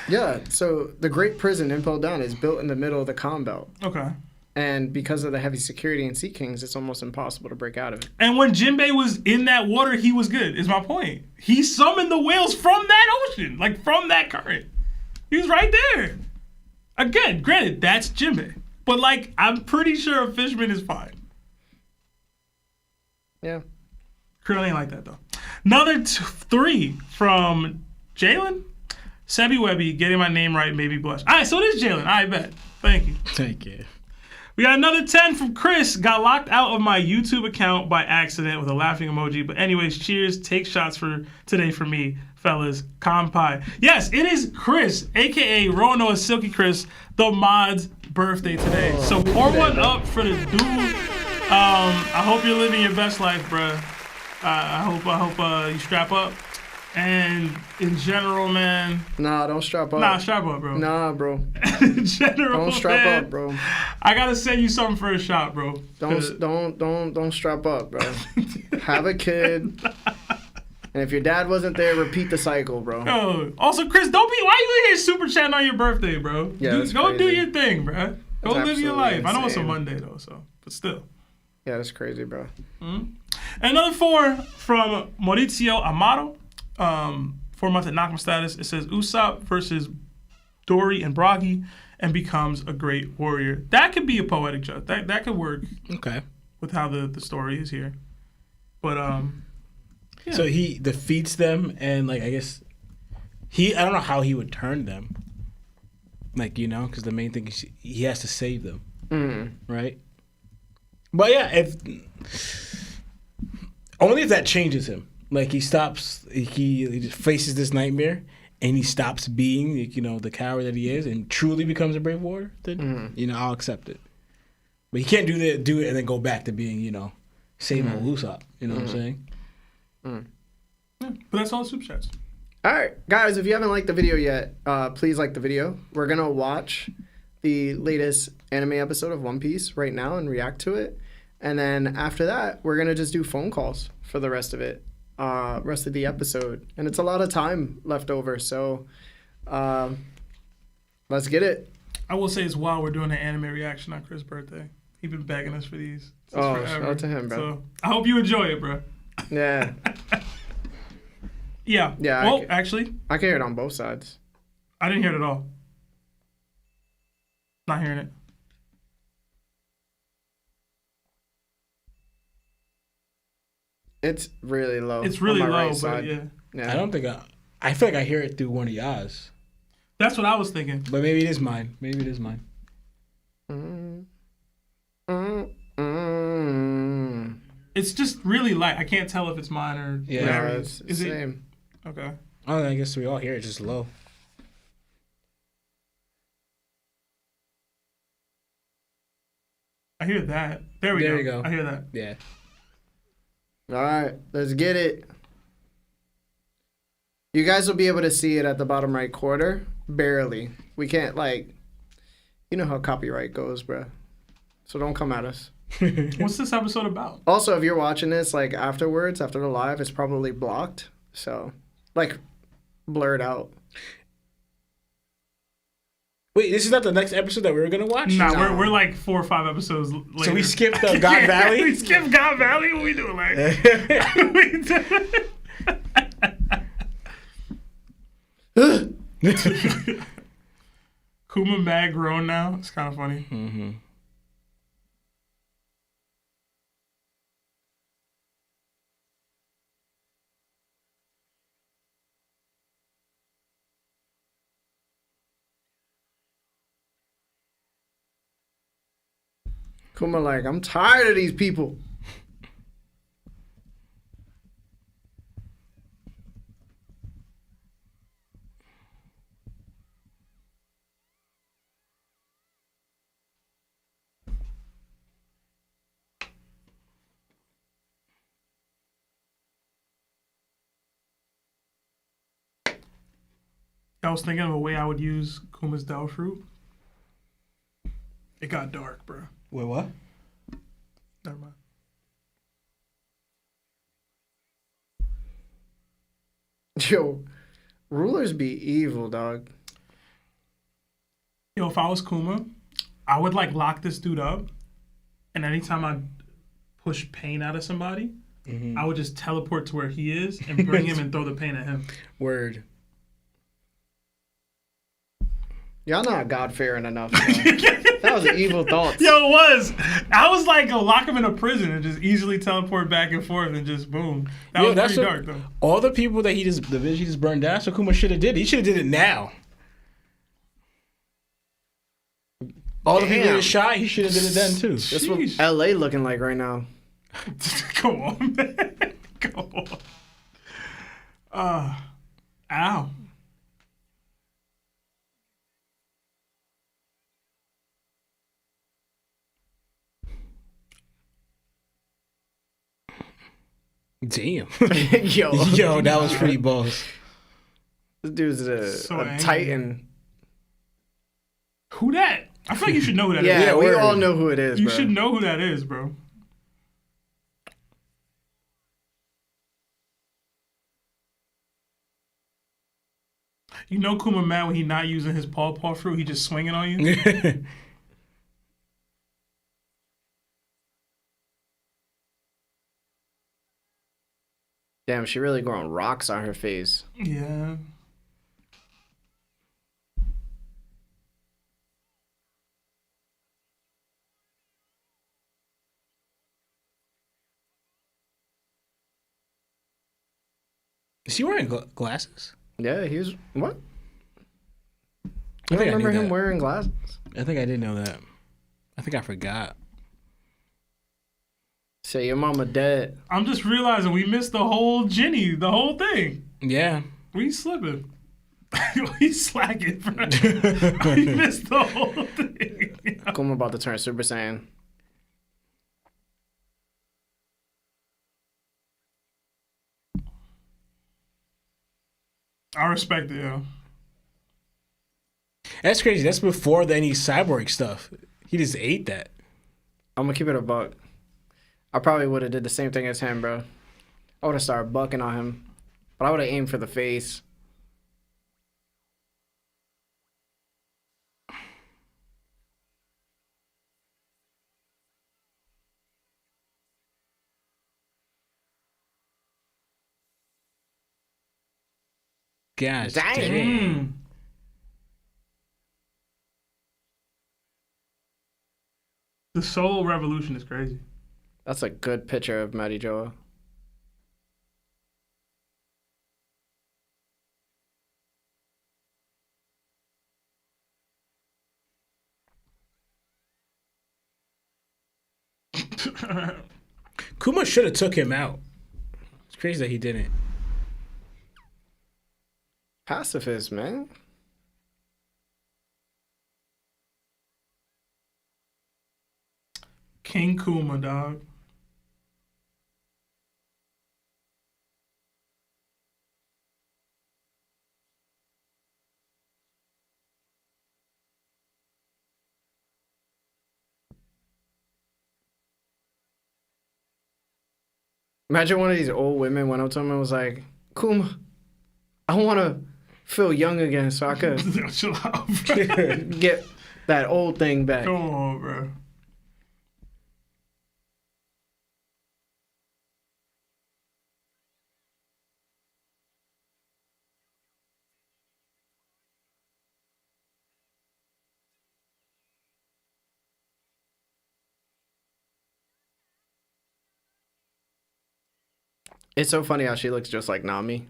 Speaker 1: Yeah, so the Great Prison Impel Down is built in the middle of the Calm Belt.
Speaker 2: Okay.
Speaker 1: And because of the heavy security in Sea Kings, it's almost impossible to break out of it.
Speaker 2: And when Jinbei was in that water, he was good, is my point. He summoned the whales from that ocean, like from that current. He was right there. Again, granted, that's Jinbei. But, like, I'm pretty sure a fishman is fine.
Speaker 1: Yeah.
Speaker 2: Krillin ain't like that, though. Another 3 from Jalen. Sebi Webby, getting my name right made me blush. All right, so it is Jalen. I bet. Thank you.
Speaker 6: thank you.
Speaker 2: We got another 10 from Chris. Got locked out of my YouTube account by accident with a laughing emoji. But anyways, cheers. Take shots for today for me, fellas. Kampai. Yes, it is Chris, a.k.a. Roanoa Silky Chris, the mod's birthday today. So pour one up for the dude. I hope you're living your best life, bruh. I hope you strap up. And in general, man.
Speaker 1: Nah, don't strap up.
Speaker 2: Nah, strap up, bro.
Speaker 1: Nah, bro.
Speaker 2: In general,
Speaker 1: Don't strap
Speaker 2: man,
Speaker 1: up, bro.
Speaker 2: I gotta send you something for a shot, bro.
Speaker 1: Don't strap up, bro. Have a kid. And if your dad wasn't there, repeat the cycle, bro.
Speaker 2: Yo, also, Chris, don't be. Why you in here super chatting on your birthday, bro?
Speaker 1: Yeah, that's
Speaker 2: go do
Speaker 1: crazy.
Speaker 2: your thing, bro. Go
Speaker 1: That's
Speaker 2: live your
Speaker 1: absolutely
Speaker 2: life. I know it's a
Speaker 1: insane.
Speaker 2: Monday though, so but still.
Speaker 1: Yeah, that's crazy, bro.
Speaker 2: Another 4 from Maurizio Amato. 4 months at Nakama status. It says Usopp versus Dory and Bragi and becomes a great warrior. That could be a poetic joke. That could work
Speaker 6: Okay.
Speaker 2: with how the story is here. But yeah.
Speaker 6: So he defeats them, and like I guess I don't know how he would turn them. Like because the main thing is he has to save them, right? But yeah, only if that changes him. Like he stops, he just faces this nightmare, and he stops being the coward that he is, and truly becomes a brave warrior. Then I'll accept it. But he can't do it and then go back to being same old Usopp. You know what I'm saying?
Speaker 2: Yeah, but that's all the super chats.
Speaker 1: All right, guys, if you haven't liked the video yet, please like the video. We're going to watch the latest anime episode of One Piece right now and react to it. And then after that, we're going to just do phone calls for the rest of it, rest of the episode. And it's a lot of time left over, so let's get it.
Speaker 2: I will say it's while we're doing an anime reaction on Chris' birthday. He's been begging us for these since
Speaker 1: Oh,
Speaker 2: forever.
Speaker 1: shout out to him, bro.
Speaker 2: So I hope you enjoy it, bro.
Speaker 1: Yeah,
Speaker 2: Yeah.
Speaker 1: Yeah,
Speaker 2: Well, actually,
Speaker 1: I can hear it on both sides.
Speaker 2: I didn't hear it at all. Not hearing it.
Speaker 1: It's really low.
Speaker 2: It's really
Speaker 1: on my
Speaker 2: low,
Speaker 1: right
Speaker 2: but
Speaker 1: side.
Speaker 2: yeah.
Speaker 1: Yeah.
Speaker 6: I don't think I feel like I hear it through one of y'all's.
Speaker 2: That's what I was thinking.
Speaker 6: But maybe it is mine. Maybe it is mine.
Speaker 2: It's just really light. I can't tell if it's mine or
Speaker 6: Yeah.
Speaker 1: No,
Speaker 2: Larry's.
Speaker 1: it's the
Speaker 2: Is it?
Speaker 1: same.
Speaker 2: Okay.
Speaker 6: Oh, I guess we all hear it just low.
Speaker 2: I hear that. There we
Speaker 6: There
Speaker 2: go.
Speaker 6: you go.
Speaker 2: I hear that.
Speaker 6: Yeah.
Speaker 1: All right, let's get it. You guys will be able to see it at the bottom right corner. Barely. We can't, you know how copyright goes, bruh. So don't come at us.
Speaker 2: What's this episode about?
Speaker 1: Also, if you're watching this, afterwards, after the live, it's probably blocked. So, blurred out.
Speaker 6: Wait, this is not the next episode that we were gonna watch?
Speaker 2: Nah,
Speaker 1: No.
Speaker 2: we're like 4 or 5 episodes later.
Speaker 6: So we skipped God Valley?
Speaker 2: We skipped God Valley? What we doing, like? Kuma mad grown now. It's kind of funny.
Speaker 6: Mm-hmm.
Speaker 1: Kuma I'm tired of these people.
Speaker 2: I was thinking of a way I would use Kuma's Dao Fruit. It got dark, bro.
Speaker 6: Wait, what?
Speaker 2: Never mind.
Speaker 1: Yo, rulers be evil, dog.
Speaker 2: Yo, if I was Kuma, I would like lock this dude up, and anytime I push pain out of somebody, I would just teleport to where he is and bring him and throw the pain at him.
Speaker 6: Word.
Speaker 1: Y'all not God-fearing enough. That was evil thoughts.
Speaker 2: Yo, it was. I was like, lock him in a prison and just easily teleport back and forth and just boom. That was pretty dark, though.
Speaker 6: All the people that the village he just burned down, so Kuma should have did. He should have did it now. All the people that shot, he should have did it then too.
Speaker 1: That's what LA looking like right now.
Speaker 2: Come on, man. Come on. Ow.
Speaker 6: Damn.
Speaker 1: Yo,
Speaker 6: that was pretty boss.
Speaker 1: This dude's a titan.
Speaker 2: Who that? I feel like you should know who that is.
Speaker 1: Yeah, we all know who it is,
Speaker 2: You
Speaker 1: bro.
Speaker 2: should know who that is, bro. You know Kuma mad when he not using his paw fruit, he just swinging on you?
Speaker 1: Damn, she really growing rocks on her face.
Speaker 2: Yeah.
Speaker 6: Is he wearing glasses?
Speaker 1: Yeah, he was. What?
Speaker 6: I
Speaker 1: You
Speaker 6: think I
Speaker 1: remember
Speaker 6: knew
Speaker 1: him
Speaker 6: that.
Speaker 1: wearing glasses?
Speaker 6: I think I did know that. I think I forgot.
Speaker 1: Say your mama dead.
Speaker 2: I'm just realizing we missed the whole Jenny, the whole thing.
Speaker 6: Yeah.
Speaker 2: We slipping. We slacking, bro. We missed the whole thing.
Speaker 1: Kuma about to turn Super Saiyan.
Speaker 2: I respect it, yo.
Speaker 6: That's crazy. That's before any cyborg stuff. He just ate that.
Speaker 1: I'm gonna keep it a buck. I probably would have did the same thing as him, bro. I would have started bucking on him, but I would have aimed for the face.
Speaker 6: God
Speaker 1: Dang.
Speaker 6: damn.
Speaker 2: The solo revolution is crazy.
Speaker 1: That's a good picture of Matty Joa.
Speaker 6: Kuma should have took him out. It's crazy that he didn't.
Speaker 1: Pacifist, man.
Speaker 2: King Kuma, dog.
Speaker 1: Imagine one of these old women went up to him and was like, Kuma, I want to feel young again so I could
Speaker 2: Chill out, bro.
Speaker 1: get that old thing back.
Speaker 2: Come on, bro.
Speaker 1: It's so funny how she looks just like Nami.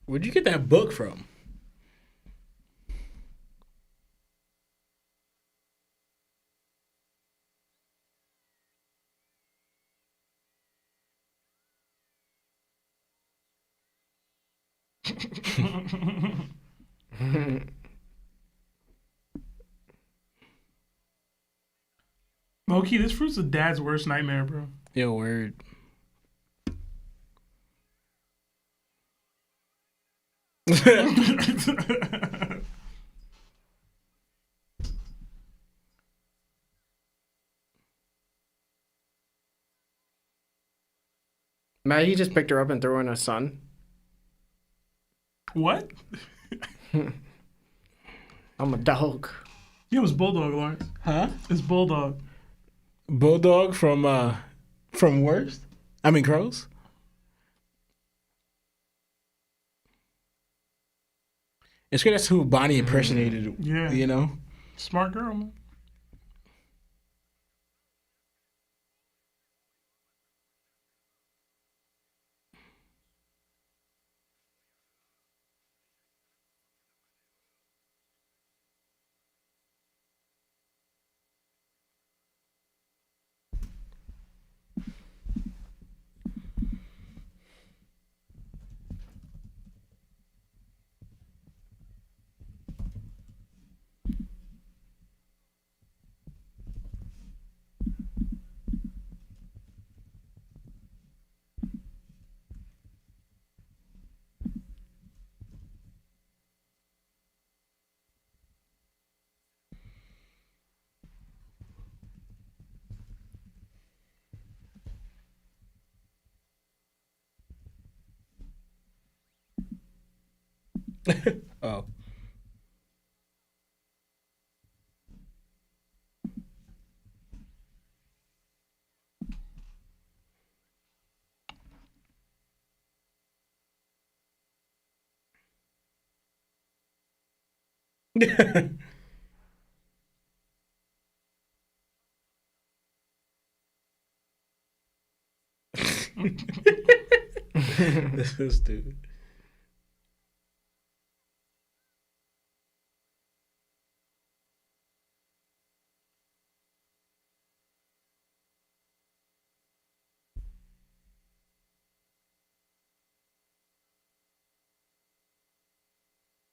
Speaker 6: Where'd you get that book from?
Speaker 2: Low-key, this fruit's a dad's worst nightmare, bro.
Speaker 6: Yo, word.
Speaker 1: Man, he just picked her up and threw her in a sun.
Speaker 2: What?
Speaker 1: I'm a dog.
Speaker 2: Yeah, it was Bulldog, Lawrence.
Speaker 6: Huh?
Speaker 2: It's Bulldog.
Speaker 6: Bulldog from Worst? I mean Crows? It's good that's who Bonnie impersonated,
Speaker 2: Yeah.
Speaker 6: you know?
Speaker 2: Smart girl, man.
Speaker 6: Oh. This was stupid.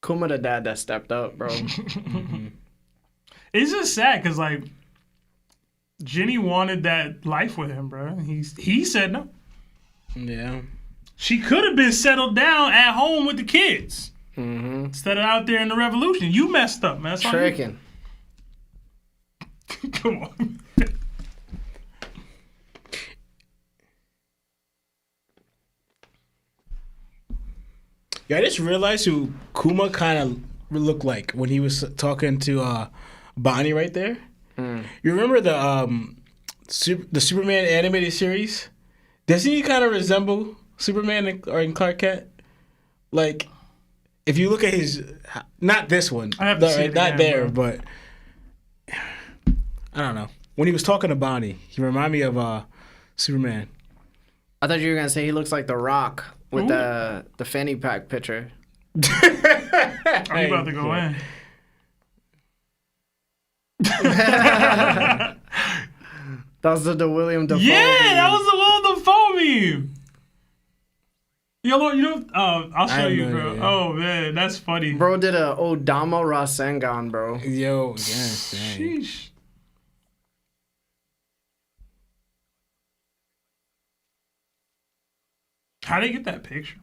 Speaker 1: Kuma the dad that stepped up, bro.
Speaker 2: It's just sad because, like, Jenny wanted that life with him, bro. He said no.
Speaker 6: Yeah.
Speaker 2: She could have been settled down at home with the kids
Speaker 1: Mm-hmm.
Speaker 2: instead of out there in the revolution. You messed up, man. That's on you.
Speaker 1: Tricking.
Speaker 2: Come on.
Speaker 6: Yeah, I just realized who Kuma kind of looked like when he was talking to Bonnie right there. You remember the Superman animated series? Doesn't he kind of resemble Superman in Clark Kent? Like, if you look at his, not this one,
Speaker 2: I have to see it
Speaker 6: not
Speaker 2: again,
Speaker 6: there,
Speaker 2: bro.
Speaker 6: but I don't know. When he was talking to Bonnie, he reminded me of Superman.
Speaker 1: I thought you were gonna say he looks like The Rock with
Speaker 2: Ooh.
Speaker 1: the fanny pack picture.
Speaker 2: Are you about to go in?
Speaker 1: That was the William Dafoe.
Speaker 2: Yeah, that was the Will Dafoe meme. Yo, Lord, you know, I'll show
Speaker 6: have
Speaker 2: you,
Speaker 6: no
Speaker 2: bro.
Speaker 6: idea.
Speaker 2: Oh, man, that's funny.
Speaker 1: Bro did a Odama Rasengan, bro.
Speaker 6: Yo, yes, dang.
Speaker 2: Sheesh. How'd they get that picture?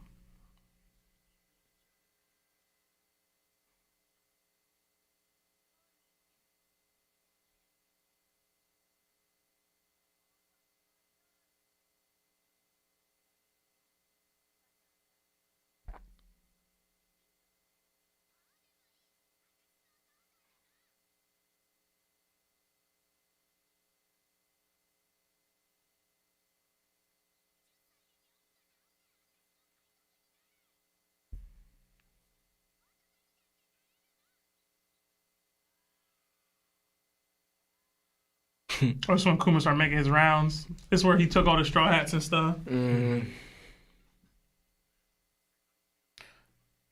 Speaker 2: Or this when Kuma started making his rounds. This is where he took all the straw hats and stuff.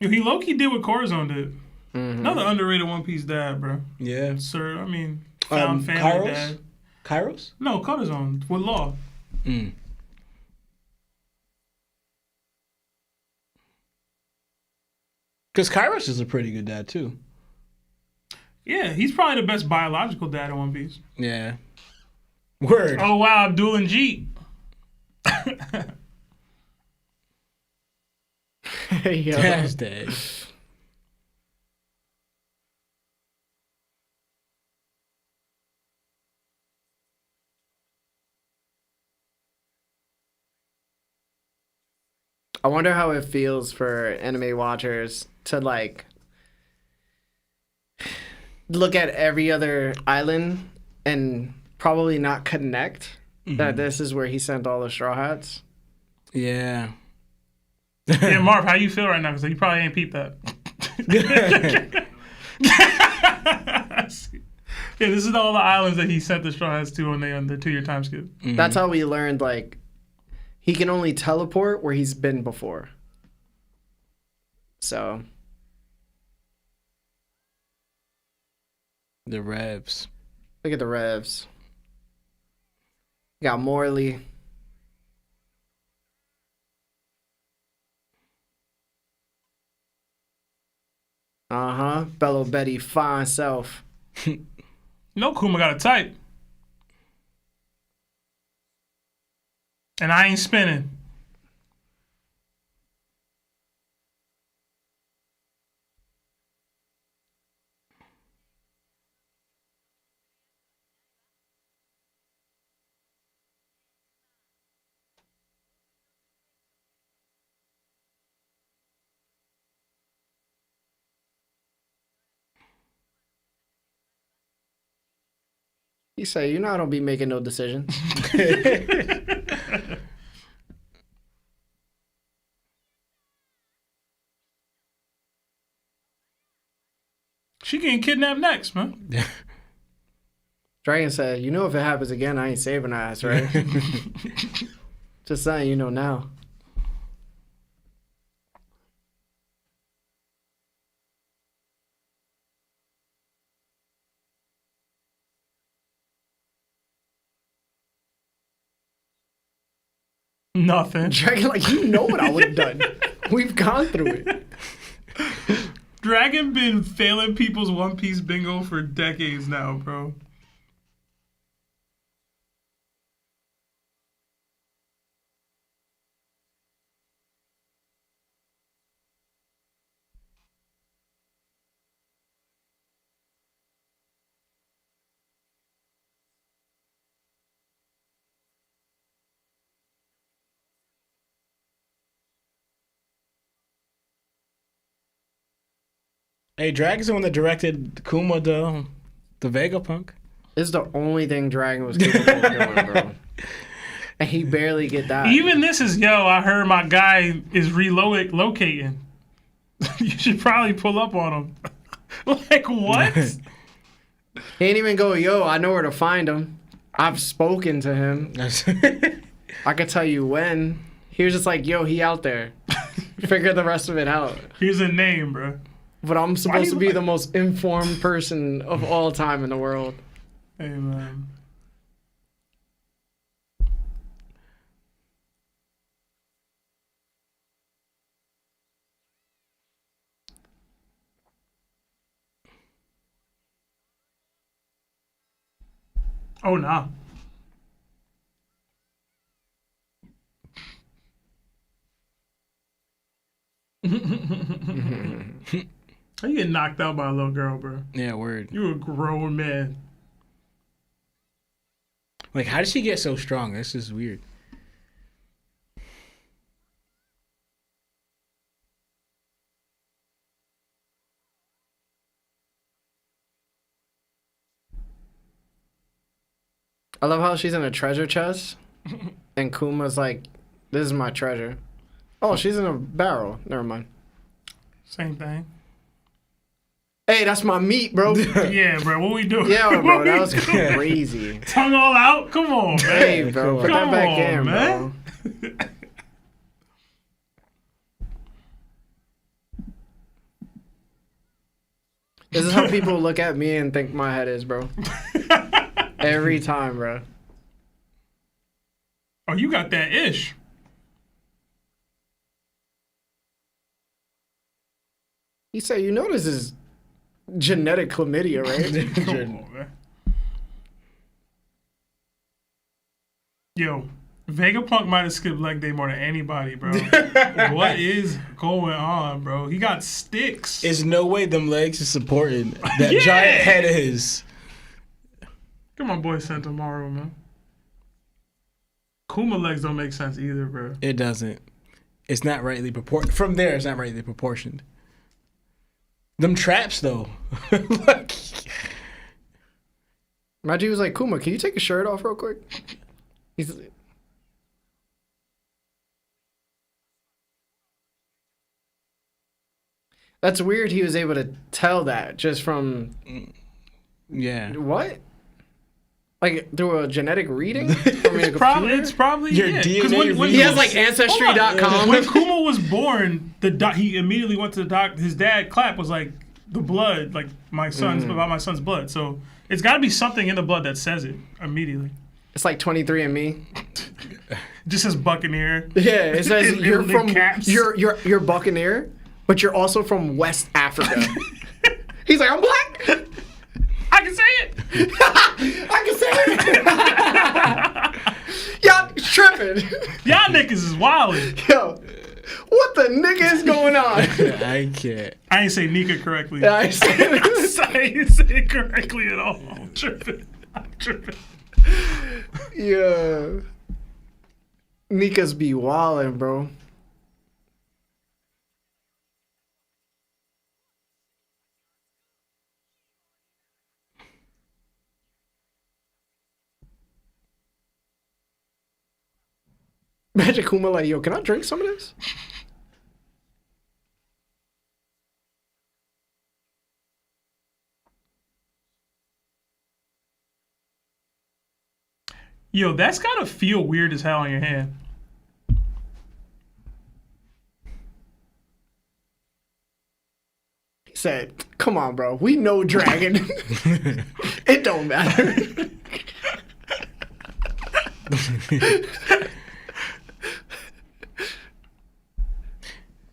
Speaker 2: Yo, he low-key did what Corazon did. Another underrated One Piece dad, bro.
Speaker 6: Yeah.
Speaker 2: Sir, I mean, found family
Speaker 6: Kairos?
Speaker 2: dad.
Speaker 6: Kairos?
Speaker 2: No, Corazon with Law.
Speaker 6: Mm. Because Kairos is a pretty good dad, too.
Speaker 2: Yeah, he's probably the best biological dad in One Piece.
Speaker 6: Yeah. Word.
Speaker 2: Oh, wow, Abdul and Jeet.
Speaker 1: Yo.
Speaker 6: That's dead.
Speaker 1: I wonder how it feels for anime watchers to like look at every other island and probably not connect that this is where he sent all the Straw Hats.
Speaker 6: Yeah.
Speaker 2: Yeah, Marv, how you feel right now? Because you probably ain't peeped that. Yeah, this is all the islands that he sent the Straw Hats to on the 2-year time skip.
Speaker 1: That's how we learned like he can only teleport where he's been before. So
Speaker 6: The Revs.
Speaker 1: look at the revs. Got Morley. Bello Betty fine self.
Speaker 2: No, Kuma got a type. And I ain't spinning.
Speaker 1: He say, you know I don't be making no decisions.
Speaker 2: She getting kidnapped next, man.
Speaker 1: Dragon said, you know if it happens again, I ain't saving her ass, right? Just saying, you know now.
Speaker 2: Nothing.
Speaker 1: Dragon, like, you know what I would have done. We've gone through it.
Speaker 2: Dragon been failing people's One Piece bingo for decades now, bro.
Speaker 6: Hey, Dragon's the one that directed Kuma the Vegapunk.
Speaker 1: This is the only thing Dragon was capable of doing, bro. And he barely get that.
Speaker 2: Even this is, yo, I heard my guy is relocating. You should probably pull up on him. Like, what?
Speaker 1: He ain't even go, yo, I know where to find him. I've spoken to him. I could tell you when. He was just like, yo, he out there. Figure the rest of it out.
Speaker 2: Here's a name, bro.
Speaker 1: But I'm supposed to be
Speaker 2: like-
Speaker 1: the most informed person of all time in the world.
Speaker 2: Hey, man. Oh, nah. How you get knocked out by a little girl, bro?
Speaker 6: Yeah, word.
Speaker 2: You a grown man.
Speaker 6: Like, how did she get so strong? This is weird.
Speaker 1: I love how she's in a treasure chest. And Kuma's like, this is my treasure. Oh, she's in a barrel. Never mind.
Speaker 2: Same thing.
Speaker 1: Hey, that's my meat, bro.
Speaker 2: Yeah, bro. What we doing?
Speaker 1: Yeah, bro.
Speaker 2: What
Speaker 1: That
Speaker 2: we
Speaker 1: was
Speaker 2: doing?
Speaker 1: crazy.
Speaker 2: Tongue all out? Come on, man.
Speaker 1: Hey, bro. Put
Speaker 2: Come
Speaker 1: that back
Speaker 2: on,
Speaker 1: in,
Speaker 2: man.
Speaker 1: bro. This is how people look at me and think my head is, bro. Every time, bro.
Speaker 2: Oh, you got that ish.
Speaker 1: He said, you know this is genetic chlamydia, right?
Speaker 2: Come on, man. Yo, Vegapunk might have skipped leg day more than anybody, bro. What is going on, bro? He got sticks.
Speaker 6: There's no way them legs is supporting that giant head of his.
Speaker 2: Come on, boy, Santamaru, man. Kuma legs don't make sense either, bro.
Speaker 6: It doesn't. It's not rightly proportioned. From there, it's not rightly proportioned. Them traps, though. Like,
Speaker 1: Imagine he was like, Kuma, can you take your shirt off real quick? He's... That's weird he was able to tell that just from...
Speaker 6: yeah.
Speaker 1: What? Like, through a genetic reading? From a computer?
Speaker 2: It's probably
Speaker 6: Your
Speaker 2: yeah.
Speaker 6: DNA
Speaker 2: 'Cause when
Speaker 1: He has, like, Ancestry.com.
Speaker 2: When Kuma was born, he immediately went to the doctor. His dad, Clap, was like, the blood, like, about my son's blood. So it's got to be something in the blood that says it immediately.
Speaker 1: It's like 23andMe.
Speaker 2: Just says Buccaneer.
Speaker 1: Yeah, it says
Speaker 2: In
Speaker 1: you're
Speaker 2: the
Speaker 1: from...
Speaker 2: caps.
Speaker 1: You're Buccaneer, but you're also from West Africa. He's like, I'm black.
Speaker 2: I can say it.
Speaker 1: I can say it. Y'all tripping.
Speaker 2: Y'all niggas is wildin'.
Speaker 1: Yo, what the nigga is going on?
Speaker 6: I can't.
Speaker 2: I ain't say Nika correctly.
Speaker 1: I said
Speaker 2: I ain't say it correctly at all. I'm tripping.
Speaker 1: yeah. Nika's be wildin', bro. Magic Kuma like, yo, can I drink some of this?
Speaker 2: Yo, that's gotta feel weird as hell on your hand.
Speaker 1: He said, come on, bro. We know dragon. It don't matter.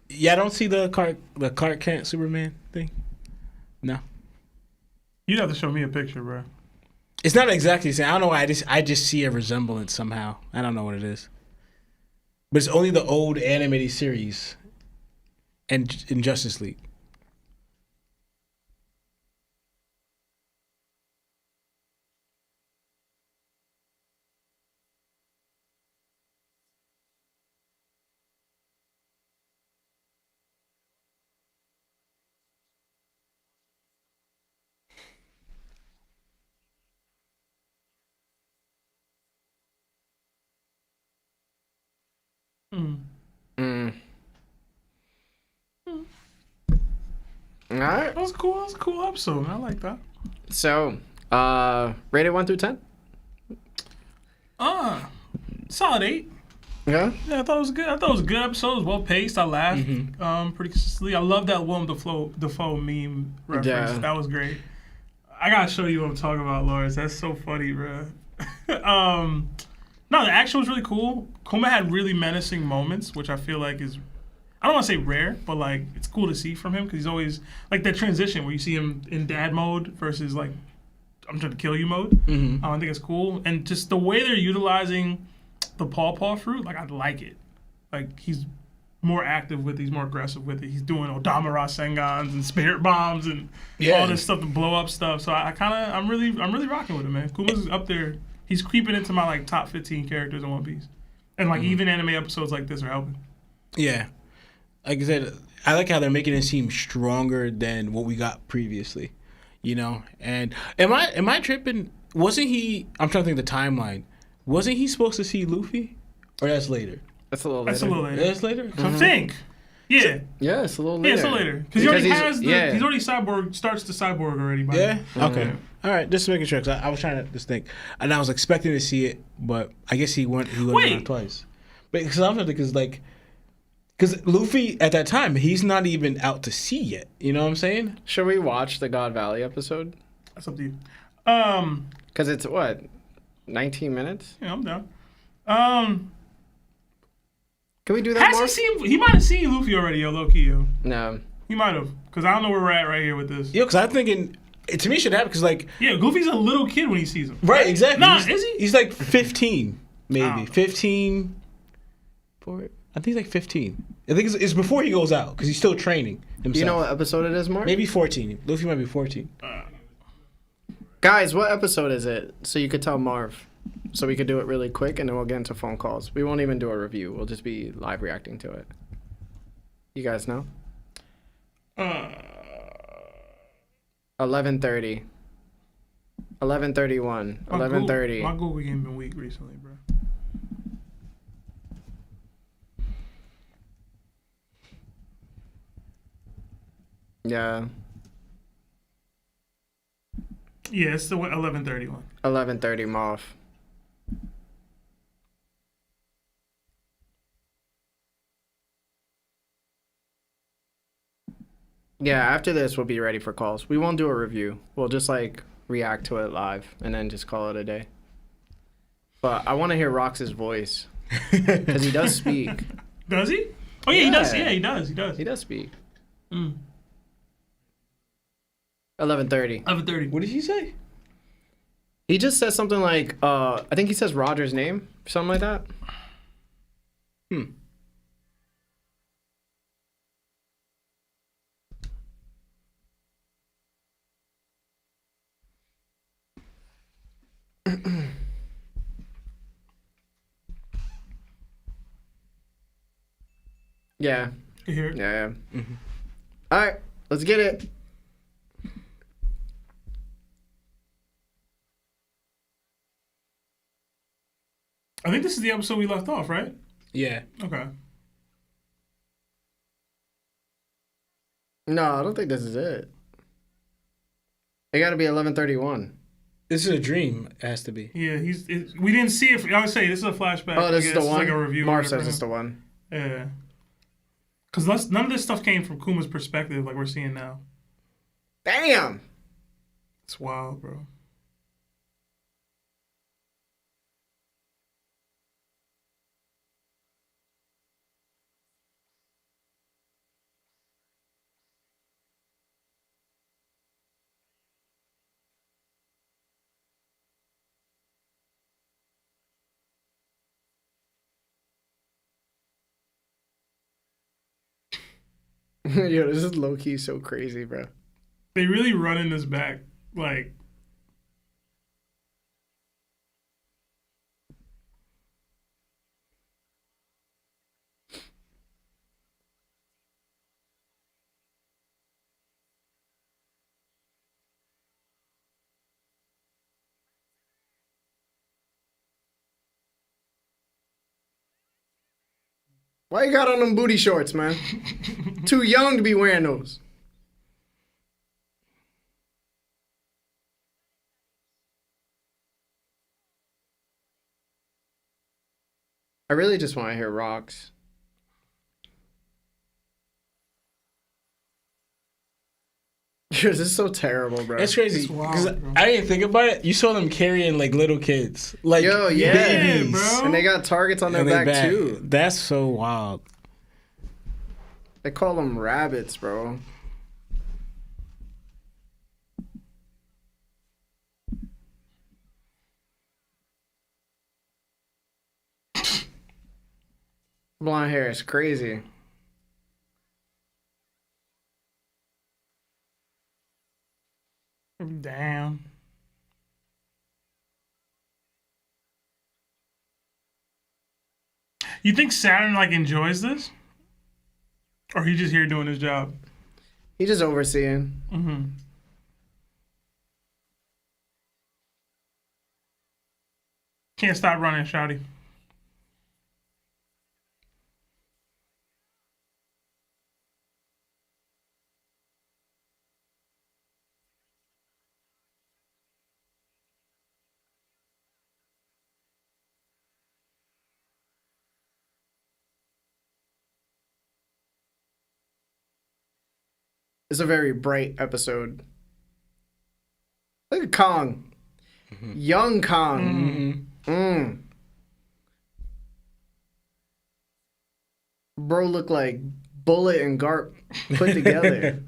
Speaker 6: Yeah, I don't see the Clark Kent Superman thing. No.
Speaker 2: You'd have to show me a picture, bro.
Speaker 6: It's not exactly the same. I don't know why. I just see a resemblance somehow. I don't know what it is. But it's only the old animated series and in Justice League.
Speaker 1: All right.
Speaker 2: That was cool. That was a cool episode. I like that.
Speaker 1: So, rated 1 through 10?
Speaker 2: Solid 8.
Speaker 1: Yeah.
Speaker 2: Yeah, I thought it was good. I thought it was a good episode. It was well paced. I laughed pretty consistently. I love that Willem Dafoe meme reference.
Speaker 1: Yeah.
Speaker 2: That was great. I gotta show you what I'm talking about, Lawrence. That's so funny, bro. No, the action was really cool. Kuma had really menacing moments, which I feel like is, I don't want to say rare, but like it's cool to see from him because he's always like that transition where you see him in dad mode versus like I'm trying to kill you mode. I think it's cool, and just the way they're utilizing the paw fruit, like I like it. Like he's more active with it, he's more aggressive with it. He's doing Odamara Sengans and spirit bombs and all this stuff to blow up stuff. So I'm really rocking with him, man. Kuma's up there. He's creeping into my like top 15 characters in One Piece, and like even anime episodes like this are helping.
Speaker 6: Yeah, like I said, I like how they're making it seem stronger than what we got previously. You know, and am I tripping? Wasn't he? I'm trying to think the timeline. Wasn't he supposed to see Luffy, or that's later?
Speaker 1: That's a little later.
Speaker 2: That's a little later.
Speaker 6: That's later.
Speaker 2: I think. Yeah.
Speaker 1: Yeah, it's a little later.
Speaker 2: Yeah, it's a little later. Because he already has the, he's already starts to cyborg already. By
Speaker 6: Yeah?
Speaker 2: now.
Speaker 6: Okay. All right, just making sure, because I was trying to just think. And I was expecting to see it, but I guess he went around twice. But because I'm thinking, because like, Because Luffy, at that time, he's not even out to sea yet. You know what I'm saying?
Speaker 1: Should we watch the God Valley episode?
Speaker 2: That's up to you.
Speaker 1: Because it's what, 19 minutes?
Speaker 2: Yeah, I'm down.
Speaker 1: Can we do that more?
Speaker 2: He might have seen Luffy already, yo, low key, yo.
Speaker 1: No.
Speaker 2: He might have. Because I don't know where we're at right here with this.
Speaker 6: Yo, because I'm thinking, to me, it should happen. Because, like.
Speaker 2: Yeah, Goofy's a little kid when he sees him.
Speaker 6: Right, exactly.
Speaker 2: Nah, is he?
Speaker 6: He's like 15, maybe.
Speaker 2: Oh.
Speaker 6: 15. I think he's like 15. I think it's before he goes out because he's still training himself.
Speaker 1: You know what episode it is, Mark?
Speaker 6: Maybe 14. Luffy might be 14.
Speaker 1: Guys, what episode is it? So you could tell Marv. So we could do it really quick and then we'll get into phone calls. We won't even do a review. We'll just be live reacting to it. You guys know? 11:30. 11:31. 11:30.
Speaker 2: My Google game been weak recently, bro.
Speaker 1: Yeah.
Speaker 2: Yeah, it's the 11:31.
Speaker 1: 11:30 Moff. Yeah, after this we'll be ready for calls. We won't do a review. We'll just like react to it live and then just call it a day. But I want to hear Rox's voice because he does speak.
Speaker 2: Does he? Oh yeah, he does. Yeah, he does. He does.
Speaker 1: He does speak.
Speaker 2: 11:30.
Speaker 1: 11:30.
Speaker 6: What did he say?
Speaker 1: He just says something like, I think he says Roger's name, something like that. Yeah.
Speaker 2: You hear it?
Speaker 1: Yeah. All right, let's get it.
Speaker 2: I think this is the episode we left off, right?
Speaker 6: Yeah.
Speaker 2: Okay.
Speaker 1: No, I don't think this is it. It got to be 11:31.
Speaker 6: This is a dream. It has to be.
Speaker 2: Yeah, we didn't see it. I would say this is a flashback.
Speaker 1: Oh, this is the one.
Speaker 2: Like a review.
Speaker 1: Marv says it's the one.
Speaker 2: Yeah. Because none of this stuff came from Kuma's perspective, like we're seeing now.
Speaker 1: Damn.
Speaker 2: It's wild, bro.
Speaker 1: Yo, this is low key so crazy, bro.
Speaker 2: They really running this back, like.
Speaker 1: Why you got on them booty shorts, man? Too young to be wearing those. I really just want to hear Rocks. This is so terrible, bro.
Speaker 6: It's crazy
Speaker 2: It's wild,
Speaker 6: because
Speaker 2: bro.
Speaker 6: I didn't think about it. You saw them carrying like little kids, like
Speaker 1: Yo, yeah,
Speaker 6: babies,
Speaker 2: bro.
Speaker 1: And they got targets on their
Speaker 6: And they
Speaker 1: back, too.
Speaker 6: That's so wild.
Speaker 1: They call them rabbits, bro. Blonde hair is crazy.
Speaker 2: Damn. You think Saturn like enjoys this, or he just here doing his job?
Speaker 1: He just overseeing.
Speaker 2: Mm-hmm. Can't stop running, shouty.
Speaker 1: It's a very bright episode. Look at Kong. Young Kong. Bro look like Bullet and Garp put together.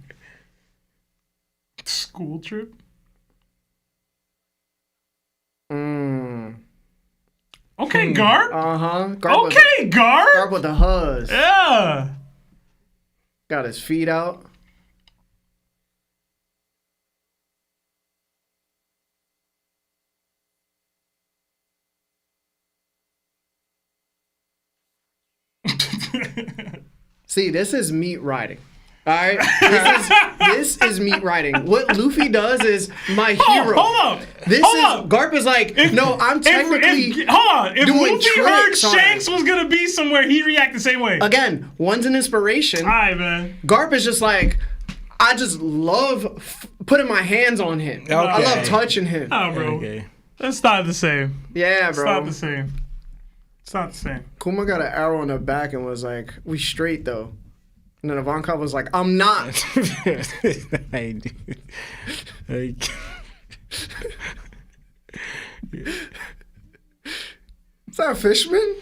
Speaker 2: School trip. Okay, Garp.
Speaker 1: Garp
Speaker 2: Okay, Garp.
Speaker 1: Garp with the huzz.
Speaker 2: Yeah.
Speaker 1: Got his feet out. See, this is meat riding. All right, this is meat riding. What Luffy does is my hero.
Speaker 2: Hold up.
Speaker 1: Garp is like, no, I'm technically
Speaker 2: hold on. If
Speaker 1: doing
Speaker 2: Luffy heard
Speaker 1: tricks on
Speaker 2: Shanks
Speaker 1: it.
Speaker 2: was gonna be somewhere, he'd react the same way.
Speaker 1: Again, one's an inspiration.
Speaker 2: All right, man.
Speaker 1: Garp is just like, I just love putting my hands on him.
Speaker 6: Okay.
Speaker 1: I love touching him.
Speaker 2: Oh, bro.
Speaker 6: Okay.
Speaker 2: That's not the same.
Speaker 1: Yeah,
Speaker 2: It's
Speaker 1: bro.
Speaker 2: not the same. It's not the same.
Speaker 1: Kuma got an arrow in the back and was like, we straight though. And then Ivankov was like, I'm not.
Speaker 6: I do. Like,
Speaker 1: Is that a fishman?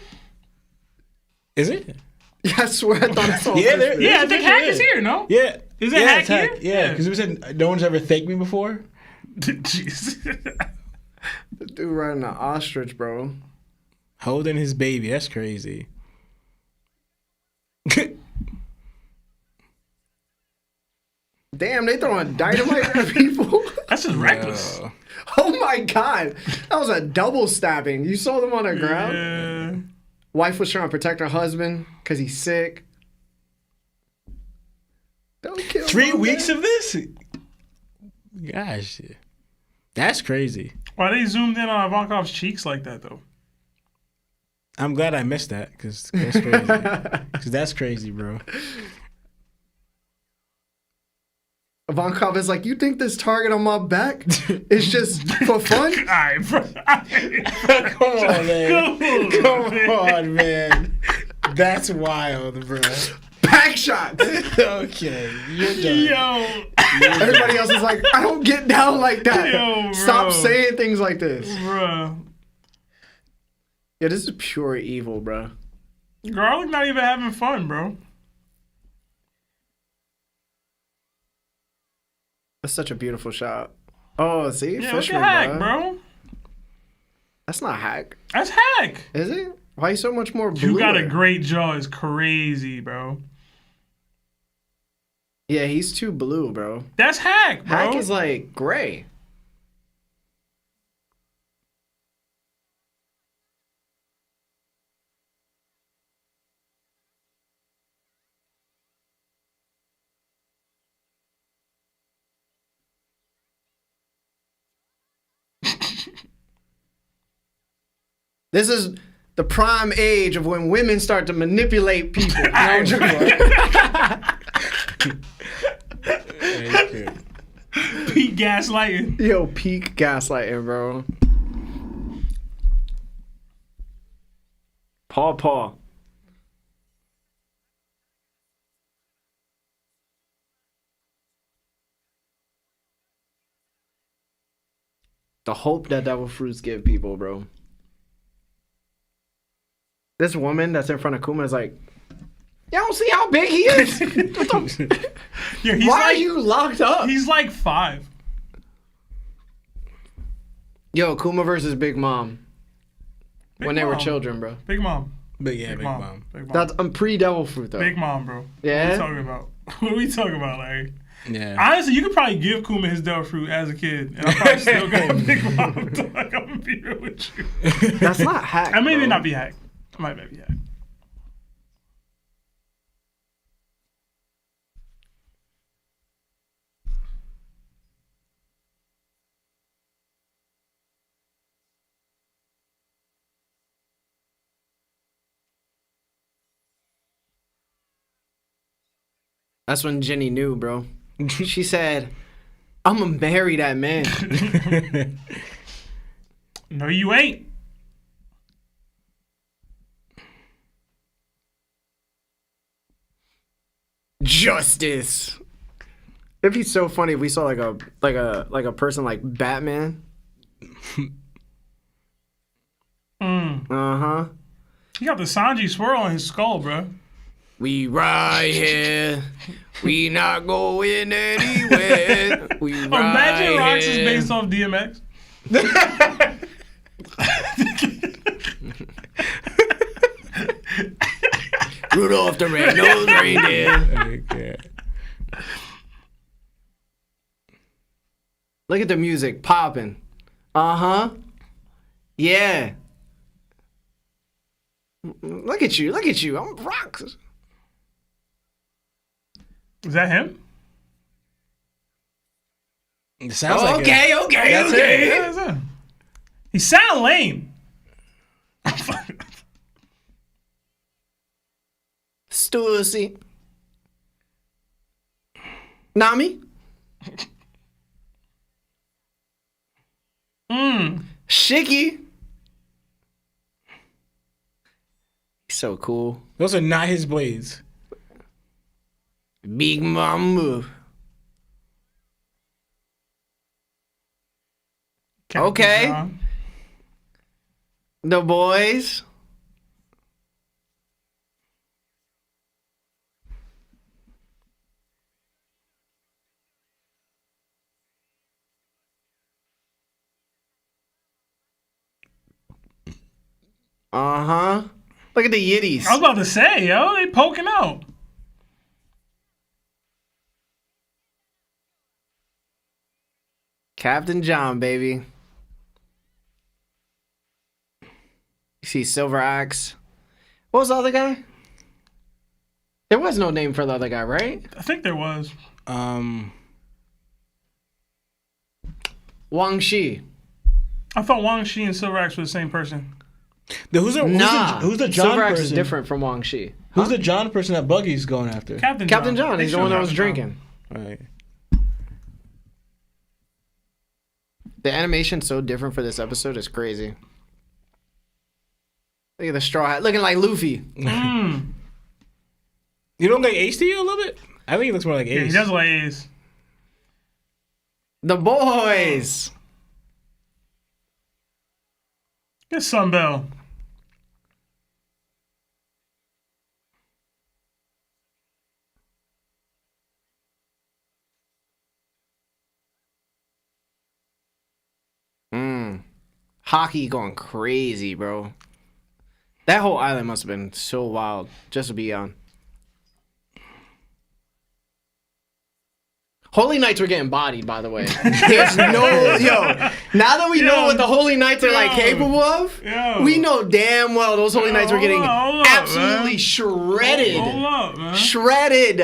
Speaker 6: is it?
Speaker 1: Yeah, I swear I thought I saw a
Speaker 6: Yeah,
Speaker 1: fishman.
Speaker 2: Yeah, I think Hack is here, no?
Speaker 6: Yeah.
Speaker 2: Is it
Speaker 6: yeah,
Speaker 2: Hack
Speaker 6: it's
Speaker 2: here?
Speaker 6: Yeah, because we said no one's ever thanked me before.
Speaker 2: Jeez.
Speaker 1: The dude riding an ostrich, bro.
Speaker 6: Holding his baby. That's crazy.
Speaker 1: Damn, they throwing dynamite at people.
Speaker 2: That's just reckless.
Speaker 6: Yo.
Speaker 1: Oh my god. That was a double stabbing. You saw them on the ground?
Speaker 2: Yeah.
Speaker 1: Wife was trying to protect her husband because he's sick. Don't kill
Speaker 6: 3
Speaker 1: my
Speaker 6: weeks
Speaker 1: man.
Speaker 6: of this? Gosh. That's crazy.
Speaker 2: Why they zoomed in on Ivankov's cheeks like that, though?
Speaker 6: I'm glad I missed that because that's crazy. Because that's crazy, bro.
Speaker 1: Ivankov is like, you think this target on my back is just for fun?
Speaker 2: All right, bro.
Speaker 6: Come on, man. Come on, man. That's wild, bro.
Speaker 1: Back shots.
Speaker 6: Okay, you're done.
Speaker 2: Yo.
Speaker 1: Everybody else is like, I don't get down like that.
Speaker 2: Yo, bro.
Speaker 1: Stop saying things like this.
Speaker 2: Bruh.
Speaker 1: Yeah, this is pure evil, bro.
Speaker 2: Garlic not even having fun, bro.
Speaker 1: That's such a beautiful shot. Oh, see?
Speaker 2: Yeah, look
Speaker 1: Fishman,
Speaker 2: at Hack, bro.
Speaker 1: That's not Hack.
Speaker 2: That's Hack.
Speaker 1: Is it? Why are you so much more blue?
Speaker 2: You got a great jaw. It's crazy, bro.
Speaker 1: Yeah, he's too blue, bro.
Speaker 2: That's Hack, bro.
Speaker 1: Hack is like gray. This is the prime age of when women start to manipulate people. You know what I'm joking?
Speaker 2: Peak gaslighting.
Speaker 1: Yo, peak gaslighting, bro. Paw. The hope that devil fruits give people, bro. This woman that's in front of Kuma is like, y'all don't see how big he is?
Speaker 2: Yeah, he's
Speaker 1: Why are
Speaker 2: like,
Speaker 1: you locked up?
Speaker 2: He's like 5.
Speaker 1: Yo, Kuma versus Big Mom. When they were
Speaker 2: Mom.
Speaker 1: children, bro.
Speaker 2: Big Mom.
Speaker 6: But yeah,
Speaker 2: Big
Speaker 6: Big
Speaker 2: Mom.
Speaker 6: Mom.
Speaker 2: Big Mom.
Speaker 1: That's pre-devil fruit, though.
Speaker 2: Big Mom, bro.
Speaker 1: Yeah?
Speaker 2: What are we talking about? What are we talking about, Larry?
Speaker 6: Yeah.
Speaker 2: Honestly, you could probably give Kuma his devil fruit as a kid, and I probably still got a Big Mom. Dog. I'm gonna be real with you.
Speaker 1: That's not hack.
Speaker 2: I may
Speaker 1: bro.
Speaker 2: not be hack. I might maybe hack.
Speaker 1: That's when Jenny knew, bro. She said, I'm gonna marry that man.
Speaker 2: No, you ain't.
Speaker 1: Justice. It'd be so funny if we saw like a person like Batman. Uh-huh.
Speaker 2: He got the Sanji swirl on his skull, bro.
Speaker 1: We right here. We not going anywhere. We right
Speaker 2: Imagine Rocks
Speaker 1: here.
Speaker 2: is based off DMX.
Speaker 1: Rudolph the Red-Nosed Reindeer.
Speaker 6: Okay.
Speaker 1: Look at the music popping. Uh-huh. Yeah. Look at you. I'm Rocks.
Speaker 2: Is that him?
Speaker 6: It sounds like
Speaker 1: Okay.
Speaker 6: That's it.
Speaker 2: Yeah, that's him. He sound lame.
Speaker 1: Stussy. Nami. Shiki. He's so cool.
Speaker 6: Those are not his blades.
Speaker 1: Big Mama. Okay.
Speaker 2: John.
Speaker 1: The boys. Uh-huh. Look at the Yiddies.
Speaker 2: I was about to say, yo, they poking out.
Speaker 1: Captain John, baby. You see Silver Axe. What was the other guy? There was no name for the other guy, right?
Speaker 2: I think there was.
Speaker 1: Wang Shi.
Speaker 2: I thought Wang Shi and Silver Axe were the same person.
Speaker 6: Who's the John
Speaker 1: Silver Axe
Speaker 6: person?
Speaker 1: is different from Wang Shi.
Speaker 6: Who's the John person that Buggy's going after?
Speaker 2: Captain
Speaker 1: John.
Speaker 2: They
Speaker 1: He's the
Speaker 2: showed
Speaker 1: one that was
Speaker 2: Captain
Speaker 1: drinking.
Speaker 6: Right.
Speaker 1: The animation's so different for this episode. It's crazy. Look at the straw hat. Looking like Luffy.
Speaker 2: John.
Speaker 6: You don't like Ace to you a little bit? I think he looks more like Ace.
Speaker 2: Yeah, he does like Ace.
Speaker 1: The boys.
Speaker 2: Get Sunbell.
Speaker 1: Hockey going crazy, bro. That whole island must have been so wild just to be on. Holy Knights were getting bodied, by the way. There's no, now that we know what the Holy Knights are like capable of, we know damn well those Holy Knights were getting
Speaker 2: hold up,
Speaker 1: absolutely
Speaker 2: man.
Speaker 1: shredded.
Speaker 2: Hold up, man.
Speaker 1: Shredded.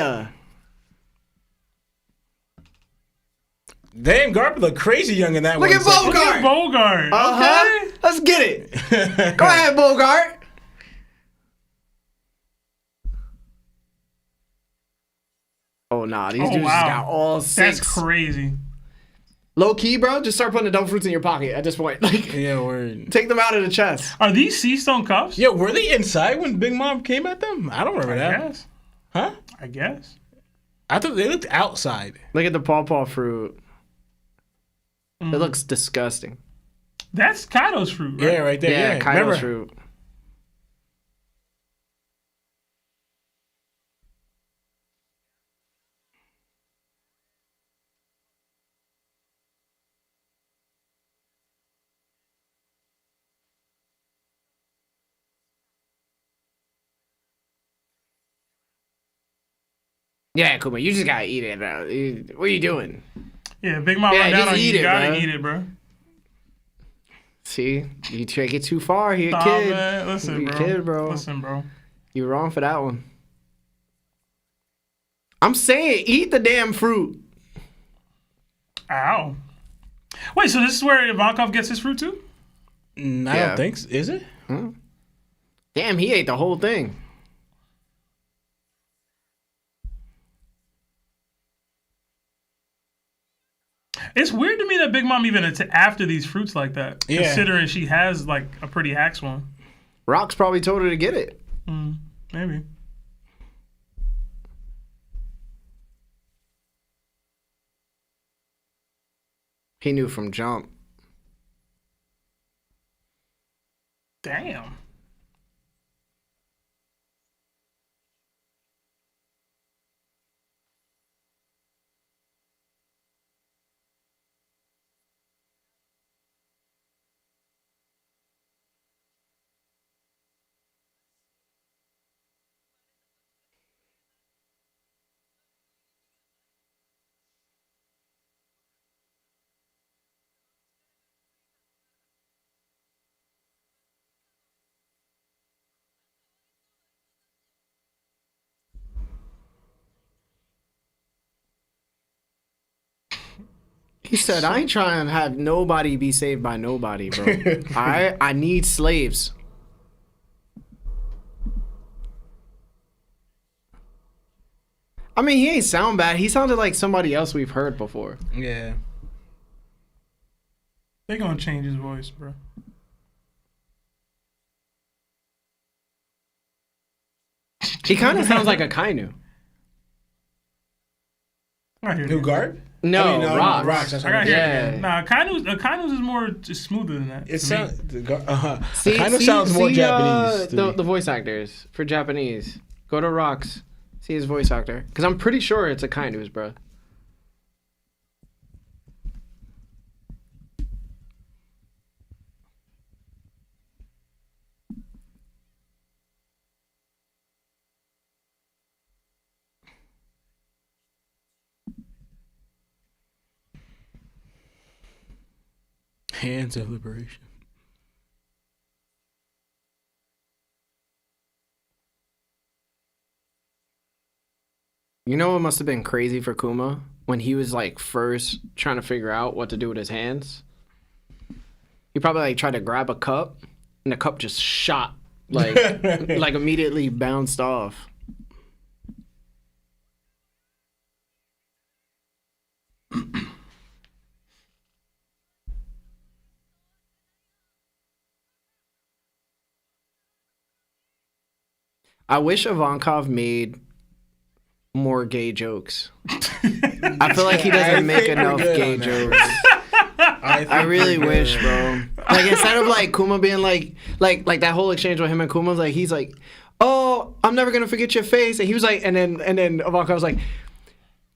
Speaker 6: Damn, Garp look crazy young in that
Speaker 1: Look
Speaker 6: one.
Speaker 1: at Bogart.
Speaker 2: Look at Bogart.
Speaker 1: Uh-huh.
Speaker 2: Okay.
Speaker 1: Let's get it. Go ahead, Bogart. Oh, nah. These dudes just got all six.
Speaker 2: That's crazy.
Speaker 1: Low key, bro. Just start putting the double fruits in your pocket at this point. Like,
Speaker 6: Yeah, word.
Speaker 1: take them out of the chest.
Speaker 2: Are these sea stone cuffs?
Speaker 6: Yeah, were they inside when Big Mom came at them? I don't remember
Speaker 2: I
Speaker 6: that.
Speaker 2: guess.
Speaker 6: Huh?
Speaker 2: I guess.
Speaker 6: I thought they looked outside.
Speaker 1: Look at the pawpaw fruit. It looks disgusting.
Speaker 2: That's Kaido's fruit, right?
Speaker 6: Yeah, right there.
Speaker 1: Yeah,
Speaker 6: Yeah,
Speaker 1: Kaido's
Speaker 6: remember?
Speaker 1: fruit. Yeah, Kuma, you just gotta eat it, bro. What are you doing?
Speaker 2: Yeah, Big Mom
Speaker 1: Yeah,
Speaker 2: run down
Speaker 1: just
Speaker 2: on you.
Speaker 1: eat
Speaker 2: You
Speaker 1: it,
Speaker 2: gotta
Speaker 1: bro.
Speaker 2: eat it, bro.
Speaker 1: See, you take it too far. He a
Speaker 2: Nah,
Speaker 1: kid.
Speaker 2: man. Listen,
Speaker 1: You a
Speaker 2: bro.
Speaker 1: kid, bro.
Speaker 2: Listen, bro.
Speaker 1: You're wrong for that one. I'm saying, eat the damn fruit.
Speaker 2: Ow. Wait, so this is where Ivankov gets his fruit too?
Speaker 6: I
Speaker 1: Yeah.
Speaker 6: don't think so. Is it?
Speaker 1: Damn, he ate the whole thing.
Speaker 2: It's weird to me that Big Mom even after these fruits like that,
Speaker 6: Yeah.
Speaker 2: considering she has like a pretty hacks one.
Speaker 1: Rox probably told her to get it.
Speaker 2: Maybe.
Speaker 1: He knew from jump.
Speaker 2: Damn.
Speaker 1: He said, I ain't trying to have nobody be saved by nobody, bro. I need slaves. I mean, he ain't sound bad. He sounded like somebody else we've heard before.
Speaker 6: Yeah.
Speaker 2: They gonna change his voice, bro.
Speaker 1: He kind of sounds like a Kainu.
Speaker 2: I hear
Speaker 6: Who,
Speaker 2: you.
Speaker 6: Garp?
Speaker 1: No,
Speaker 6: I mean,
Speaker 1: Rocks.
Speaker 6: Rocks. That's
Speaker 2: I
Speaker 6: what
Speaker 2: got
Speaker 6: I'm
Speaker 2: here.
Speaker 1: Yeah.
Speaker 2: Nah, Kainu's is more just smoother than that.
Speaker 6: It
Speaker 2: to me.
Speaker 6: sounds.
Speaker 1: See,
Speaker 6: Kind of sounds more Japanese. to
Speaker 1: the
Speaker 6: me.
Speaker 1: voice actors for Japanese. Go to Rocks. See his voice actor. Because I'm pretty sure it's a Kainu's, bro.
Speaker 6: Hands of liberation.
Speaker 1: You know what must have been crazy for Kuma? When he was like first trying to figure out what to do with his hands. He probably like tried to grab a cup and the cup just shot. Like like immediately bounced off. I wish Ivankov made more gay jokes. I feel like he doesn't make enough gay jokes. I really wish, bro. Like instead of like Kuma being like that whole exchange with him and Kuma, like he's like, "Oh, I'm never gonna forget your face," and he was like, and then Ivankov was like,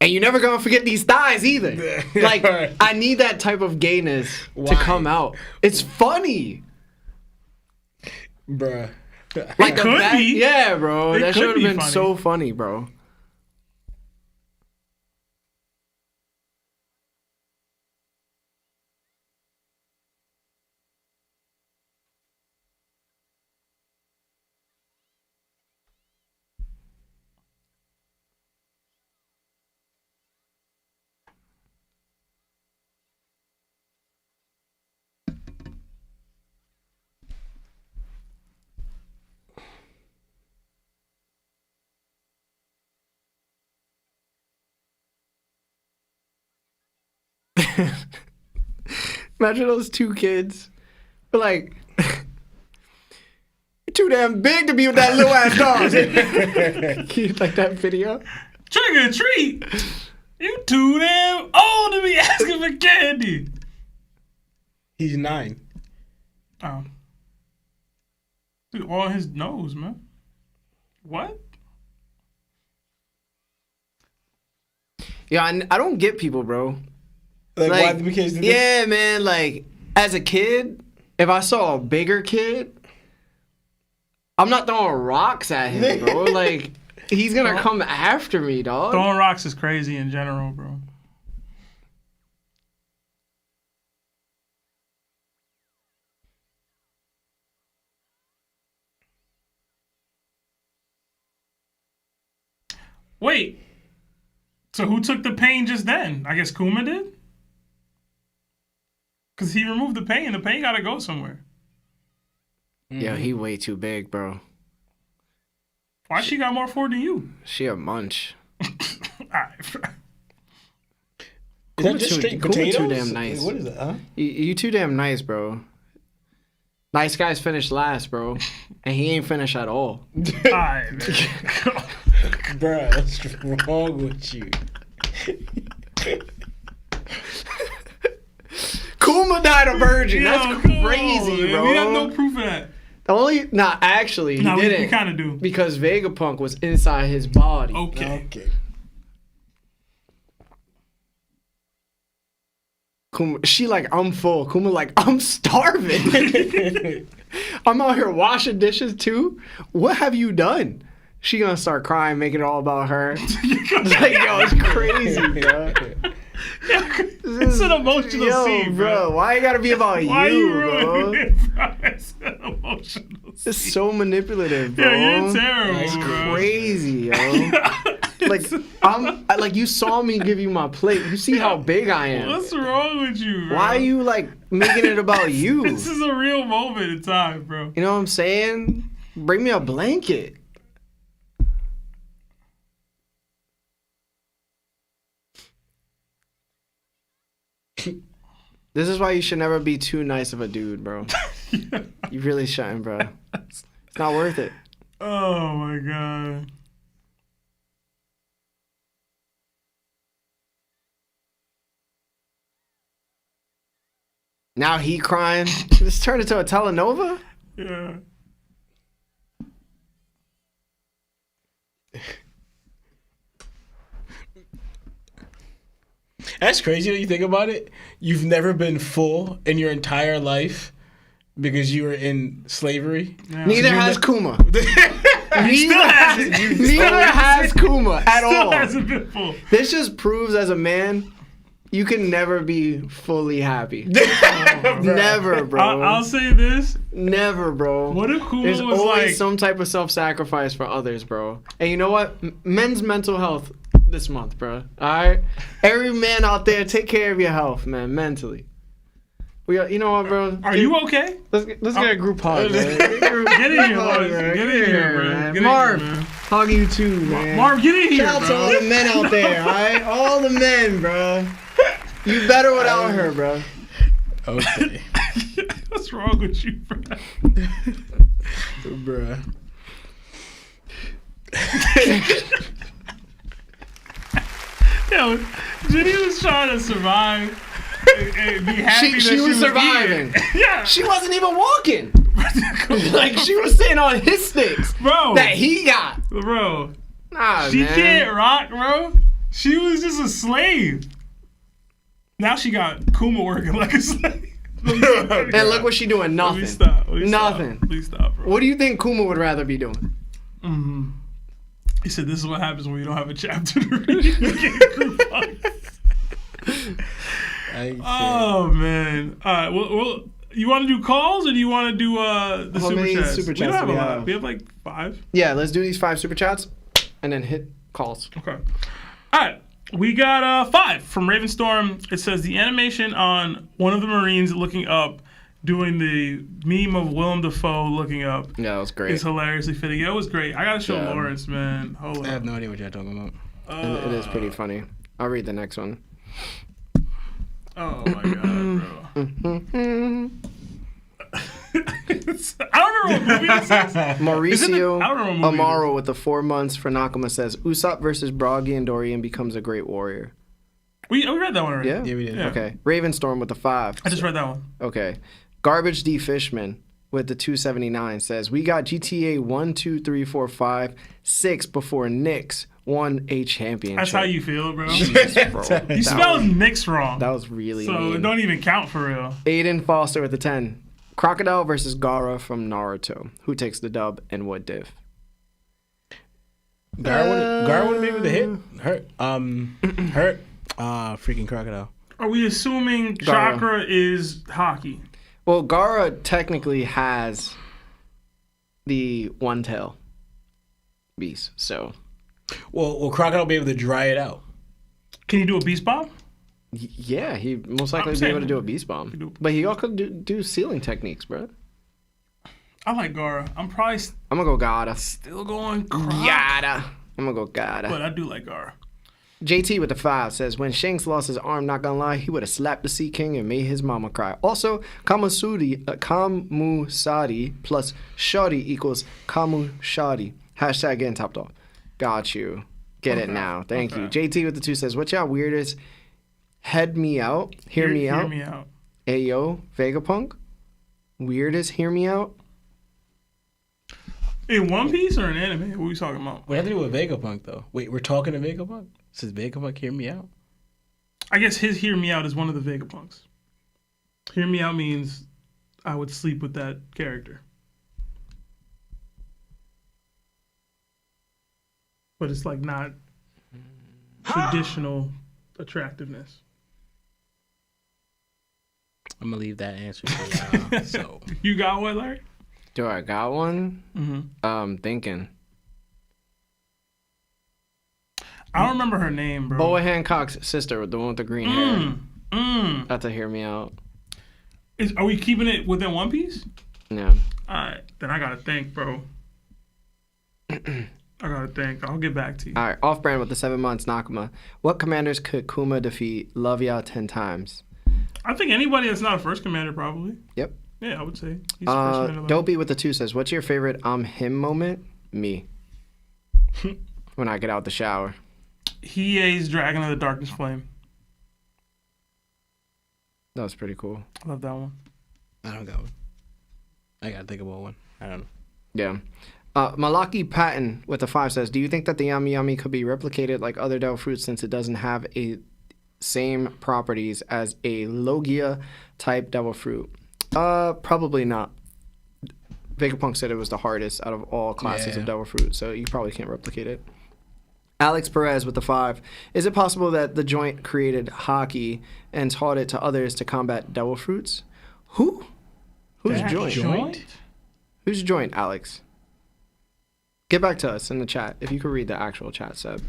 Speaker 1: "And you're never gonna forget these thighs either." Like I need that type of gayness to come out. It's funny.
Speaker 6: Bruh.
Speaker 1: Like the
Speaker 2: could
Speaker 1: back,
Speaker 2: be.
Speaker 1: yeah, bro.
Speaker 2: It
Speaker 1: That
Speaker 2: could
Speaker 1: should have
Speaker 2: be
Speaker 1: been
Speaker 2: funny.
Speaker 1: so funny, bro. Imagine those two kids. They're like, you're too damn big to be with that little ass dog. Like that video.
Speaker 2: Trick or treat. You too damn old to be asking for candy.
Speaker 6: He's 9.
Speaker 2: Oh. Look on his nose, man. What?
Speaker 1: Yeah, I don't get people, bro.
Speaker 6: Like, why the kids did this?
Speaker 1: yeah, man. Like, as a kid, if I saw a bigger kid, I'm not throwing rocks at him, bro. Like, he's gonna come after me, dog.
Speaker 2: Throwing rocks is crazy in general, bro. Wait. So who took the pain just then? I guess Kuma did? Because he removed the pain. The pain got to go somewhere.
Speaker 1: Yeah, he way too big, bro.
Speaker 2: Why she got more food than you?
Speaker 1: She a munch.
Speaker 2: Alright.
Speaker 6: Is
Speaker 1: Kuma
Speaker 6: that just
Speaker 1: too-
Speaker 6: straight
Speaker 1: Kuma too
Speaker 6: potatoes?
Speaker 1: damn nice.
Speaker 6: What is that, huh?
Speaker 1: You too damn nice, bro. Nice guys finish last, bro. And he ain't finished at all.
Speaker 2: Alright, man.
Speaker 6: Bruh, what's wrong with you?
Speaker 1: Kuma died a virgin.
Speaker 2: Yo,
Speaker 1: That's
Speaker 2: come on,
Speaker 1: crazy,
Speaker 2: man.
Speaker 1: bro.
Speaker 2: We have no proof of that.
Speaker 1: Actually, he
Speaker 2: No,
Speaker 1: didn't.
Speaker 2: we kind of do.
Speaker 1: Because Vegapunk was inside his body.
Speaker 2: Okay.
Speaker 1: Kuma, she like, I'm full. Kuma like, I'm starving. I'm out here washing dishes too. What have you done? She gonna start crying, making it all about her. Like, yo, it's crazy, bro.
Speaker 2: It's an emotional scene,
Speaker 1: bro. Why it gotta be about
Speaker 2: Why
Speaker 1: you,
Speaker 2: you
Speaker 1: bro?
Speaker 2: ruining it, bro? It's an emotional scene.
Speaker 1: It's so manipulative, bro.
Speaker 2: Yeah, you're terrible,
Speaker 1: It's
Speaker 2: bro.
Speaker 1: crazy, yo. Like you saw me give you my plate. You see how big I am.
Speaker 2: What's wrong with you, bro?
Speaker 1: Why are you like making it about you?
Speaker 2: This is a real moment in time, bro.
Speaker 1: You know what I'm saying? Bring me a blanket. This is why you should never be too nice of a dude, bro. You really shouldn't, bro. It's not worth it.
Speaker 2: Oh my god.
Speaker 1: Now he crying. This turned into a telenova?
Speaker 2: Yeah.
Speaker 6: That's crazy when you think about it. You've never been full in your entire life because you were in slavery.
Speaker 2: Yeah.
Speaker 1: Neither has Kuma.
Speaker 2: hasn't.
Speaker 1: Neither has Kuma at
Speaker 2: Still
Speaker 1: all.
Speaker 2: hasn't been full.
Speaker 1: This just proves as a man, you can never be fully happy. Never, bro.
Speaker 2: I'll say this.
Speaker 1: Never, bro.
Speaker 2: What if Kuma
Speaker 1: There's
Speaker 2: was
Speaker 1: always
Speaker 2: like...
Speaker 1: some type of self-sacrifice for others, bro. And you know what? Men's mental health this month, bro. All right? Every man out there, take care of your health, man, mentally. You know what, bro?
Speaker 2: Are you okay?
Speaker 1: Let's get a group hug, man.
Speaker 2: Get in here, Marv. Get in here, bro.
Speaker 1: man.
Speaker 2: Get in
Speaker 1: Marv,
Speaker 2: here, man.
Speaker 1: hug you too, man.
Speaker 2: Marv, get in here,
Speaker 1: Shout out to all
Speaker 2: bro.
Speaker 1: the men out there, all right? All the men, bro. You better without her, bro.
Speaker 6: Okay.
Speaker 2: What's wrong with you, bro?
Speaker 6: Bruh.
Speaker 2: Yo, Jenny was trying to survive and be happy that
Speaker 1: She was surviving.
Speaker 2: eating. Yeah.
Speaker 1: She wasn't even walking. Like, she was sitting on his sticks
Speaker 2: Bro.
Speaker 1: that he got.
Speaker 2: Bro.
Speaker 1: Nah,
Speaker 2: She
Speaker 1: man.
Speaker 2: can't rock, bro. She was just a slave. Now she got Kuma working like a slave.
Speaker 1: And look what she doing. Nothing.
Speaker 2: Please stop. Please
Speaker 1: Nothing.
Speaker 2: Stop. Please stop, bro.
Speaker 1: What do you think Kuma would rather be doing?
Speaker 2: Mm-hmm. He said, "This is what happens when you don't have a chapter to read. You get group hugs." Oh man! All right. Well, you want to do calls or do you want to do the
Speaker 1: How
Speaker 2: super
Speaker 1: many
Speaker 2: chats?
Speaker 1: super
Speaker 2: We
Speaker 1: chats
Speaker 2: don't have
Speaker 1: do
Speaker 2: a
Speaker 1: we
Speaker 2: lot.
Speaker 1: have?
Speaker 2: We have like 5.
Speaker 1: Yeah, let's do these 5 super chats and then hit calls.
Speaker 2: Okay. All right. We got 5 from Ravenstorm. It says the animation on one of the Marines looking up, doing the meme of Willem Dafoe looking up.
Speaker 1: Yeah, that was great.
Speaker 2: It's hilariously fitting. It was great. I gotta show
Speaker 1: Yeah.
Speaker 2: Lawrence, man. Hold
Speaker 6: I have
Speaker 2: on.
Speaker 6: no idea what you're talking about.
Speaker 1: It is pretty funny. I'll read the next one.
Speaker 2: Oh my god, bro. I don't remember what movie this is.
Speaker 1: Mauricio
Speaker 2: I don't remember what movie
Speaker 1: Amaro with the 4 months for Nakama says Usopp versus Buggy and Dorian becomes a great warrior.
Speaker 2: We read that one already.
Speaker 1: Yeah?
Speaker 6: Yeah, we did.
Speaker 2: Yeah.
Speaker 1: Okay. Ravenstorm with the 5.
Speaker 2: I just read that one.
Speaker 1: Okay. Garbage D Fishman with the 279 says we got GTA 1, 2, 3, 4, 5, 6 before Knicks won a championship.
Speaker 2: That's how you feel, bro.
Speaker 1: Jesus, bro.
Speaker 2: You spelled Knicks wrong.
Speaker 1: That was really
Speaker 2: so
Speaker 1: mean.
Speaker 2: it don't even count for real.
Speaker 1: Aiden Foster with the 10. Crocodile versus Gaara from Naruto. Who takes the dub and what div?
Speaker 6: Gar wouldn't be able to hit. Hurt. Freaking crocodile.
Speaker 2: Are we assuming
Speaker 1: Gaara.
Speaker 2: chakra is hockey?
Speaker 1: Well, Gaara technically has the one tail beast, so
Speaker 6: Will crocodile be able to dry it out?
Speaker 2: Can you do a beast bomb?
Speaker 1: yeah, he most likely
Speaker 2: I'm
Speaker 1: be
Speaker 2: saying-
Speaker 1: able to do a beast bomb. But he also could do sealing techniques, bro.
Speaker 2: I like Gaara. I'm probably
Speaker 1: I'm gonna go Gaara.
Speaker 2: still going Croc,
Speaker 1: Gaara. I'm gonna go Gaara.
Speaker 2: but I do like Gaara.
Speaker 1: JT with the 5 says, when Shanks lost his arm, not gonna lie, he would have slapped the Sea King and made his mama cry. Also, Kamusadi plus Shadi equals Kamushadi. Hashtag getting topped off. Got you. Get it now. Thank you. JT with the 2 says, what y'all weirdest head me out, hear me out,
Speaker 2: me out.
Speaker 1: Ayo, Vegapunk. Weirdest, hear me out.
Speaker 2: In One Piece or an anime? What are we talking about?
Speaker 6: What have to do with Vegapunk, though? Wait, we're talking to Vegapunk? Says Vegapunk, hear me out?
Speaker 2: I guess his hear me out is one of the Vegapunks. Hear me out means I would sleep with that character. But it's like not traditional attractiveness.
Speaker 6: I'm going to leave that answer for y'all. So.
Speaker 2: You got one, Larry?
Speaker 1: Do I got one?
Speaker 2: Mm-hmm.
Speaker 1: Thinking.
Speaker 2: I don't remember her name, bro.
Speaker 1: Boa Hancock's sister, the one with the green hair. That's a hear me out.
Speaker 2: Are we keeping it within One Piece?
Speaker 1: Yeah.
Speaker 2: Alright, then I gotta think, bro. I gotta think. I'll get back to you.
Speaker 1: All right, off-brand with the 7 months, Nakama. What commanders could Kuma defeat? Love ya 10 times.
Speaker 2: I think anybody that's not a first commander, probably.
Speaker 1: Yep.
Speaker 2: Yeah, I would say. He's the first commander.
Speaker 1: Dopey with the 2 says, what's your favorite him moment? Me. When I get out the shower.
Speaker 2: Hiei's Dragon of the Darkness Flame.
Speaker 1: That was pretty cool.
Speaker 2: I love that one.
Speaker 6: I don't got one. I got to think about one. I don't know.
Speaker 1: Yeah. Malaki Patton with the 5 says, do you think that the Yami Yami could be replicated like other devil fruits since it doesn't have a same properties as a Logia type devil fruit? Probably not. Vegapunk said it was the hardest out of all classes of devil fruit, so you probably can't replicate it. Alex Perez with the 5. Is it possible that the joint created hockey and taught it to others to combat devil fruits? Who? Who's
Speaker 2: That
Speaker 1: joint? Who's joint, Alex? Get back to us in the chat if you could read the actual chat, Seb.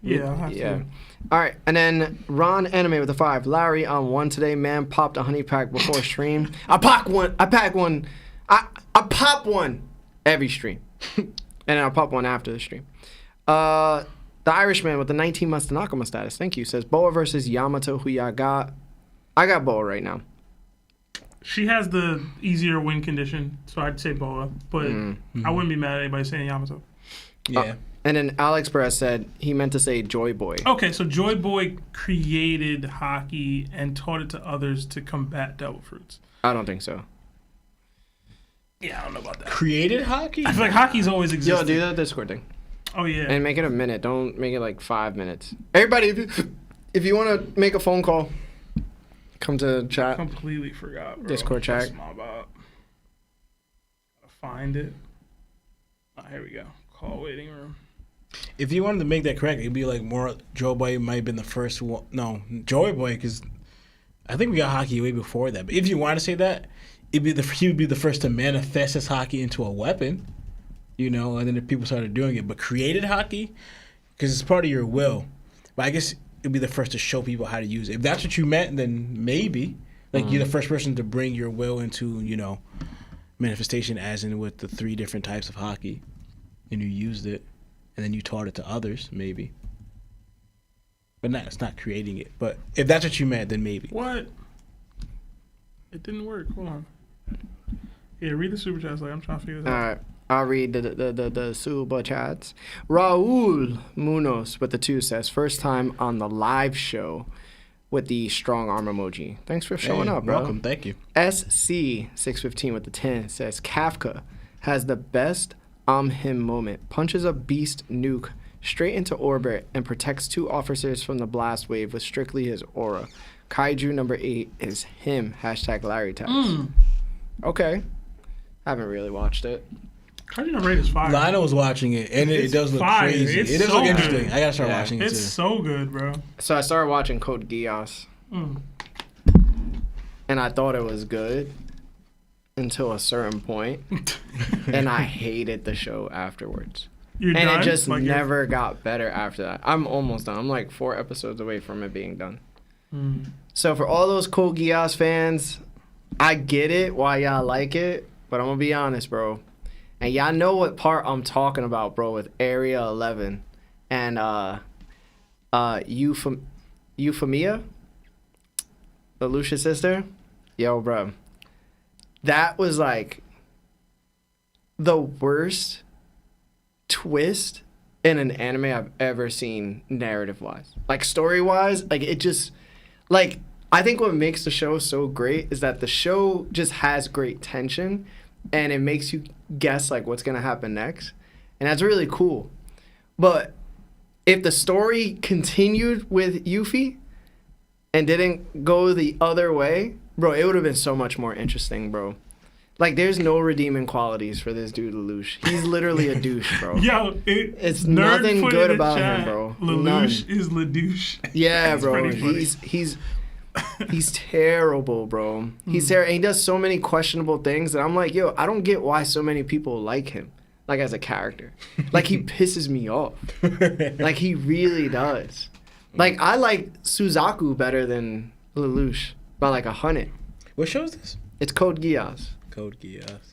Speaker 2: Yeah, I'll have to.
Speaker 1: All right, and then Ron Anime with the 5. Larry on 1 today. Man popped a honey pack before stream. I pop one. I pop one every stream, and then I'll pop one after the stream. The Irishman with the 19 months to Nakama status. Thank you. Says Boa versus Yamato. Who y'all got? I got Boa right now.
Speaker 2: She has the easier win condition, so I'd say Boa, but I wouldn't be mad at anybody saying Yamato.
Speaker 6: Yeah.
Speaker 1: And then Alex Perez said he meant to say Joy Boy.
Speaker 2: Okay, so Joy Boy created hockey and taught it to others to combat devil fruits.
Speaker 1: I don't think so.
Speaker 2: Yeah, I don't know about that.
Speaker 6: Created hockey?
Speaker 2: I feel like hockey's always
Speaker 1: Yo,
Speaker 2: existed.
Speaker 1: do the Discord thing.
Speaker 2: Oh, yeah.
Speaker 1: And make it a minute. Don't make it like 5 minutes. Everybody, if you want to make a phone call, come to chat.
Speaker 2: Completely forgot, bro.
Speaker 1: Discord chat.
Speaker 2: That's my bad. Gotta find it. Oh, here we go. Call waiting room.
Speaker 6: If you wanted to make that correct, it'd be like more Joy Boy might have been the first one. No, Joy Boy, because I think we got hockey way before that. But if you want to say that, he would be the first to manifest his hockey into a weapon, you know, and then if people started doing it. But created hockey, because it's part of your will. But I guess it'd be the first to show people how to use it. If that's what you meant, then maybe. Like, you're the first person to bring your will into, you know, manifestation, as in with the 3 different types of hockey. And you used it. And then you taught it to others, maybe. But it's not creating it. But if that's what you meant, then maybe.
Speaker 2: What? It didn't work. Hold on. Yeah, read the super chats. Like, I'm trying to figure this out.
Speaker 1: All right. I'll read the super chats. Raul Munoz with the 2 says, first time on the live show with the strong arm emoji. Thanks for showing up, bro.
Speaker 6: Welcome. Thank you.
Speaker 1: SC615 with the 10 says, Kafka has the best him moment. Punches a beast nuke straight into orbit and protects 2 officers from the blast wave with strictly his aura. Kaiju number 8 is him. Larry tags. Okay. Haven't really watched it.
Speaker 2: Kaiju number 8 is fire.
Speaker 6: Lionel was watching it, and it does look
Speaker 2: fire.
Speaker 6: crazy.
Speaker 2: It's
Speaker 6: it does
Speaker 2: so
Speaker 6: look interesting.
Speaker 2: good.
Speaker 6: I gotta start watching it
Speaker 2: It's
Speaker 6: too.
Speaker 2: so good, bro.
Speaker 1: So I started watching Code Geass. And I thought it was good until a certain point. And I hated the show afterwards.
Speaker 2: You're
Speaker 1: And
Speaker 2: done?
Speaker 1: it just
Speaker 2: Like,
Speaker 1: never got better after that. I'm almost done. I'm like 4 episodes away from it being done. So for all those Code Geass fans, I get it why y'all like it, but I'm gonna be honest, bro. And y'all know what part I'm talking about, bro, with Area 11 and Euphemia, the Lucia sister. Yo, bro, that was like the worst twist in an anime I've ever seen narrative-wise. Like, story-wise, like, it just, like, I think what makes the show so great is that the show just has great tension, and it makes you guess like what's gonna happen next, and that's really cool. But if the story continued with Yuffie and didn't go the other way, bro, it would have been so much more interesting, bro. Like, there's no redeeming qualities for this dude, Lelouch. He's literally a douche, bro.
Speaker 2: Yo,
Speaker 1: it's
Speaker 2: nerd
Speaker 1: nothing
Speaker 2: put
Speaker 1: good
Speaker 2: in the
Speaker 1: about
Speaker 2: chat,
Speaker 1: him, bro.
Speaker 2: Lelouch is Ledouche.
Speaker 1: Yeah,
Speaker 2: That's
Speaker 1: bro.
Speaker 2: pretty funny.
Speaker 1: He's terrible, bro. He's terrible. He does so many questionable things that I'm like, yo, I don't get why so many people like him, like as a character. Like, he pisses me off. Like, he really does. Like, I like Suzaku better than Lelouch by like 100.
Speaker 6: What show is this?
Speaker 1: It's Code Geass.
Speaker 6: Code Geass.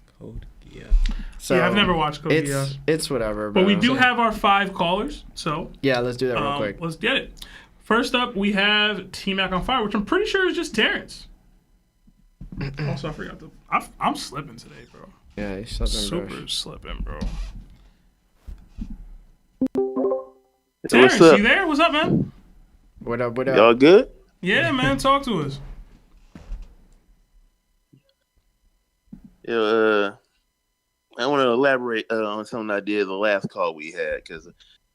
Speaker 1: So
Speaker 2: Yeah, I've never watched Code Geass.
Speaker 1: It's whatever, bro.
Speaker 2: But we do have our 5 callers, so
Speaker 1: Yeah, let's do that real quick.
Speaker 2: let's get it. First up, we have T-Mac on fire, which I'm pretty sure is just Terrance. Also, I forgot to... I'm slipping today, bro.
Speaker 1: Yeah, he's slipping,
Speaker 2: Super slipping, bro.
Speaker 5: What's
Speaker 2: Terrance,
Speaker 5: up?
Speaker 2: you there? What's up, man?
Speaker 1: What up, what up?
Speaker 5: Y'all good?
Speaker 2: Yeah, man, talk to us.
Speaker 5: Yeah, I want to elaborate on something I did the last call we had because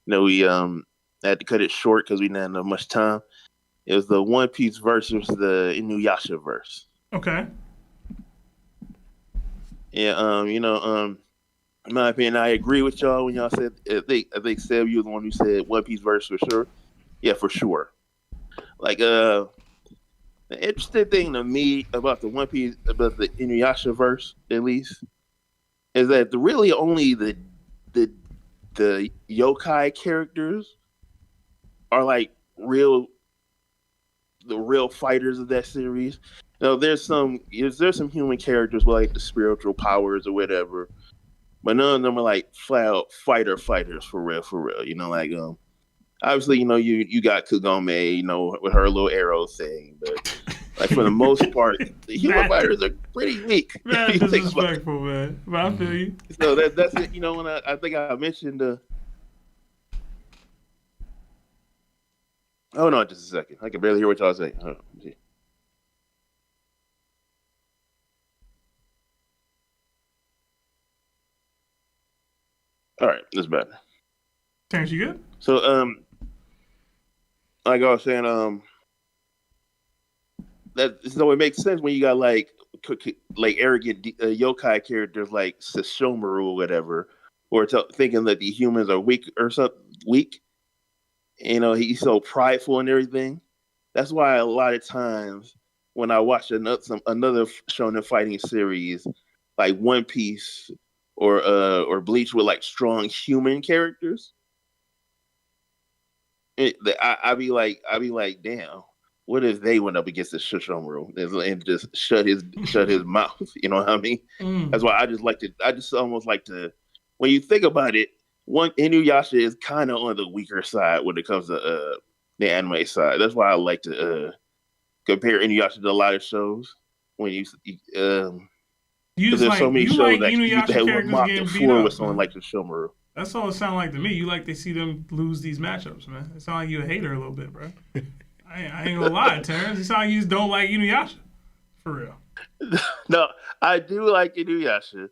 Speaker 5: we had to cut it short because we didn't have much time. It was the One Piece versus the Inuyasha-verse.
Speaker 2: Okay.
Speaker 5: Yeah, in my opinion, I agree with y'all when y'all said I think Seb, you was the one who said One Piece verse for sure. Yeah, for sure. Like the interesting thing to me about the One Piece, about the Inuyasha-verse, at least, is that really only the yokai characters are like the real fighters of that series. There's some human characters with like the spiritual powers or whatever, but none of them are like flat out fighters for real. Obviously, you got Kagome, with her little arrow thing, but like for the most part, the human fighters are pretty weak.
Speaker 2: That's disrespectful, man. But I feel you.
Speaker 5: So that's it. When I think I mentioned hold on just a second. I can barely hear what y'all saying. Hold on. All right, that's better.
Speaker 2: Terrance, you good?
Speaker 5: So, like I was saying, so it makes sense when you got like arrogant yokai characters like Sesshomaru or whatever, or thinking that the humans are weak or something weak. He's so prideful and everything. That's why a lot of times when I watch another shonen fighting series like One Piece or Bleach with like strong human characters, I be like, damn, what if they went up against the Sesshomaru and just shut his mouth? You know what I mean? That's why I just almost like to, when you think about it, Inuyasha is kind of on the weaker side when it comes to the anime side. That's why I like to compare Inuyasha to a lot of shows. When there's so many shows that were mocked before with someone like the Sesshomaru.
Speaker 2: That's all it sounds like to me. You like to see them lose these matchups, man. It sounds like you a hater a little bit, bro. I ain't gonna lie, Terrance. It sounds like you just don't like Inuyasha. For real.
Speaker 5: No, I do like Inuyasha.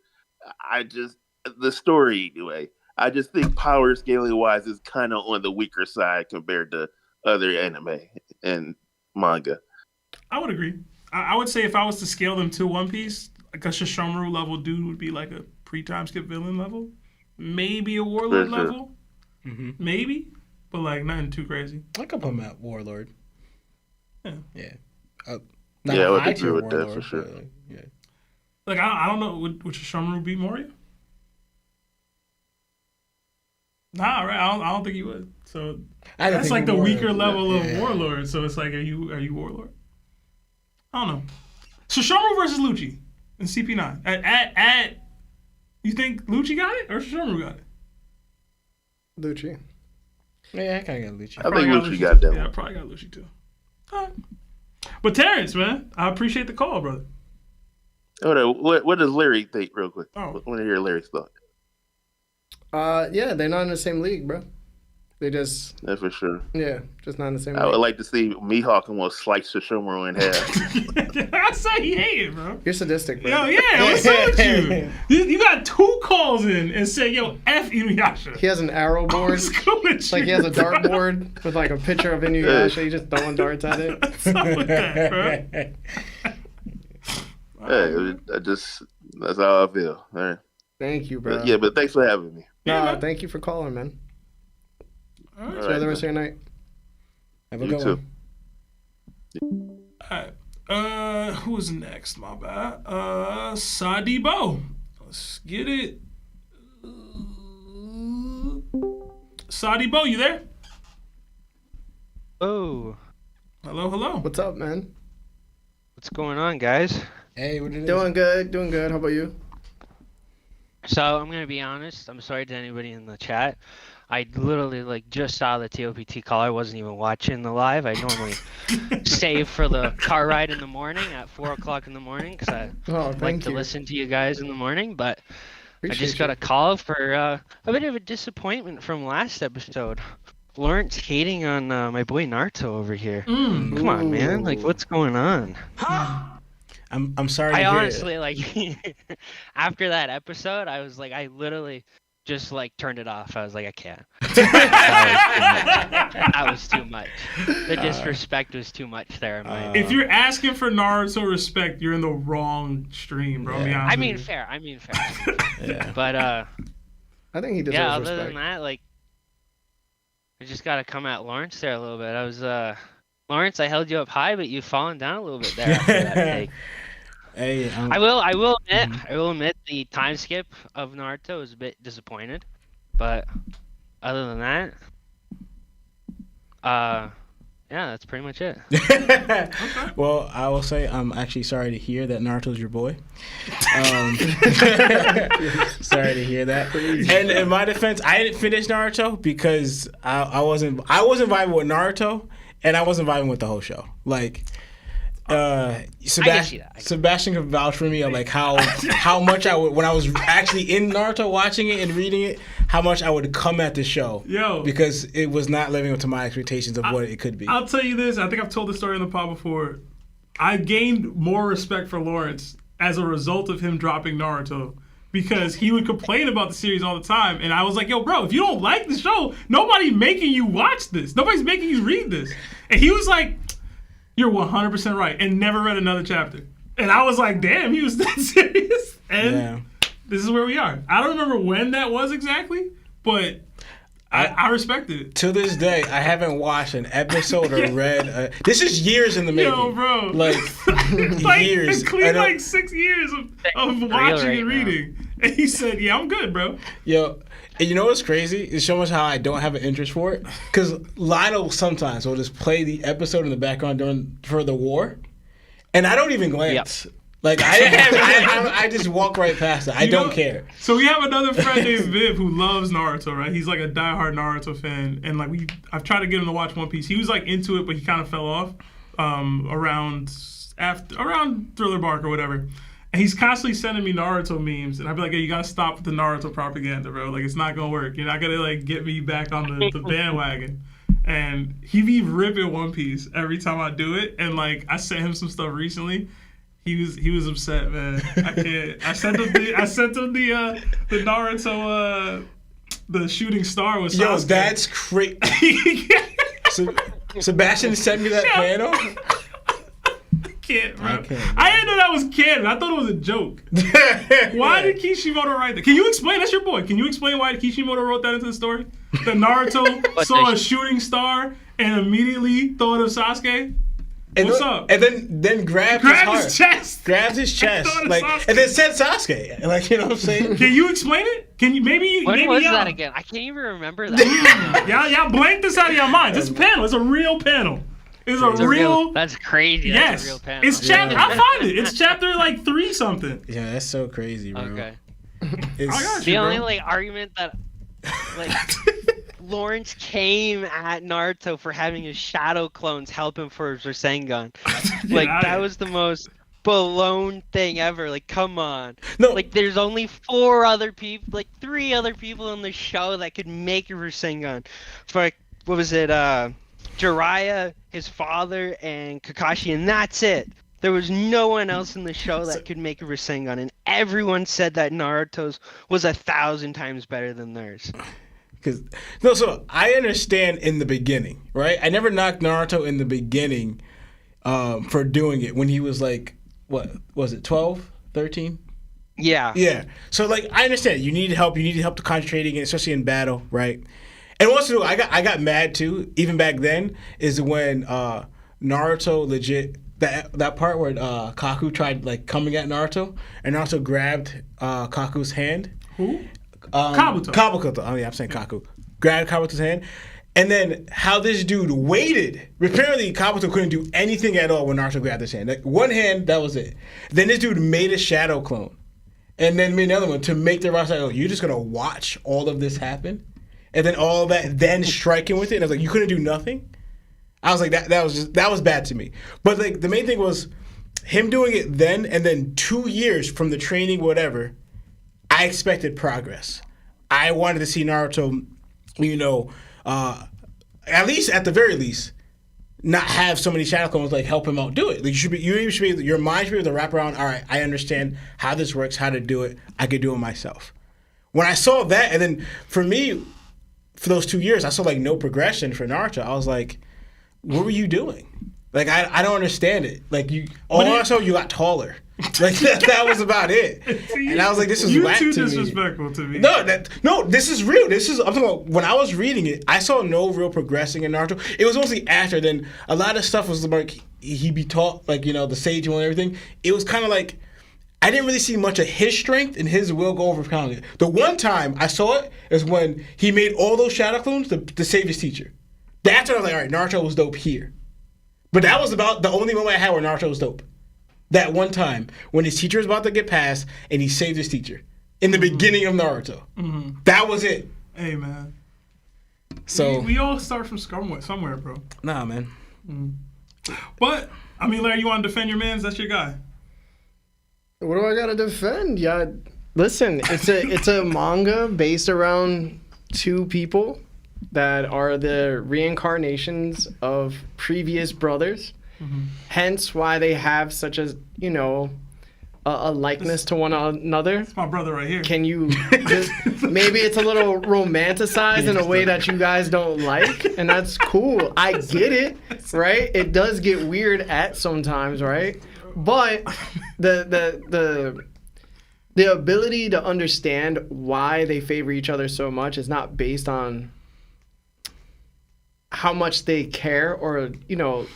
Speaker 5: The story anyway. I just think power scaling wise is kind of on the weaker side compared to other anime and manga.
Speaker 2: I would agree. I would say if I was to scale them to One Piece, like a Sesshomaru level dude would be like a pre-time skip villain level. Maybe a warlord level. Mm-hmm. Maybe. But like nothing too crazy.
Speaker 6: I could put him at warlord.
Speaker 2: Yeah.
Speaker 6: Yeah.
Speaker 5: I would agree with that for sure.
Speaker 6: Yeah.
Speaker 2: Like I don't know, would Sesshomaru beat Moria? Nah, right. I don't think he would. So that's like the weaker level of warlord. So it's like, are you warlord? I don't know. Sesshomaru versus Lucci in CP9. At you think Lucci got it or Sesshomaru got it?
Speaker 1: Lucci.
Speaker 6: Yeah, I kind of got Lucci.
Speaker 5: I think Lucci got that one.
Speaker 2: Yeah, I probably got Lucci too. All right. But Terrance, man, I appreciate the call, brother.
Speaker 5: What does Larry think, real quick?
Speaker 2: Oh.
Speaker 5: I want to hear Larry's thought.
Speaker 1: Yeah, they're not in the same league, bro. They just,
Speaker 5: That's for sure.
Speaker 1: yeah, just not in the same
Speaker 5: I would
Speaker 1: way.
Speaker 5: like to see Mihawk almost slice Sesshomaru in half.
Speaker 2: I say he hated, bro.
Speaker 1: You're sadistic, bro.
Speaker 2: Yo, yeah, what's up with you? You got 2 calls in and say, yo, F Inuyasha.
Speaker 1: He has an arrow board.
Speaker 2: What's good with
Speaker 1: It's like he
Speaker 2: you,
Speaker 1: has a
Speaker 2: bro?
Speaker 1: dartboard with like a picture of Inuyasha. He's just throwing darts at it.
Speaker 2: What's up with that, bro?
Speaker 5: Hey, that's how I feel. All right.
Speaker 1: Thank you, bro.
Speaker 5: But thanks for having me.
Speaker 1: No, thank you for calling, man.
Speaker 2: All right.
Speaker 1: Enjoy the rest of your night.
Speaker 6: Have a
Speaker 5: You
Speaker 6: good
Speaker 5: too.
Speaker 6: one.
Speaker 2: All right. Who's next? My bad. Sadibo. Let's get it. Sadibo, you there?
Speaker 7: Oh,
Speaker 2: Hello, hello.
Speaker 1: What's up, man?
Speaker 7: what's going on, guys?
Speaker 6: Hey, what it is?
Speaker 1: Doing good, doing good. How about you?
Speaker 7: So I'm gonna be honest. I'm sorry to anybody in the chat. I literally just saw the TOPT call. I wasn't even watching the live. I normally save for the car ride in the morning at 4:00 in the morning because I
Speaker 1: Oh,
Speaker 7: like
Speaker 1: thank
Speaker 7: to
Speaker 1: you.
Speaker 7: listen to you guys in the morning. But I
Speaker 1: Appreciate
Speaker 7: just got
Speaker 1: you.
Speaker 7: a call for a bit of a disappointment from last episode. Lawrence hating on my boy Naruto over here. Come on, man. Like, what's going on?
Speaker 6: I'm sorry to
Speaker 7: I
Speaker 6: hear
Speaker 7: honestly like after that episode, I was like, I literally just like turned it off. I was like, I can't. That was too much. The disrespect was too much there. In my
Speaker 2: If you're asking for Naruto respect, you're in the wrong stream, bro. I'll be honest
Speaker 7: I mean,
Speaker 2: with you.
Speaker 7: fair. I mean, fair.
Speaker 6: Yeah.
Speaker 7: But
Speaker 1: I think he deserves
Speaker 7: yeah. Other
Speaker 1: respect.
Speaker 7: than that, like, I just gotta come at Lawrence there a little bit. I was Lawrence, I held you up high, but you've fallen down a little bit there after that take.
Speaker 6: Hey,
Speaker 7: I will admit the time skip of Naruto was a bit disappointed, but other than that, yeah, that's pretty much it.
Speaker 6: Well, I will say I'm actually sorry to hear that Naruto's your boy. Sorry to hear that. And in my defense, I didn't finish Naruto because I wasn't vibing with Naruto, and I wasn't vibing with the whole show. Like,
Speaker 7: see that.
Speaker 6: Sebastian can vouch for me of like how much I would, when I was actually in Naruto watching it and reading it, how much I would come at the show.
Speaker 2: Yo.
Speaker 6: Because it was not living up to my expectations of what it could be.
Speaker 2: I'll tell you this. I think I've told this story in the pod before. I gained more respect for Lawrence as a result of him dropping Naruto because he would complain about the series all the time. And I was like, yo, bro, if you don't like the show, nobody's making you watch this. Nobody's making you read this. And he was like, you're 100% right, and never read another chapter. And I was like, damn, he was that serious? And this is where we are. I don't remember when that was exactly, but I respected it.
Speaker 6: To this day, I haven't watched an episode or read. This is years in the making.
Speaker 2: Yo, bro.
Speaker 6: Like, years.
Speaker 2: Clean like 6 years of watching
Speaker 7: right
Speaker 2: and reading. And he said, yeah, I'm good, bro.
Speaker 6: Yo, and you know what's crazy? It's so much how I don't have an interest for it. Because Lionel sometimes will just play the episode in the background for the war, and I don't even glance.
Speaker 7: Yep.
Speaker 6: Like, I just walk right past it. I don't care.
Speaker 2: So we have another friend named Viv who loves Naruto, right? He's like a diehard Naruto fan, and like I've tried to get him to watch One Piece. He was like into it, but he kind of fell off around Thriller Bark or whatever. And he's constantly sending me Naruto memes, and I'd be like, hey, you gotta stop with the Naruto propaganda, bro. Like, it's not gonna work. You're not gonna like get me back on the bandwagon. And he be ripping One Piece every time I do it, and like I sent him some stuff recently. He was upset, man. I can't. I sent him the Naruto the shooting star with Sasuke.
Speaker 6: Yo, that's crazy. Sebastian sent me that panel.
Speaker 2: Can't, bro.
Speaker 6: I can't.
Speaker 2: I didn't know that was canon. I thought it was a joke. Why did Kishimoto write that? Can you explain? That's your boy. Can you explain why Kishimoto wrote that into the story? That Naruto saw a shooting star and immediately thought of Sasuke? What's up?
Speaker 6: And then grabbed
Speaker 2: his chest.
Speaker 6: Grabbed his chest. Like,
Speaker 2: Sasuke.
Speaker 6: and then said Sasuke. Like, you know what I'm saying?
Speaker 2: Can you explain it? Can you maybe
Speaker 7: When
Speaker 2: maybe
Speaker 7: was
Speaker 2: y'all,
Speaker 7: that again? I can't even remember that.
Speaker 2: y'all blank this out of your minds. It's a panel. It's a real panel. It's a real.
Speaker 7: That's crazy.
Speaker 2: Yes.
Speaker 7: That's a real panel.
Speaker 2: It's chapter. I find it. It's chapter like 3 something.
Speaker 6: Yeah, that's so crazy, bro.
Speaker 7: Okay.
Speaker 6: It's,
Speaker 2: I got
Speaker 7: The
Speaker 2: you,
Speaker 7: only
Speaker 2: bro.
Speaker 7: like argument that like Lawrence came at Naruto for having his shadow clones help him for his Rasengan. Like
Speaker 2: outta
Speaker 7: that
Speaker 2: here.
Speaker 7: was the most balloon thing ever. Like, come on.
Speaker 6: No.
Speaker 7: Like, there's only 4 other people, like 3 other people in the show that could make a Rasengan. For, what was it, Jiraiya, his father, and Kakashi, and that's it. There was no one else in the show that could make a Rasengan, and everyone said that Naruto's was 1,000 times better than theirs.
Speaker 6: So I understand in the beginning, right? I never knocked Naruto in the beginning for doing it when he was like, what was it, 12, 13?
Speaker 7: Yeah.
Speaker 6: Yeah. So like I understand you need help. You need help to concentrating, especially in battle, right? And once I got mad too, even back then, is when Naruto legit that part where Kaku tried like coming at Naruto and Naruto grabbed Kaku's hand.
Speaker 2: Who?
Speaker 6: Kabuto. Oh yeah, I'm saying Kaku. Grabbed Kabuto's hand. And then how this dude waited. Apparently Kabuto couldn't do anything at all when Naruto grabbed his hand. Like, one hand, that was it. Then this dude made a shadow clone. And then made another one to make the Rosh like, oh, you're just gonna watch all of this happen? And then all of that, then striking with it. And I was like, you couldn't do nothing? I was like, that was bad to me. But like the main thing was him doing it then, and then 2 years from the training, whatever, I expected progress. I wanted to see Naruto, at least at the very least, not have so many shadow clones like help him out do it. Like your mind should be able to wrap around. All right, I understand how this works, how to do it. I could do it myself. When I saw that, and then for me, for those 2 years, I saw like no progression for Naruto. I was like, what were you doing? Like I don't understand it. Like I saw you got taller. Like that was about it. And I was like, this is whack to me.
Speaker 2: You too disrespectful to me.
Speaker 6: No, this is real. I'm talking about when I was reading it, I saw no real progressing in Naruto. It was mostly after. Then a lot of stuff was like he be taught, like, the sage and everything. It was kind of like I didn't really see much of his strength and his will go overcoming it. The one time I saw it is when he made all those shadow clones to save his teacher. That's when I was like, all right, Naruto was dope here. But that was about the only moment I had where Naruto was dope. That one time when his teacher was about to get passed and he saved his teacher in the beginning of Naruto. Mm-hmm. That was it.
Speaker 2: Hey, man.
Speaker 6: So
Speaker 2: we all start from somewhere, bro.
Speaker 6: Nah, man.
Speaker 2: Mm-hmm. But I mean, Larry, you want to defend your mans? That's your guy.
Speaker 1: What do I gotta defend? Yeah, listen, it's a manga based around 2 people that are the reincarnations of previous brothers. Mm-hmm. Hence why they have such a likeness to one another.
Speaker 2: It's my brother right here.
Speaker 1: Can you just, maybe it's a little romanticized in a way that you guys don't like, and that's cool. I get it, right? It does get weird at sometimes, right? But the ability to understand why they favor each other so much is not based on how much they care or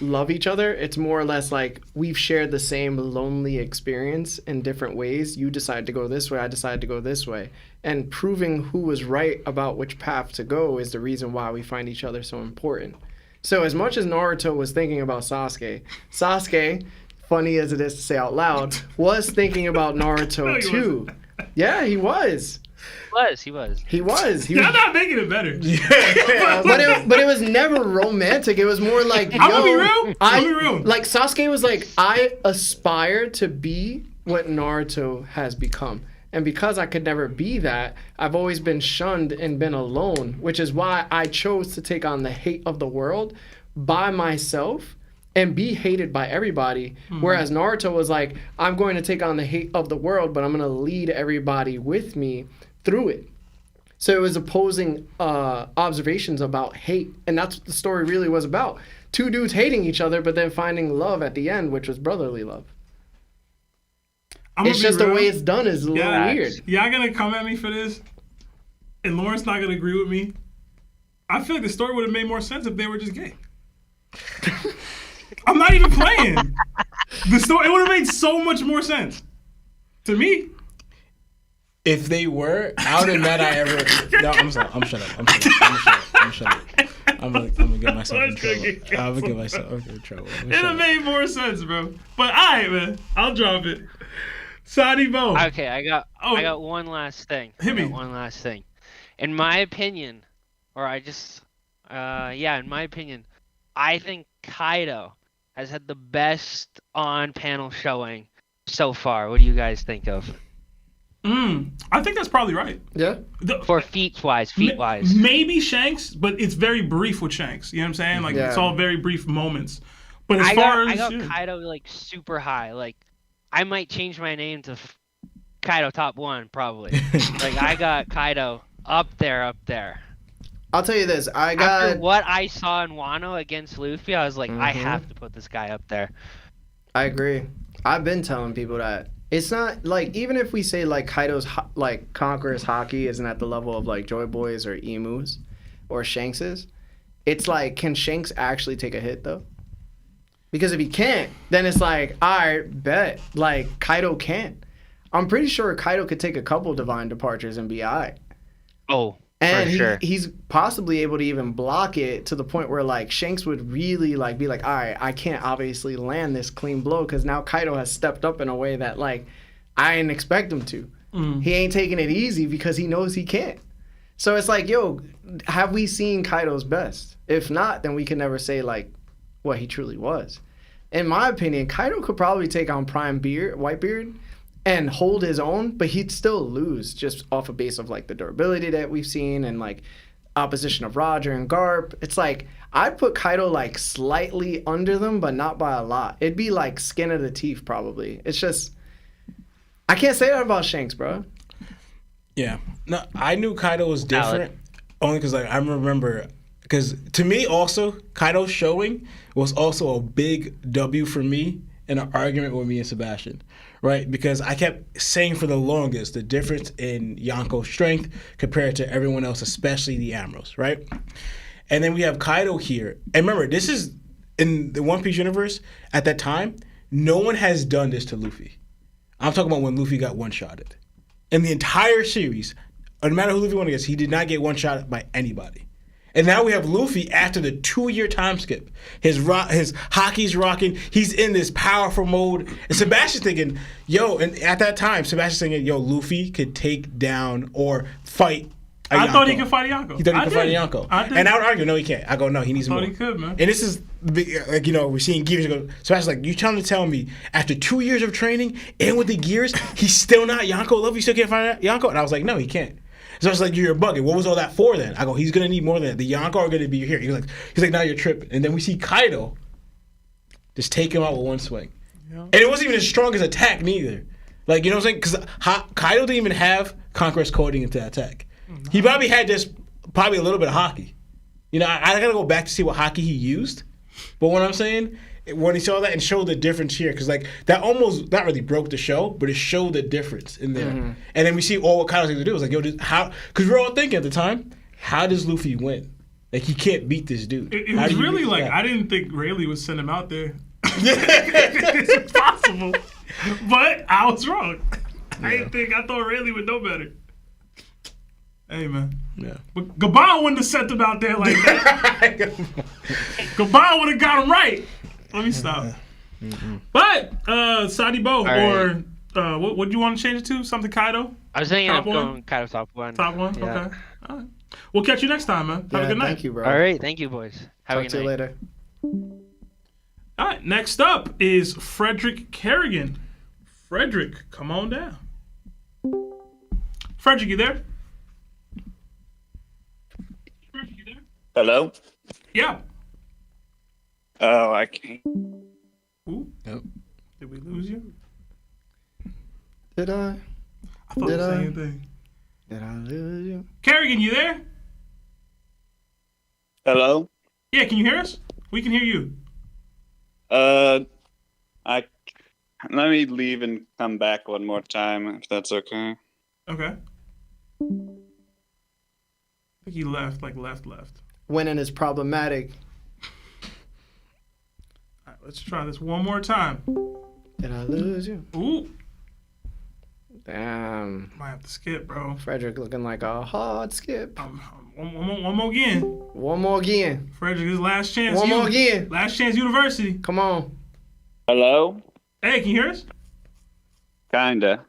Speaker 1: love each other. It's more or less like we've shared the same lonely experience in different ways. You decide to go this way, I decided to go this way, and proving who was right about which path to go is the reason why we find each other so important. So as much as Naruto was thinking about Sasuke, funny as it is to say out loud, was thinking about Naruto too. Yeah, he was.
Speaker 7: He was.
Speaker 2: Y'all not making it better.
Speaker 1: but it was never romantic. It was more like,
Speaker 2: I'm gonna be real.
Speaker 1: Like Sasuke was like, I aspire to be what Naruto has become. And because I could never be that, I've always been shunned and been alone, which is why I chose to take on the hate of the world by myself and be hated by everybody. Mm-hmm. Whereas Naruto was like, I'm going to take on the hate of the world, but I'm going to lead everybody with me through it. So it was opposing observations about hate, and that's what the story really was about. 2 dudes hating each other, but then finding love at the end, which was brotherly love. It's just the way it's done is a little weird.
Speaker 2: Y'all gonna come at me for this, and Lawrence not gonna agree with me. I feel like the story would have made more sense if they were just gay. I'm not even playing. The story, it would have made so much more sense to me.
Speaker 6: If they were, I would have not No, I'm sorry. I'm shut up. I'm gonna get myself in trouble. I'm gonna get myself in trouble.
Speaker 2: It'd have made more sense, bro. But alright, man. I'll drop it. Sadi Bo.
Speaker 7: Okay, I got one last thing.
Speaker 2: Hit me.
Speaker 7: One last thing. In my opinion, in my opinion, I think Kaido has had the best on-panel showing so far. What do you guys think of?
Speaker 2: I think that's probably right.
Speaker 1: Yeah.
Speaker 7: For feet wise.
Speaker 2: Maybe Shanks, but it's very brief with Shanks. You know what I'm saying? Like it's all very brief moments. But as
Speaker 7: I
Speaker 2: far as
Speaker 7: got Kaido like super high. Like I might change my name to Kaido top 1 probably. Like I got Kaido up there.
Speaker 1: I'll tell you this.
Speaker 7: After what I saw in Wano against Luffy, I was like, I have to put this guy up there.
Speaker 1: I agree. I've been telling people that. It's not like, even if we say like Kaido's like Conqueror's Haki isn't at the level of like Joy Boys or Emus or Shanks's, it's like, can Shanks actually take a hit though? Because if he can't, then it's like, all right, bet. Like Kaido can't. I'm pretty sure Kaido could take a couple divine departures and be all right.
Speaker 7: Oh,
Speaker 1: and
Speaker 7: for sure.
Speaker 1: He's possibly able to even block it to the point where like Shanks would really like be like, all right, I can't obviously land this clean blow because now Kaido has stepped up in a way that like I didn't expect him to. He ain't taking it easy because he knows he can't. So it's like, yo, have we seen Kaido's best? If not, then we can never say like what he truly was. In my opinion, Kaido could probably take on Prime Whitebeard and hold his own, but he'd still lose just off a base of like the durability that we've seen and like opposition of Roger and Garp. It's like I'd put Kaido like slightly under them, but not by a lot. It'd be like skin of the teeth probably. It's just I can't say that about Shanks, bro.
Speaker 6: Yeah, no, I knew Kaido was different only because like I remember because to me also Kaido showing was also a big W for me in an argument with me and Sebastian. Right, because I kept saying for the longest the difference in Yonko's strength compared to everyone else, especially the Amros, right? And then we have Kaido here. And remember, this is in the One Piece universe at that time, no one has done this to Luffy. I'm talking about when Luffy got one-shotted. In the entire series, no matter who Luffy won against, he did not get one-shotted by anybody. And now we have Luffy after the 2-year time skip. His hockey's rocking. He's in this powerful mode. And Sebastian's thinking, yo, and at that time, Sebastian's thinking, yo, Luffy could take down or fight a Yonko.
Speaker 2: I thought he could fight Yonko.
Speaker 6: He thought he could fight a Yonko.
Speaker 2: And
Speaker 6: I would argue, no, he can't. I go, no, he needs more.
Speaker 2: I thought he could, man.
Speaker 6: And this is, like, you know, we're seeing gears go. Sebastian's like, you trying to tell me after 2 years of training and with the gears, he's still not Yonko level? He still can't fight Yonko? And I was like, no, he can't. So it's like, you're bugging. What was all that for then? I go, he's going to need more than that. The Yonko are going to be here. He's like, now you're tripping. And then we see Kaido just take him out with one swing. Yeah. And it wasn't even his strongest attack neither. Like, you know what I'm saying? Because Kaido didn't even have Conqueror's coding into that attack. Mm-hmm. He probably had just probably a little bit of hockey. You know, I got to go back to see what hockey he used. But what I'm saying, when he saw that and showed the difference here, because like that almost not really broke the show, but it showed the difference in there. Mm-hmm. And then we see all what Kaido's going to do. It was like, yo, how? Because we were all thinking at the time, how does Luffy win? Like he can't beat this dude.
Speaker 2: It was really like I didn't think Rayleigh would send him out there. It's impossible, but I was wrong. Yeah. I thought Rayleigh would know better. Hey man, yeah. But Gabon wouldn't have sent him out there like that. Gabon would have got him right. Let me stop. Mm-hmm. But Sadibo or what do you want to change it to? Something Kaido?
Speaker 7: I was thinking of going Kaido top 1.
Speaker 2: Top 1?
Speaker 7: Yeah.
Speaker 2: Okay. All right. We'll catch you next time, man. Have a good night.
Speaker 1: Thank you, bro.
Speaker 7: All right. Thank you, boys. Have a good night.
Speaker 1: Talk to you later.
Speaker 2: All right. Next up is Fredrick Kerrigan. Fredrick, come on down. Fredrick, you there?
Speaker 8: Hello?
Speaker 2: Yeah.
Speaker 8: Oh, I can't.
Speaker 2: Ooh. Nope. Did we lose you?
Speaker 1: Did I?
Speaker 2: I thought the same thing.
Speaker 1: Did I lose you?
Speaker 2: Kerrigan, you there?
Speaker 8: Hello?
Speaker 2: Yeah, can you hear us? We can hear you.
Speaker 8: Let me leave and come back one more time, if that's okay.
Speaker 2: Okay. I think he left.
Speaker 1: Winning is problematic.
Speaker 2: All right, let's try this one more time.
Speaker 1: Did I lose you?
Speaker 2: Ooh.
Speaker 1: Damn.
Speaker 2: Might have to skip, bro.
Speaker 1: Fredrick looking like a hard skip.
Speaker 2: One more again.
Speaker 1: One more again.
Speaker 2: Fredrick, his last chance.
Speaker 1: One more again.
Speaker 2: Last chance university.
Speaker 1: Come on.
Speaker 8: Hello?
Speaker 2: Hey, can you hear us?
Speaker 8: Kinda.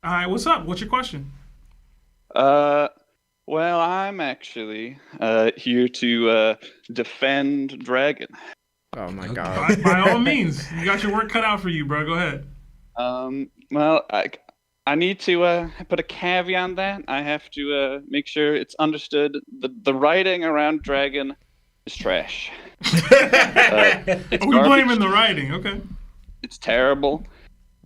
Speaker 2: All right, what's up? What's your question?
Speaker 8: Well, I'm actually here to defend Dragon.
Speaker 1: Oh my God.
Speaker 2: By all means, you got your work cut out for you, bro. Go ahead.
Speaker 8: Well, I need to put a caveat on that. I have to make sure it's understood. The writing around Dragon is trash. It's
Speaker 2: we
Speaker 8: garbage.
Speaker 2: blaming the writing, okay.
Speaker 8: It's terrible.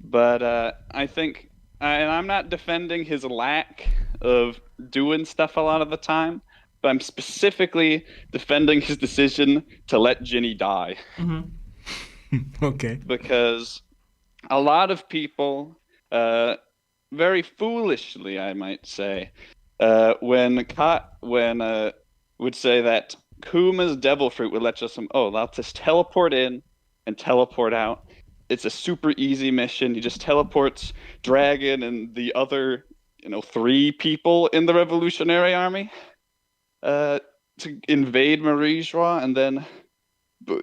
Speaker 8: But I think, and I'm not defending his lack of doing stuff a lot of the time, but I'm specifically defending his decision to let Ginny die.
Speaker 6: Okay.
Speaker 8: Because a lot of people, very foolishly, I might say, would say that Kuma's devil fruit would let us, I'll just teleport in and teleport out. It's a super easy mission. He just teleports Dragon and the other, 3 people in the Revolutionary Army to invade Marie-Joie, and then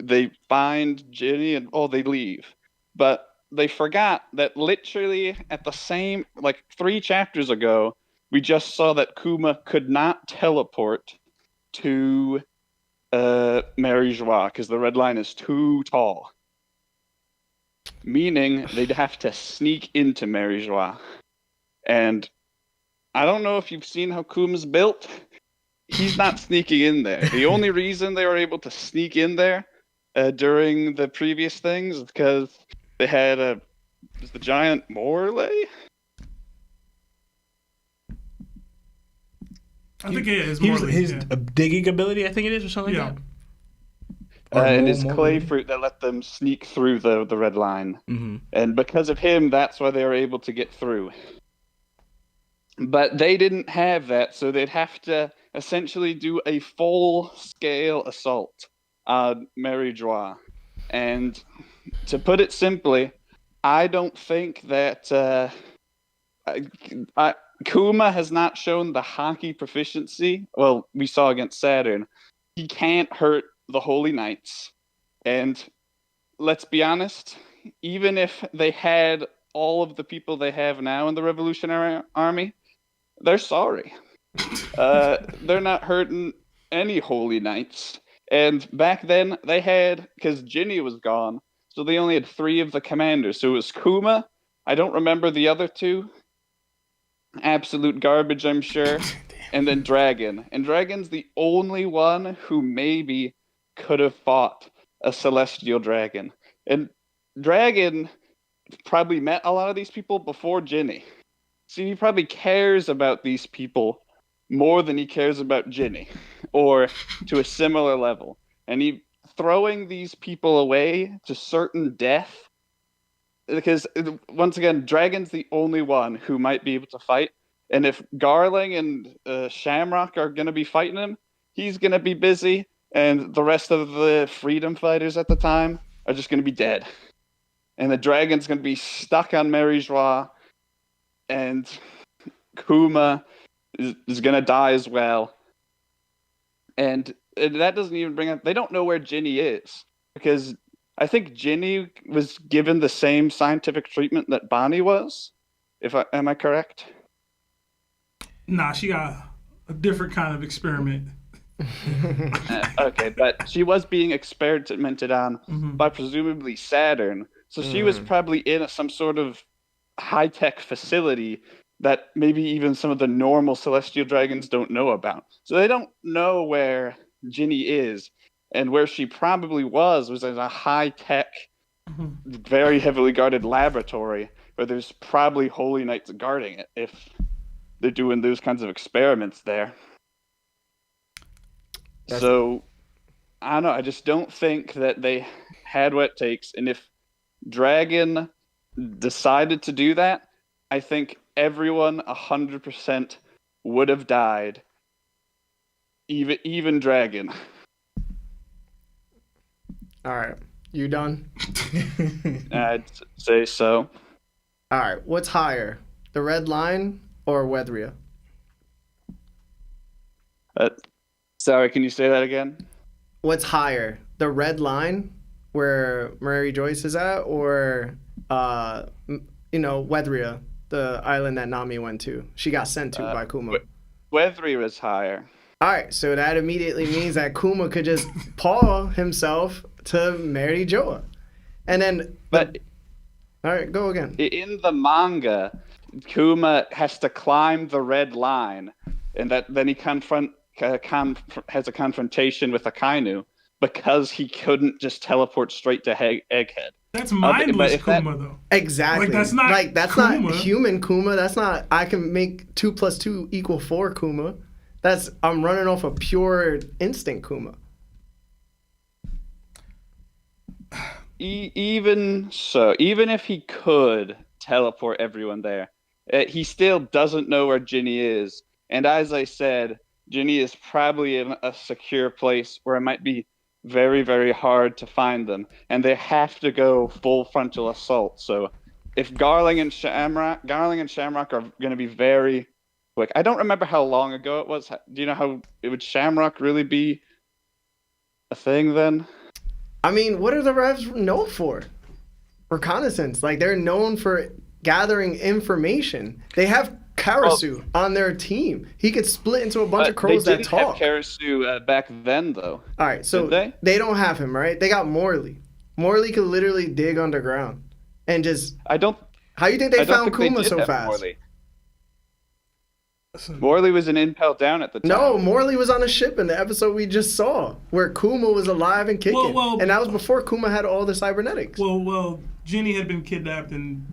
Speaker 8: they find Ginny and they leave. But they forgot that literally at the same, 3 chapters ago, we just saw that Kuma could not teleport to Marie-Joie because the red line is too tall. Meaning they'd have to sneak into Marie-Joie. And I don't know if you've seen how Kuma's built. He's not sneaking in there. The only reason they were able to sneak in there during the previous things is because they had the giant Morley?
Speaker 2: I think it is
Speaker 6: His digging ability, I think it is, or something like that.
Speaker 8: And his clay fruit that let them sneak through the red line.
Speaker 6: Mm-hmm. And
Speaker 8: because of him, that's why they were able to get through. But they didn't have that, so they'd have to essentially do a full-scale assault on Marie-Joie. And to put it simply, I don't think that Kuma has not shown the hockey proficiency. Well, we saw against Saturn. He can't hurt the Holy Knights. And let's be honest, even if they had all of the people they have now in the Revolutionary Army, they're sorry. They're not hurting any Holy Knights. And back then, they had, because Ginny was gone, so they only had 3 of the commanders. So it was Kuma. I don't remember the other 2. Absolute garbage, I'm sure. And then Dragon. And Dragon's the only one who maybe could have fought a celestial dragon. And Dragon probably met a lot of these people before Ginny. So he probably cares about these people more than he cares about Ginny, or to a similar level. And he throwing these people away to certain death, because once again, Dragon's the only one who might be able to fight. And if Garling and Shamrock are going to be fighting him, he's going to be busy, and the rest of the freedom fighters at the time are just going to be dead. And the Dragon's going to be stuck on Marie-Joie, and Kuma is going to die as well. And that doesn't even bring up... They don't know where Ginny is, because I think Ginny was given the same scientific treatment that Bonnie was. Am I correct?
Speaker 2: Nah, she got a different kind of experiment.
Speaker 8: Okay, but she was being experimented on by presumably Saturn. So she was probably in some sort of high-tech facility that maybe even some of the normal celestial dragons don't know about. So they don't know where Ginny is. And where she probably was in a high-tech, very heavily guarded laboratory where there's probably Holy Knights guarding it if they're doing those kinds of experiments there. So, I don't know. I just don't think that they had what it takes. And if Dragon decided to do that, I think everyone 100% would have died. Even Dragon.
Speaker 1: All right. You done?
Speaker 8: I'd say so.
Speaker 1: All right. What's higher, the red line or Weathria?
Speaker 8: Sorry, can you say that again?
Speaker 1: What's higher, the red line where Mary Joyce is at, or Weathria, the island that Nami went to? She got sent to by Kuma.
Speaker 8: Weathria is higher.
Speaker 1: All right, so that immediately means that Kuma could just paw himself to Mary Joa. And then... All right, go again.
Speaker 8: In the manga, Kuma has to climb the red line, and then he has a confrontation with Akainu because he couldn't just teleport straight to Egghead.
Speaker 2: That's mindless Kuma, though.
Speaker 1: Exactly.
Speaker 2: That's not
Speaker 1: not human Kuma. That's not I can make 2 + 2 = 4 Kuma. I'm running off a pure instinct Kuma.
Speaker 8: Even so, even if he could teleport everyone there, he still doesn't know where Ginny is. And as I said, Ginny is probably in a secure place where it might be very, very hard to find them. And they have to go full frontal assault. So if Garling and Shamrock are going to be very quick. I don't remember how long ago it was. Do you know how would Shamrock really be a thing then?
Speaker 1: I mean, what are the Revs known for? Reconnaissance. Like, they're known for gathering information. They have Karasu on their team. He could split into a bunch of crows that talk.
Speaker 8: They didn't have Karasu back then, though.
Speaker 1: All right, so they don't have him, right? They got Morley. Morley could literally dig underground and just... How do you think they found Kuma so fast?
Speaker 8: Morley. Morley was an impel down at the time.
Speaker 1: No, Morley was on a ship in the episode we just saw where Kuma was alive and kicking. And that was before Kuma had all the cybernetics.
Speaker 2: Well, Ginny had been kidnapped and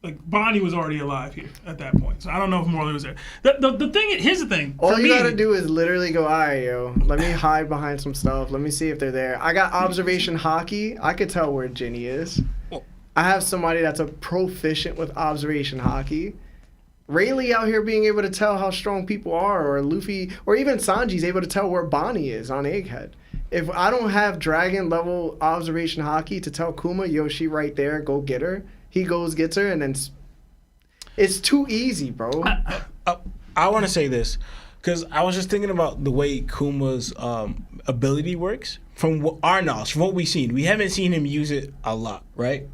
Speaker 2: Bonnie was already alive here at that point. So I don't know if Morley was there. Here's the thing.
Speaker 1: All you gotta do is literally go, all right, yo, let me hide behind some stuff. Let me see if they're there. I got observation hockey. I could tell where Ginny is. I have somebody that's a proficient with observation hockey. Rayleigh out here being able to tell how strong people are, or Luffy, or even Sanji's able to tell where Bonnie is on Egghead. If I don't have dragon level observation hockey to tell Kuma, yo, she right there, go get her. He goes, gets her, and then it's too easy, bro.
Speaker 6: I want to say this because I was just thinking about the way Kuma's ability works. From our knowledge, from what we've seen, we haven't seen him use it a lot, right?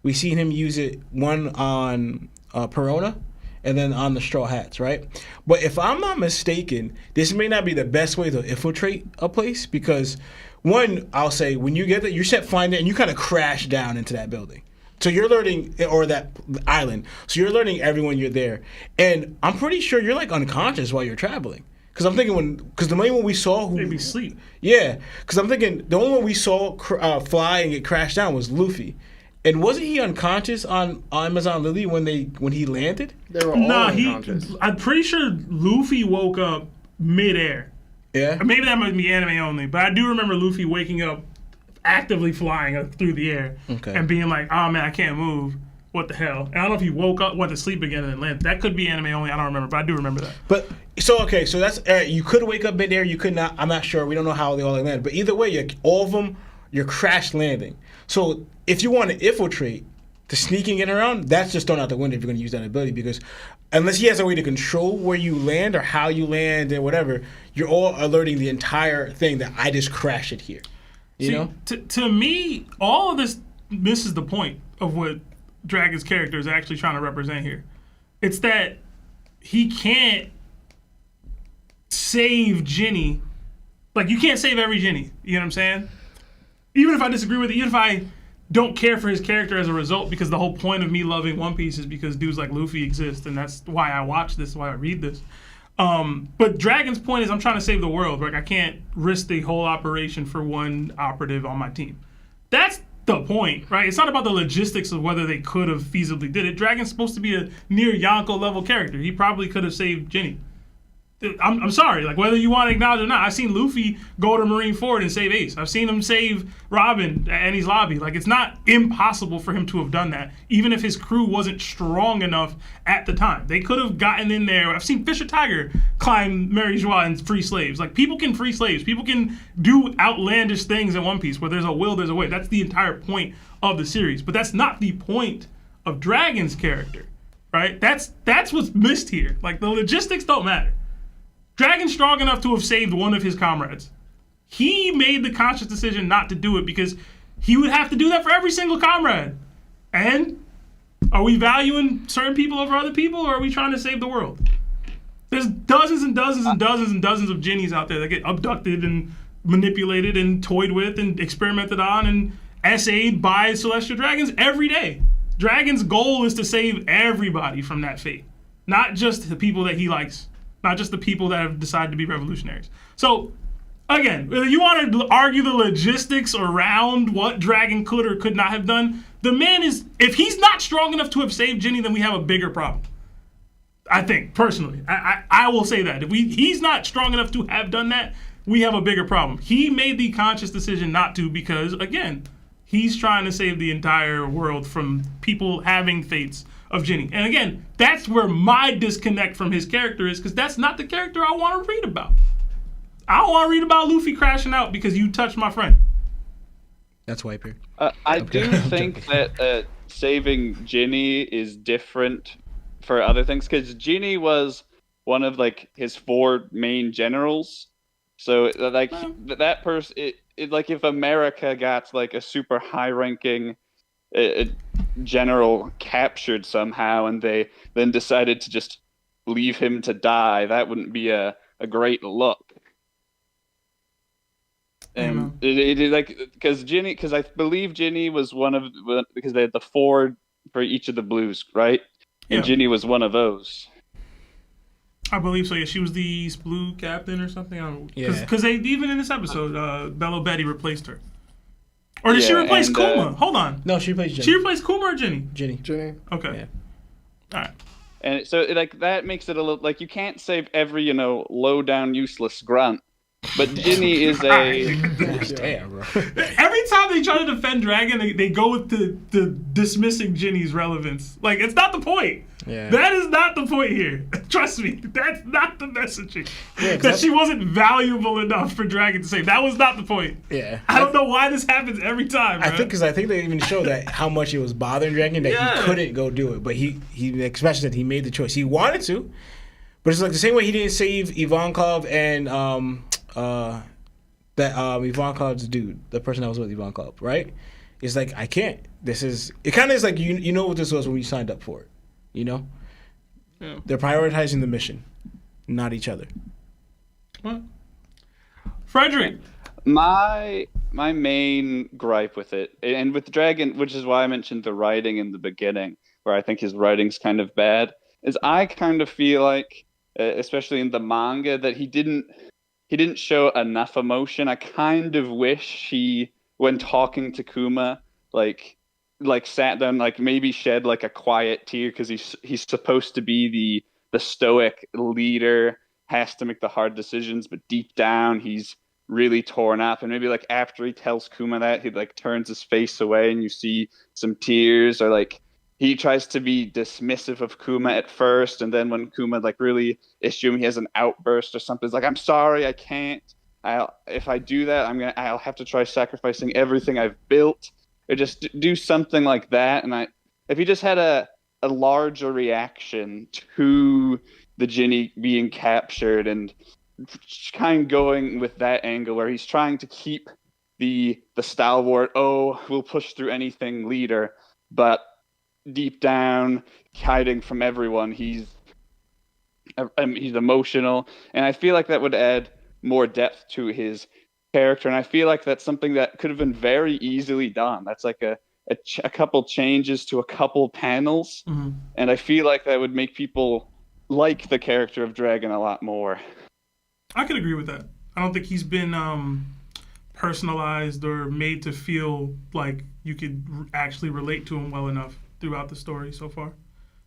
Speaker 6: We've seen him use it one on Perona, and then on the Straw Hats, right? But if I'm not mistaken, this may not be the best way to infiltrate a place because, one, I'll say, when you get there, you're set flying there and you kind of crash down into that building. So you're learning, or that island. So you're learning everyone you're there. And I'm pretty sure you're unconscious while you're traveling. Because I'm thinking because the only one we saw
Speaker 2: maybe sleep.
Speaker 6: Yeah, because I'm thinking the only one we saw fly and get crashed down was Luffy. And wasn't he unconscious on Amazon Lily when he landed?
Speaker 1: They were all unconscious.
Speaker 2: I'm pretty sure Luffy woke up midair.
Speaker 6: Yeah.
Speaker 2: Or maybe that might be anime only, but I do remember Luffy waking up actively flying through the air and being like, oh man, I can't move. What the hell? And I don't know if he woke up, went to sleep again, and then landed. That could be anime only. I don't remember, but I do remember that.
Speaker 6: But so that's you could wake up midair. You could not. I'm not sure. We don't know how they all landed. But either way, all of them, you're crash landing. So if you want to infiltrate, to sneaking in around, that's just thrown out the window if you're going to use that ability because unless he has a way to control where you land or how you land and whatever, you're all alerting the entire thing that I just crashed it here. You know?
Speaker 2: To me, all of this misses the point of what Dragon's character is actually trying to represent here. It's that he can't save Ginny. You can't save every Ginny. You know what I'm saying? Even if I disagree with it, even if I don't care for his character as a result, because the whole point of me loving One Piece is because dudes like Luffy exist, and that's why I watch this, why I read this. But Dragon's point is I'm trying to save the world. I can't risk the whole operation for one operative on my team. That's the point, right? It's not about the logistics of whether they could have feasibly did it. Dragon's supposed to be a near Yonko level character. He probably could have saved Ginny. I'm sorry, whether you want to acknowledge it or not, I've seen Luffy go to Marineford and save Ace. I've seen him save Robin at Enies Lobby. It's not impossible for him to have done that, even if his crew wasn't strong enough at the time. They could have gotten in there. I've seen Fisher Tiger climb Mary Joie and free slaves. People can free slaves. People can do outlandish things in One Piece. Where there's a will, there's a way. That's the entire point of the series. But that's not the point of Dragon's character, right? That's what's missed here. The logistics don't matter. Dragon's strong enough to have saved one of his comrades. He made the conscious decision not to do it because he would have to do that for every single comrade. And are we valuing certain people over other people, or are we trying to save the world? There's dozens and dozens and dozens and dozens of Ginnies out there that get abducted and manipulated and toyed with and experimented on and essayed by celestial dragons every day. Dragon's goal is to save everybody from that fate, not just the people that he likes, not just the people that have decided to be revolutionaries. So, again, whether you want to argue the logistics around what Dragon could or could not have done, the man is, if he's not strong enough to have saved Ginny, then we have a bigger problem. I think, personally. I will say that. If he's not strong enough to have done that, we have a bigger problem. He made the conscious decision not to because, again, he's trying to save the entire world from people having fates of Ginny. And again, that's where my disconnect from his character is, because that's not the character I want to read about. I don't want to read about Luffy crashing out because you touched my friend.
Speaker 6: That's white here.
Speaker 8: I do think that saving Ginny is different for other things, because Ginny was one of like his 4 main generals. So like that person, it like if America got like a super high-ranking general captured somehow, and they then decided to just leave him to die, that wouldn't be a great look. And it like because I believe Ginny was because they had the 4 for each of the blues, right? And Ginny was one of those.
Speaker 2: I believe so. Yeah, she was the East Blue captain or something.
Speaker 6: Yeah.
Speaker 2: Because they even in this episode, Bello Betty replaced her. Or did she replace Kuma? Hold on.
Speaker 6: No, she replaced Ginny.
Speaker 2: She replaced Kuma or Ginny?
Speaker 6: Ginny.
Speaker 2: Okay.
Speaker 6: Yeah.
Speaker 2: All right.
Speaker 8: And so like that makes it a little like you can't save every low down useless grunt. But Ginny is a...
Speaker 6: Damn, bro.
Speaker 2: Every time they try to defend Dragon, they go with the dismissing Ginny's relevance. Like, it's not the point.
Speaker 6: Yeah.
Speaker 2: That is not the point here. Trust me, that's not the messaging. Because she wasn't valuable enough for Dragon to say. That was not the point.
Speaker 6: Yeah.
Speaker 2: I don't know why this happens every time, bro.
Speaker 6: I think they even show that how much it was bothering Dragon that he couldn't go do it. But he especially said he made the choice. He wanted to, but it's like the same way he didn't save Ivankov and Ivankov's dude, the person that was with Ivankov, right? It's like, I can't. It kind of is like, you know what this was when we signed up for it, you know?
Speaker 2: Yeah.
Speaker 6: They're prioritizing the mission, not each other.
Speaker 2: What? Fredrick.
Speaker 8: My main gripe with it, and with Dragon, which is why I mentioned the writing in the beginning, where I think his writing's kind of bad, is I kind of feel like, especially in the manga, that he didn't show enough emotion. I kind of wish he, when talking to Kuma, like sat down, like maybe shed like a quiet tear, because he's supposed to be the stoic leader, has to make the hard decisions, but deep down he's really torn up. And maybe like after he tells Kuma that, he like turns his face away and you see some tears, or like he tries to be dismissive of Kuma at first, and then when Kuma like really issue him, he has an outburst or something. It's like, I'm sorry, I can't. If I do that, I'll have to try sacrificing everything I've built, or just do something like that. And if he just had a larger reaction to the Ginny being captured, and kind of going with that angle where he's trying to keep the stalwart, we'll push through anything leader, but deep down, hiding from everyone, he's emotional, and I feel like that would add more depth to his character. And I feel like that's something that could have been very easily done. That's like a couple changes to a couple panels, and I feel like that would make people like the character of Dragon a lot more.
Speaker 2: I could agree with that. I don't think he's been personalized or made to feel like you could actually relate to him well enough throughout the story so far.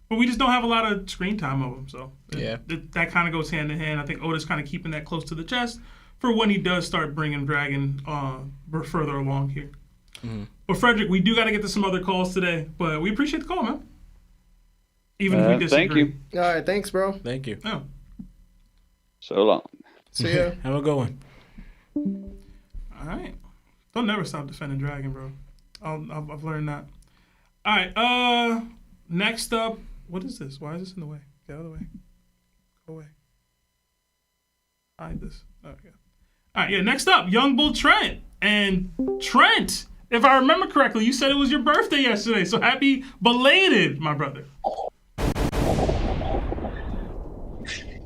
Speaker 2: But we just don't have a lot of screen time of him, so that kind of goes hand in hand. I think Oda's kind of keeping that close to the chest for when he does start bringing Dragon further along here. But Fredrick, we do got to get to some other calls today, but we appreciate the call, man. Even if we disagree.
Speaker 8: Thank you.
Speaker 1: All right, thanks, bro.
Speaker 6: Thank you.
Speaker 2: Yeah.
Speaker 8: So long.
Speaker 1: See ya.
Speaker 6: Have a good one.
Speaker 2: All right. Don't never stop defending Dragon, bro. I've learned that. All right. Next up, what is this? Why is this in the way? Get out of the way. Go away. Hide this. Okay. All right. Yeah. Next up, YoungBull Trent. And Trent, if I remember correctly, you said it was your birthday yesterday. So happy belated, my brother.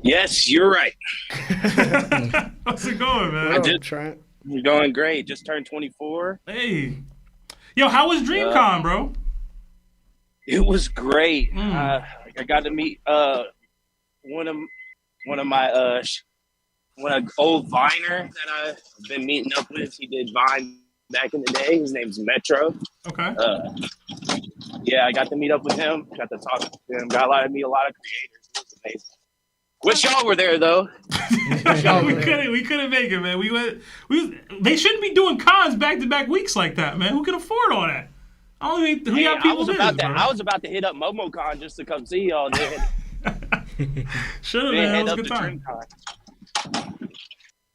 Speaker 9: Yes, you're right.
Speaker 2: How's it going, man?
Speaker 1: Trent.
Speaker 9: You're going great. Just turned 24.
Speaker 2: Hey. Yo, how was DreamCon, bro?
Speaker 9: It was great. I got to meet one of my one of old Viner that I've been meeting up with. He did Vine back in the day. His name's Metro.
Speaker 2: Okay.
Speaker 9: Yeah, I got to meet up with him. Got to talk to him. Got to meet a lot of creators. It was amazing. Wish y'all were there though.
Speaker 2: we couldn't make it, man. They shouldn't be doing cons back to back weeks like that, man. Who can afford all that? I don't think who got people
Speaker 9: I was about to hit up MomoCon just to come see y'all.
Speaker 2: Should have been. It was a good time.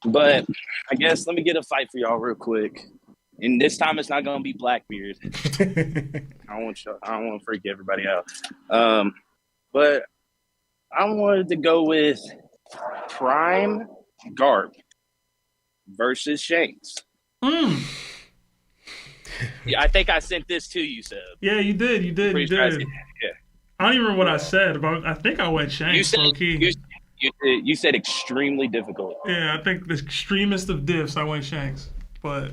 Speaker 9: But I guess let me get a fight for y'all real quick. And this time it's not gonna be Blackbeard. I don't want to freak everybody out. But I wanted to go with Prime Garp versus Shanks. Yeah, I think I sent this to you, Seb.
Speaker 2: Yeah, you did. You did.
Speaker 9: Yeah.
Speaker 2: I don't even remember what I said, but I think I went Shanks. Low key.
Speaker 9: You said extremely difficult.
Speaker 2: Yeah, I think the extremest of diffs, I went Shanks. But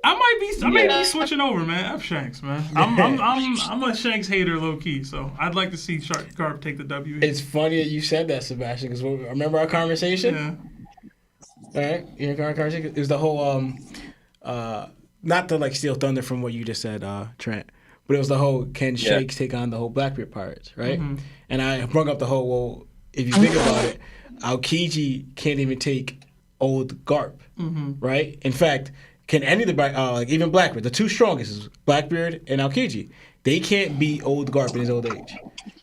Speaker 2: I might be switching over, man. I'm Shanks, man. I'm a Shanks hater, low key. So I'd like to see Garp take the W.
Speaker 6: It's funny that you said that, Sebastian. Because remember our conversation?
Speaker 2: Yeah.
Speaker 6: All right, you know our conversation. It was the whole not to like steal thunder from what you just said, Trent, but it was the whole can Shanks take on the whole Blackbeard pirates, right? Mm-hmm. And I brought up the whole, well, if you think about it, Aokiji can't even take old Garp, right? In fact, can any of the like even Blackbeard, the two strongest is Blackbeard and Aokiji. They can't beat old Garp in his old age.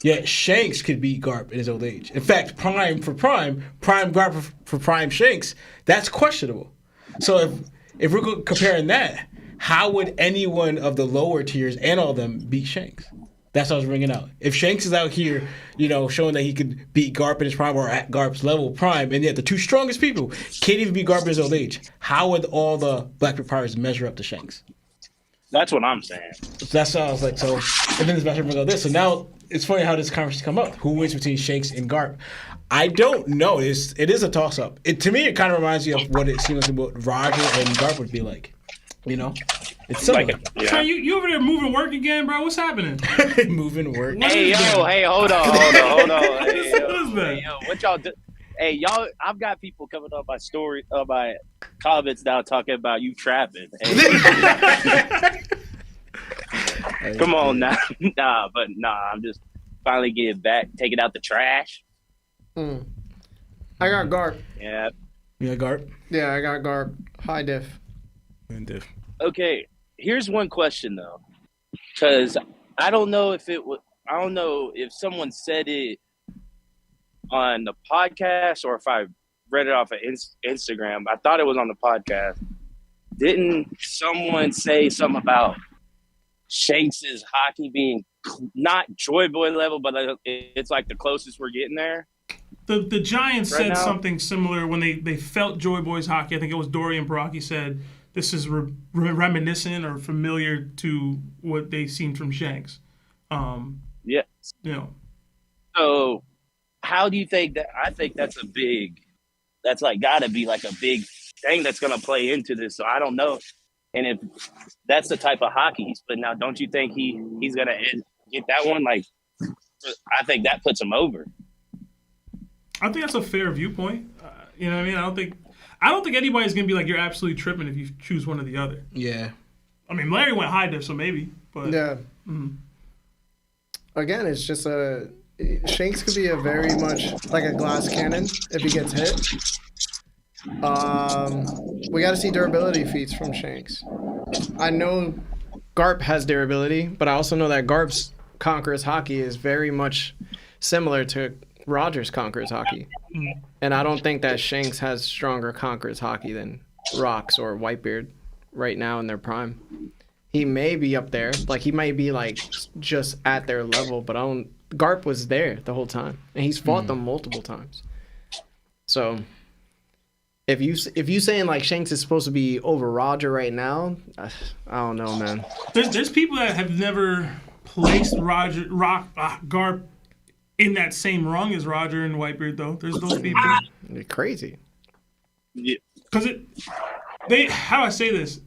Speaker 6: Yet Shanks could beat Garp in his old age. In fact, Prime Garp for Prime Shanks, that's questionable. So if we're comparing that, how would anyone of the lower tiers and all of them beat Shanks? That's what I was bringing out. If Shanks is out here, showing that he could beat Garp in his prime or at Garp's level prime, and yet the two strongest people can't even beat Garp in his old age, how would all the Blackbeard pirates measure up to Shanks?
Speaker 9: That's what I'm saying.
Speaker 6: That's what I was like. So, and then this matchup brings out this. So now it's funny how this conversation come up. Who wins between Shanks and Garp? I don't know. It is a toss up. To me, it kind of reminds me of what it seems like what Roger and Garp would be like. It's similar.
Speaker 2: Trent, you over there moving work again, bro? What's happening?
Speaker 6: Moving work.
Speaker 9: Hey, hold on. Hey, yo, what y'all do? Hey, y'all, I've got people coming up my comments now talking about you trapping. Hey. Come on now. I'm just finally getting back, taking out the trash.
Speaker 1: I got Garp.
Speaker 9: Yeah.
Speaker 6: You got Garp?
Speaker 1: Yeah, I got Garp. High diff.
Speaker 9: Okay, here's one question though, because I don't know if someone said it on the podcast or if I read it off of Instagram. I thought it was on the podcast. Didn't someone say something about Shanks's hockey being not Joy Boy level, but it's like the closest we're getting there?
Speaker 2: The Giants
Speaker 9: right
Speaker 2: said
Speaker 9: now?
Speaker 2: something similar when they felt Joy Boy's hockey. I think it was Dorian Baraki said this is reminiscent or familiar to what they've seen from Shanks.
Speaker 9: Yeah. So how do you think that? I think that's got to be like a big thing that's going to play into this. So I don't know. And if that's the type of hockey he's putting out, don't you think he's going to get that one? Like, I think that puts him over.
Speaker 2: I think that's a fair viewpoint. You know what I mean? I don't think anybody's going to be like, you're absolutely tripping if you choose one or the other.
Speaker 6: Yeah.
Speaker 2: I mean, Larry went high diff, so maybe. But
Speaker 1: yeah. Again, it's just Shanks could be a very much like a glass cannon if he gets hit. We got to see durability feats from Shanks. I know Garp has durability, but I also know that Garp's Conqueror's hockey is very much similar to Roger's Conqueror's hockey. And I don't think that Shanks has stronger Conqueror's hockey than Rocks or Whitebeard right now in their prime. He may be up there. Like, he might be, like, just at their level, but Garp was there the whole time. And he's fought them multiple times. So, if you saying, like, Shanks is supposed to be over Roger right now, I don't know, man.
Speaker 2: There's people that have never placed Garp in that same rung as Roger and Whitebeard, though. There's those people.
Speaker 1: They're crazy.
Speaker 9: Yeah.
Speaker 2: Because how do I say this?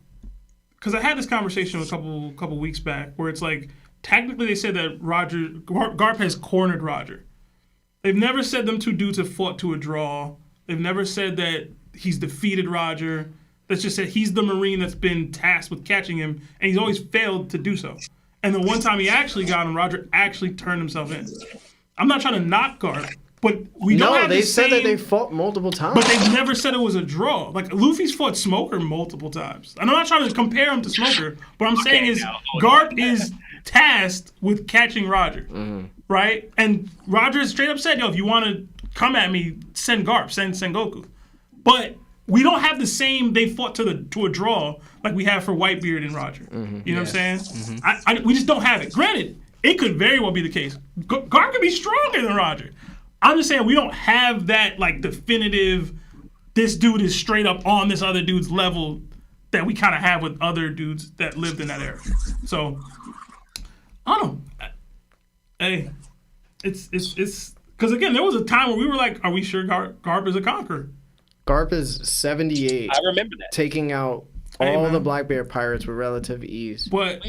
Speaker 2: Because I had this conversation a couple weeks back where it's like technically they said that Garp has cornered Roger. They've never said them two dudes have fought to a draw. They've never said that he's defeated Roger. That's just said he's the Marine that's been tasked with catching him, and he's always failed to do so. And the one time he actually got him, Roger actually turned himself in. I'm not trying to knock Garp, but we don't have
Speaker 1: they said that they fought multiple times.
Speaker 2: But they've never said it was a draw. Like, Luffy's fought Smoker multiple times. And I'm not trying to compare him to Smoker. What I'm saying is Garp is tasked with catching Roger, right? And Roger straight up said, yo, if you want to come at me, send Garp, send Sengoku. But we don't have the same they fought to a draw like we have for Whitebeard and Roger. You know what I'm saying? We just don't have it. Granted, it could very well be the case. Garp could be stronger than Roger. I'm just saying we don't have that like definitive, this dude is straight up on this other dude's level that we kind of have with other dudes that lived in that era. So, I don't know. Hey, it's because again, there was a time where we were like, are we sure Garp is a conqueror?
Speaker 1: Garp is 78.
Speaker 9: I remember that.
Speaker 1: Taking out all the Blackbeard pirates with relative ease.
Speaker 9: But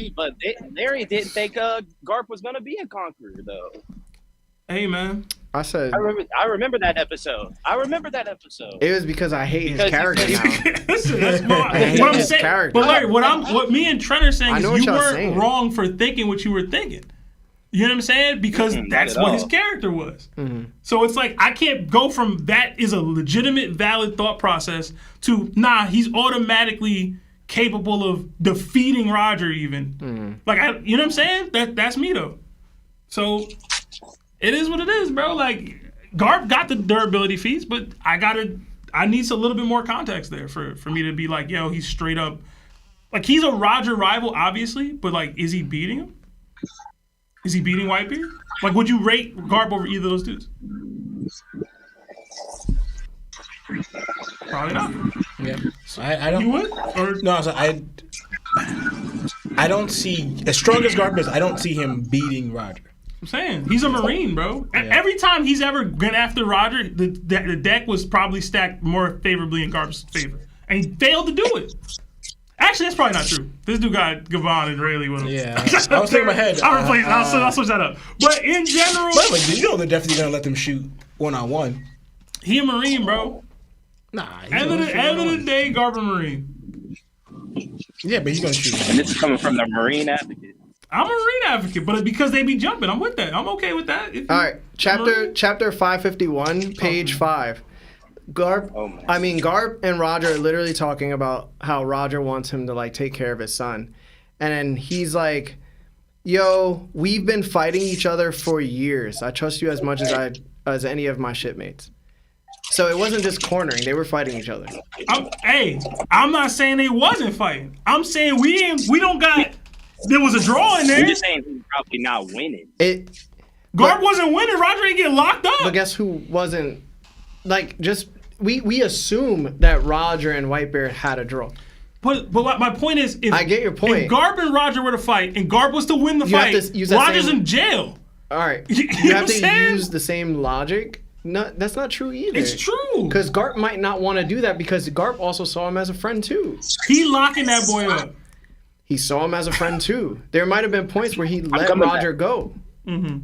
Speaker 9: Larry didn't think Garp was gonna be a conqueror though.
Speaker 2: Hey man,
Speaker 1: I said
Speaker 9: I remember that episode.
Speaker 1: It was because I hate his character now.
Speaker 2: Listen, that's what I'm saying. But Larry, what me and Trent are saying is you weren't wrong for thinking what you were thinking. You know what I'm saying? Because that's what his character was. So it's like I can't go from that is a legitimate, valid thought process to he's automatically capable of defeating Roger even. Like you know what I'm saying? That's me though. So it is what it is, bro. Like Garp got the durability feats, but I need a little bit more context there for me to be like, yo, he's straight up like he's a Roger rival, obviously, but like, is he beating him? Is he beating Whitebeard? Like, would you rate Garp over either of those dudes? Probably not.
Speaker 6: Yeah, I don't.
Speaker 2: You would? Or
Speaker 6: no? So I don't see as strong as Garp is. I don't see him beating Roger.
Speaker 2: I'm saying he's a Marine, bro. Yeah. Every time he's ever been after Roger, the deck was probably stacked more favorably in Garp's favor, and he failed to do it. Actually, that's probably not true. This dude got Gavon and Rayleigh with him.
Speaker 6: Yeah, I was thinking my head.
Speaker 2: I'll switch that up. But in general,
Speaker 6: you know they're definitely gonna let them shoot 1-on-1.
Speaker 2: He a Marine, bro.
Speaker 6: Nah.
Speaker 2: End of the day, Garp a Marine.
Speaker 6: Yeah, but he's gonna shoot.
Speaker 9: And this is coming from the Marine advocate.
Speaker 2: I'm a Marine advocate, but because they be jumping, I'm with that. I'm okay with that.
Speaker 1: All right, chapter 551, page 5. Garp and Roger are literally talking about how Roger wants him to like take care of his son. And then he's like, yo, we've been fighting each other for years. I trust you as much as any of my shipmates. So it wasn't just cornering, they were fighting each other.
Speaker 2: I'm not saying they wasn't fighting. I'm saying we don't got there was a draw in there.
Speaker 9: You're just saying he's probably not winning.
Speaker 2: Garp wasn't winning, Roger ain't getting locked up.
Speaker 1: But guess who wasn't like just we assume that Roger and Whitebeard had a draw.
Speaker 2: But my point is,
Speaker 1: I get your point.
Speaker 2: If Garp and Roger were to fight, and Garp was to win the fight, Roger's in jail.
Speaker 1: All right, you have to use the same logic. No, that's not true either.
Speaker 2: It's true.
Speaker 1: Because Garp might not want to do that because Garp also saw him as a friend too.
Speaker 2: He locking that boy up.
Speaker 1: He saw him as a friend too. There might have been points where he let Roger go.
Speaker 2: Mm-hmm.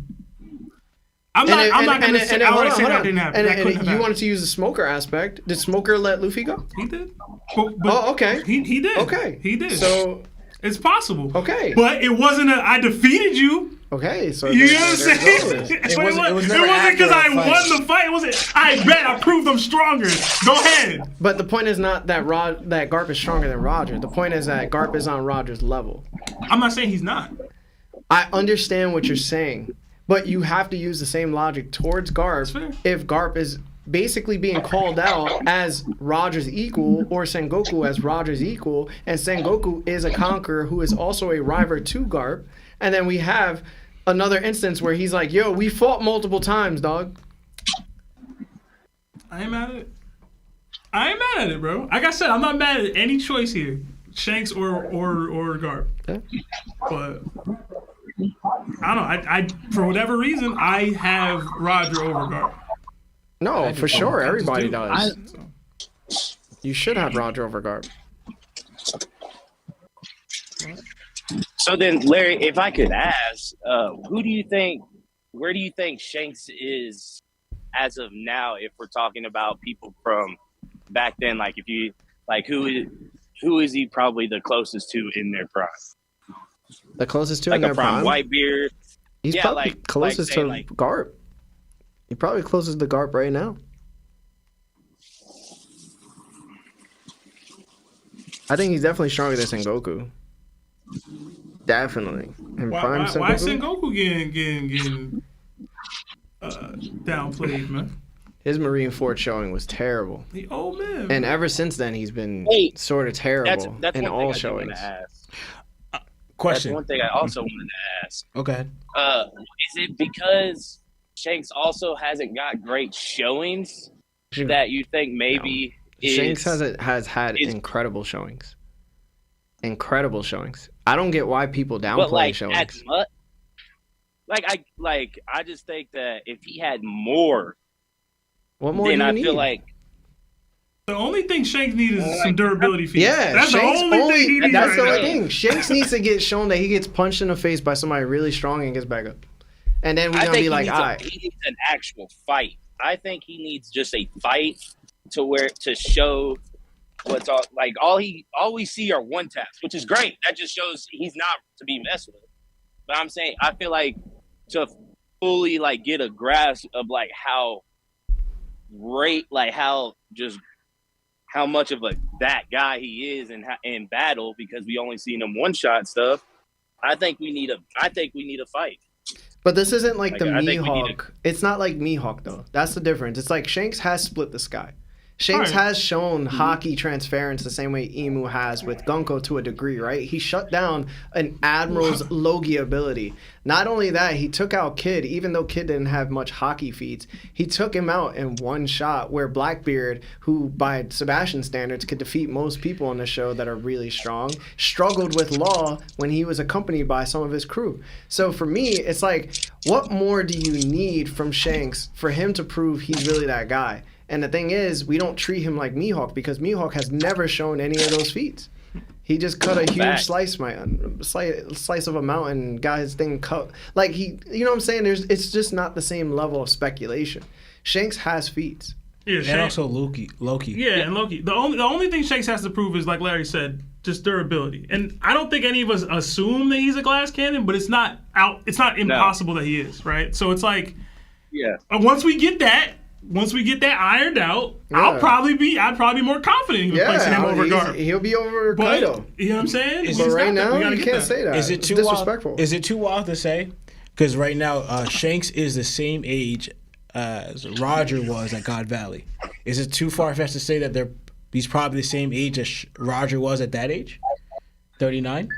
Speaker 2: I'm not going to say that didn't happen.
Speaker 1: And you wanted to use the Smoker aspect. Did Smoker let Luffy go?
Speaker 2: He did.
Speaker 1: Okay.
Speaker 2: He did.
Speaker 1: Okay.
Speaker 2: He did.
Speaker 1: So
Speaker 2: it's possible.
Speaker 1: Okay.
Speaker 2: But it wasn't I defeated you.
Speaker 1: Okay. So
Speaker 2: you know what I'm saying? It wasn't because I won the fight. It wasn't. I bet I proved I'm stronger. Go ahead.
Speaker 1: But the point is not that Garp is stronger than Roger. The point is that Garp is on Roger's level.
Speaker 2: I'm not saying he's not.
Speaker 1: I understand what you're saying. But you have to use the same logic towards Garp if Garp is basically being called out as Roger's equal or Sengoku as Roger's equal, and Sengoku is a conqueror who is also a rival to Garp. And then we have another instance where he's like, yo, we fought multiple times, dog.
Speaker 2: I ain't mad at it. Bro. Like I said, I'm not mad at any choice here. Shanks or Garp. Okay. But I don't know. I for whatever reason, I have Roger over Garp.
Speaker 1: No, for sure. Everybody does. You should have Roger over Garp.
Speaker 9: So then, Larry, if I could ask, where do you think Shanks is as of now? If we're talking about people from back then, like if you like, who is he probably the closest to in their prime?
Speaker 1: The closest to
Speaker 9: Like
Speaker 1: in their
Speaker 9: a prime
Speaker 1: prime?
Speaker 9: Whitebeard.
Speaker 1: He's
Speaker 9: Yeah,
Speaker 1: probably
Speaker 9: like-
Speaker 1: closest
Speaker 9: like
Speaker 1: to
Speaker 9: saying, like-
Speaker 1: Garp. He's probably closest to Garp right now. I think he's definitely stronger than Sengoku. Definitely. In prime
Speaker 2: Why Sengoku getting downplayed, man?
Speaker 1: His Marineford showing was terrible.
Speaker 2: The old man.
Speaker 1: And ever since then, he's been
Speaker 9: Hey,
Speaker 1: sort of terrible
Speaker 9: That's
Speaker 1: in
Speaker 9: one
Speaker 1: all
Speaker 9: thing I do want
Speaker 1: showings.
Speaker 9: to ask.
Speaker 6: Question.
Speaker 9: That's one thing I also wanted to ask.
Speaker 6: Okay.
Speaker 9: Is it because Shanks also hasn't got great showings that you think maybe
Speaker 1: Shanks has had incredible showings. Incredible showings. I don't get why people downplay
Speaker 9: but like
Speaker 1: showings.
Speaker 9: as much? I just think that if he had more,
Speaker 1: What more
Speaker 9: then
Speaker 1: do you
Speaker 9: I
Speaker 1: need?
Speaker 9: feel like
Speaker 2: The only thing Shanks needs is some durability feats.
Speaker 1: Yeah,
Speaker 2: that's
Speaker 1: Shanks
Speaker 2: the only thing he needs.
Speaker 1: That's
Speaker 2: right
Speaker 1: the
Speaker 2: now.
Speaker 1: only thing. Shanks needs to get shown that he gets punched in the face by somebody really strong and gets back up. And then we're
Speaker 9: I
Speaker 1: gonna
Speaker 9: think
Speaker 1: be like,
Speaker 9: he
Speaker 1: all right.
Speaker 9: needs an actual fight. I think he needs just a fight to show what's all we see are one taps, which is great. That just shows he's not to be messed with. But I'm saying I feel like to fully like get a grasp of like how great, like how much of that guy he is in battle, because we only seen him one shot stuff. I think we need a fight.
Speaker 1: But this isn't like the
Speaker 9: I think we need
Speaker 1: Mihawk. It's not like Mihawk though. That's the difference. It's like Shanks has split the sky. Shanks has shown hockey transference the same way Emu has with Gunko to a degree, right? He shut down an Admiral's Logi ability. Not only that, he took out Kid, even though Kid didn't have much hockey feats. He took him out in one shot, where Blackbeard, who by Sebastian standards could defeat most people on the show that are really strong, struggled with Law when he was accompanied by some of his crew. So for me, it's like, what more do you need from Shanks for him to prove he's really that guy? And the thing is, we don't treat him like Mihawk because Mihawk has never shown any of those feats. He just cut a huge slice of a mountain and got his thing cut. Like you know what I'm saying? It's just not the same level of speculation. Shanks has feats.
Speaker 2: Yeah,
Speaker 6: and also Loki.
Speaker 2: Yeah, and Loki. The only thing Shanks has to prove is, like Larry said, just durability. And I don't think any of us assume that he's a glass cannon, but it's not impossible that he is, right? So it's like, once we get that ironed out, I'd probably be more confident in placing him over Garp.
Speaker 1: He'll be over Kaido.
Speaker 2: You know what I'm saying?
Speaker 1: But right now, you can't say that.
Speaker 6: Is it too
Speaker 1: disrespectful?
Speaker 6: Is it too wild to say? Because right now, Shanks is the same age as Roger was at God Valley. Is it too far-fetched to say that he's probably the same age as Roger was at that age? 39?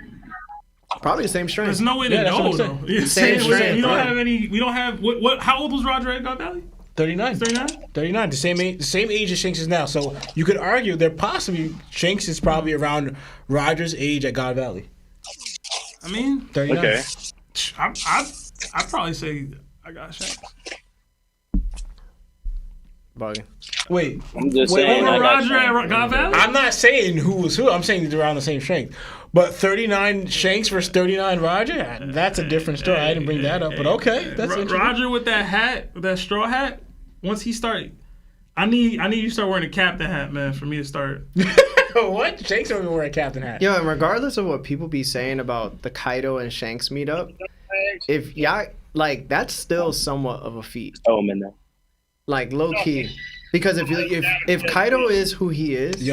Speaker 1: Probably the same strength.
Speaker 2: There's no way to know, though.
Speaker 1: Same strength.
Speaker 2: We don't have any. We don't have. How old was Roger at God Valley?
Speaker 6: 39. 39. The same age as Shanks is now. So you could argue that possibly Shanks is probably around Roger's age at God Valley.
Speaker 2: I mean,
Speaker 6: 39.
Speaker 9: Okay.
Speaker 2: I'd probably say I got Shanks.
Speaker 1: Buggy.
Speaker 6: Wait.
Speaker 9: I'm just saying.
Speaker 2: Over Roger at God Valley?
Speaker 6: I'm not saying who was who. I'm saying they're around the same strength. But 39 Shanks versus 39 Roger, that's a different story. I didn't bring that up, but okay. That's interesting.
Speaker 2: Roger with that hat, with that straw hat, once he started, I need you to start wearing a captain hat, man, for me to start.
Speaker 6: What? Shanks don't even wear a captain hat.
Speaker 1: Yo, and regardless of what people be saying about the Kaido and Shanks meetup, if y'all, like, that's still somewhat of a feat.
Speaker 9: Oh, man.
Speaker 1: Like, low key. Because if Kaido is who he is,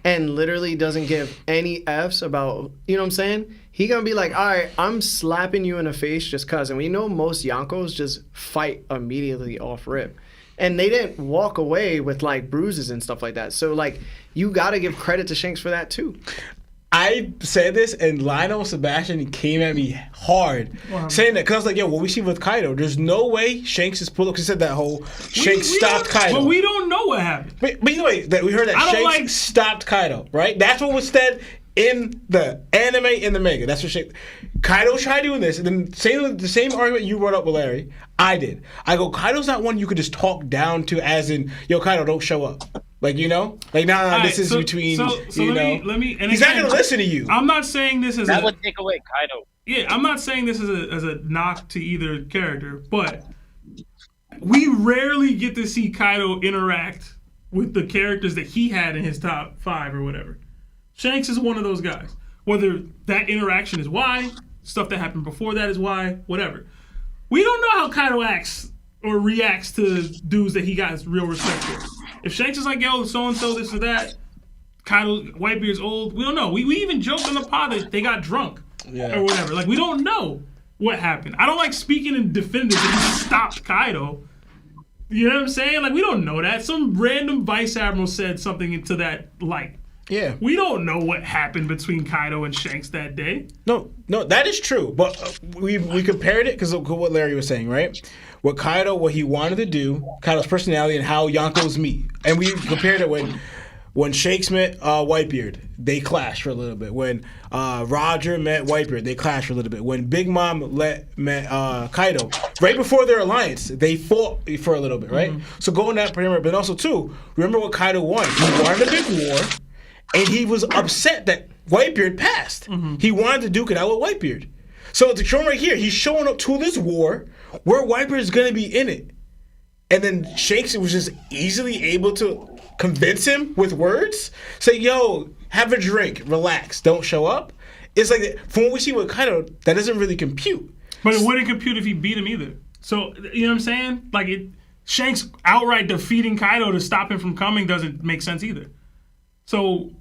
Speaker 1: and literally doesn't give any F's about, you know what I'm saying? He gonna be like, all right, I'm slapping you in the face just cause. And we know most Yonkos just fight immediately off rip. And they didn't walk away with like bruises and stuff like that. So like, you gotta give credit to Shanks for that too.
Speaker 6: I said this, and Lionel Sebastian came at me hard, saying that, because I was like, yo, what we see with Kaido, there's no way Shanks is pulled up, because he said that whole Shanks stopped Kaido.
Speaker 2: But we don't know what happened.
Speaker 6: But either way, we heard that Shanks stopped Kaido, right? That's what was said in the anime, in the manga. That's what Kaido tried doing this, and then the same argument you brought up with Larry, I did. I go, Kaido's not one you could just talk down to, as in, yo, Kaido, don't show up. Like, you know? Like, nah, this is between,
Speaker 2: so
Speaker 6: you know?
Speaker 2: let me, and
Speaker 6: he's not going to listen to you.
Speaker 2: I'm not saying this as
Speaker 9: that would take away Kaido.
Speaker 2: yeah, I'm not saying this as a knock to either character, but we rarely get to see Kaido interact with the characters that he had in his top 5 or whatever. Shanks is one of those guys. Whether that interaction is why, stuff that happened before that is why, whatever. We don't know how Kaido acts or reacts to dudes that he got real respect for. If Shanks is like, yo, so-and-so, this or that, Kaido, Whitebeard's old, we don't know. We even joked on the pod that they got drunk or whatever. Like, we don't know what happened. I don't like speaking in definitive that he stopped Kaido. You know what I'm saying? Like, we don't know that. Some random vice admiral said something into that light.
Speaker 6: Yeah.
Speaker 2: We don't know what happened between Kaido and Shanks that day.
Speaker 6: No, that is true. But we compared it because of what Larry was saying, right? What Kaido, what he wanted to do, Kaido's personality, and how Yonkos meet. And we compared it when Shanks met Whitebeard, they clashed for a little bit. When Roger met Whitebeard, they clashed for a little bit. When Big Mom met Kaido, right before their alliance, they fought for a little bit, right? Mm-hmm. So going that perimeter, but also too, remember what Kaido wanted. He wanted a big war. And he was upset that Whitebeard passed. Mm-hmm. He wanted to duke it out with Whitebeard. So to show him right here, he's showing up to this war where Whitebeard is going to be in it. And then Shanks was just easily able to convince him with words. Say, yo, have a drink, relax, don't show up. It's like, from what we see with Kaido, that doesn't really compute.
Speaker 2: But it wouldn't compute if he beat him either. So, you know what I'm saying? Like, Shanks outright defeating Kaido to stop him from coming doesn't make sense either. So,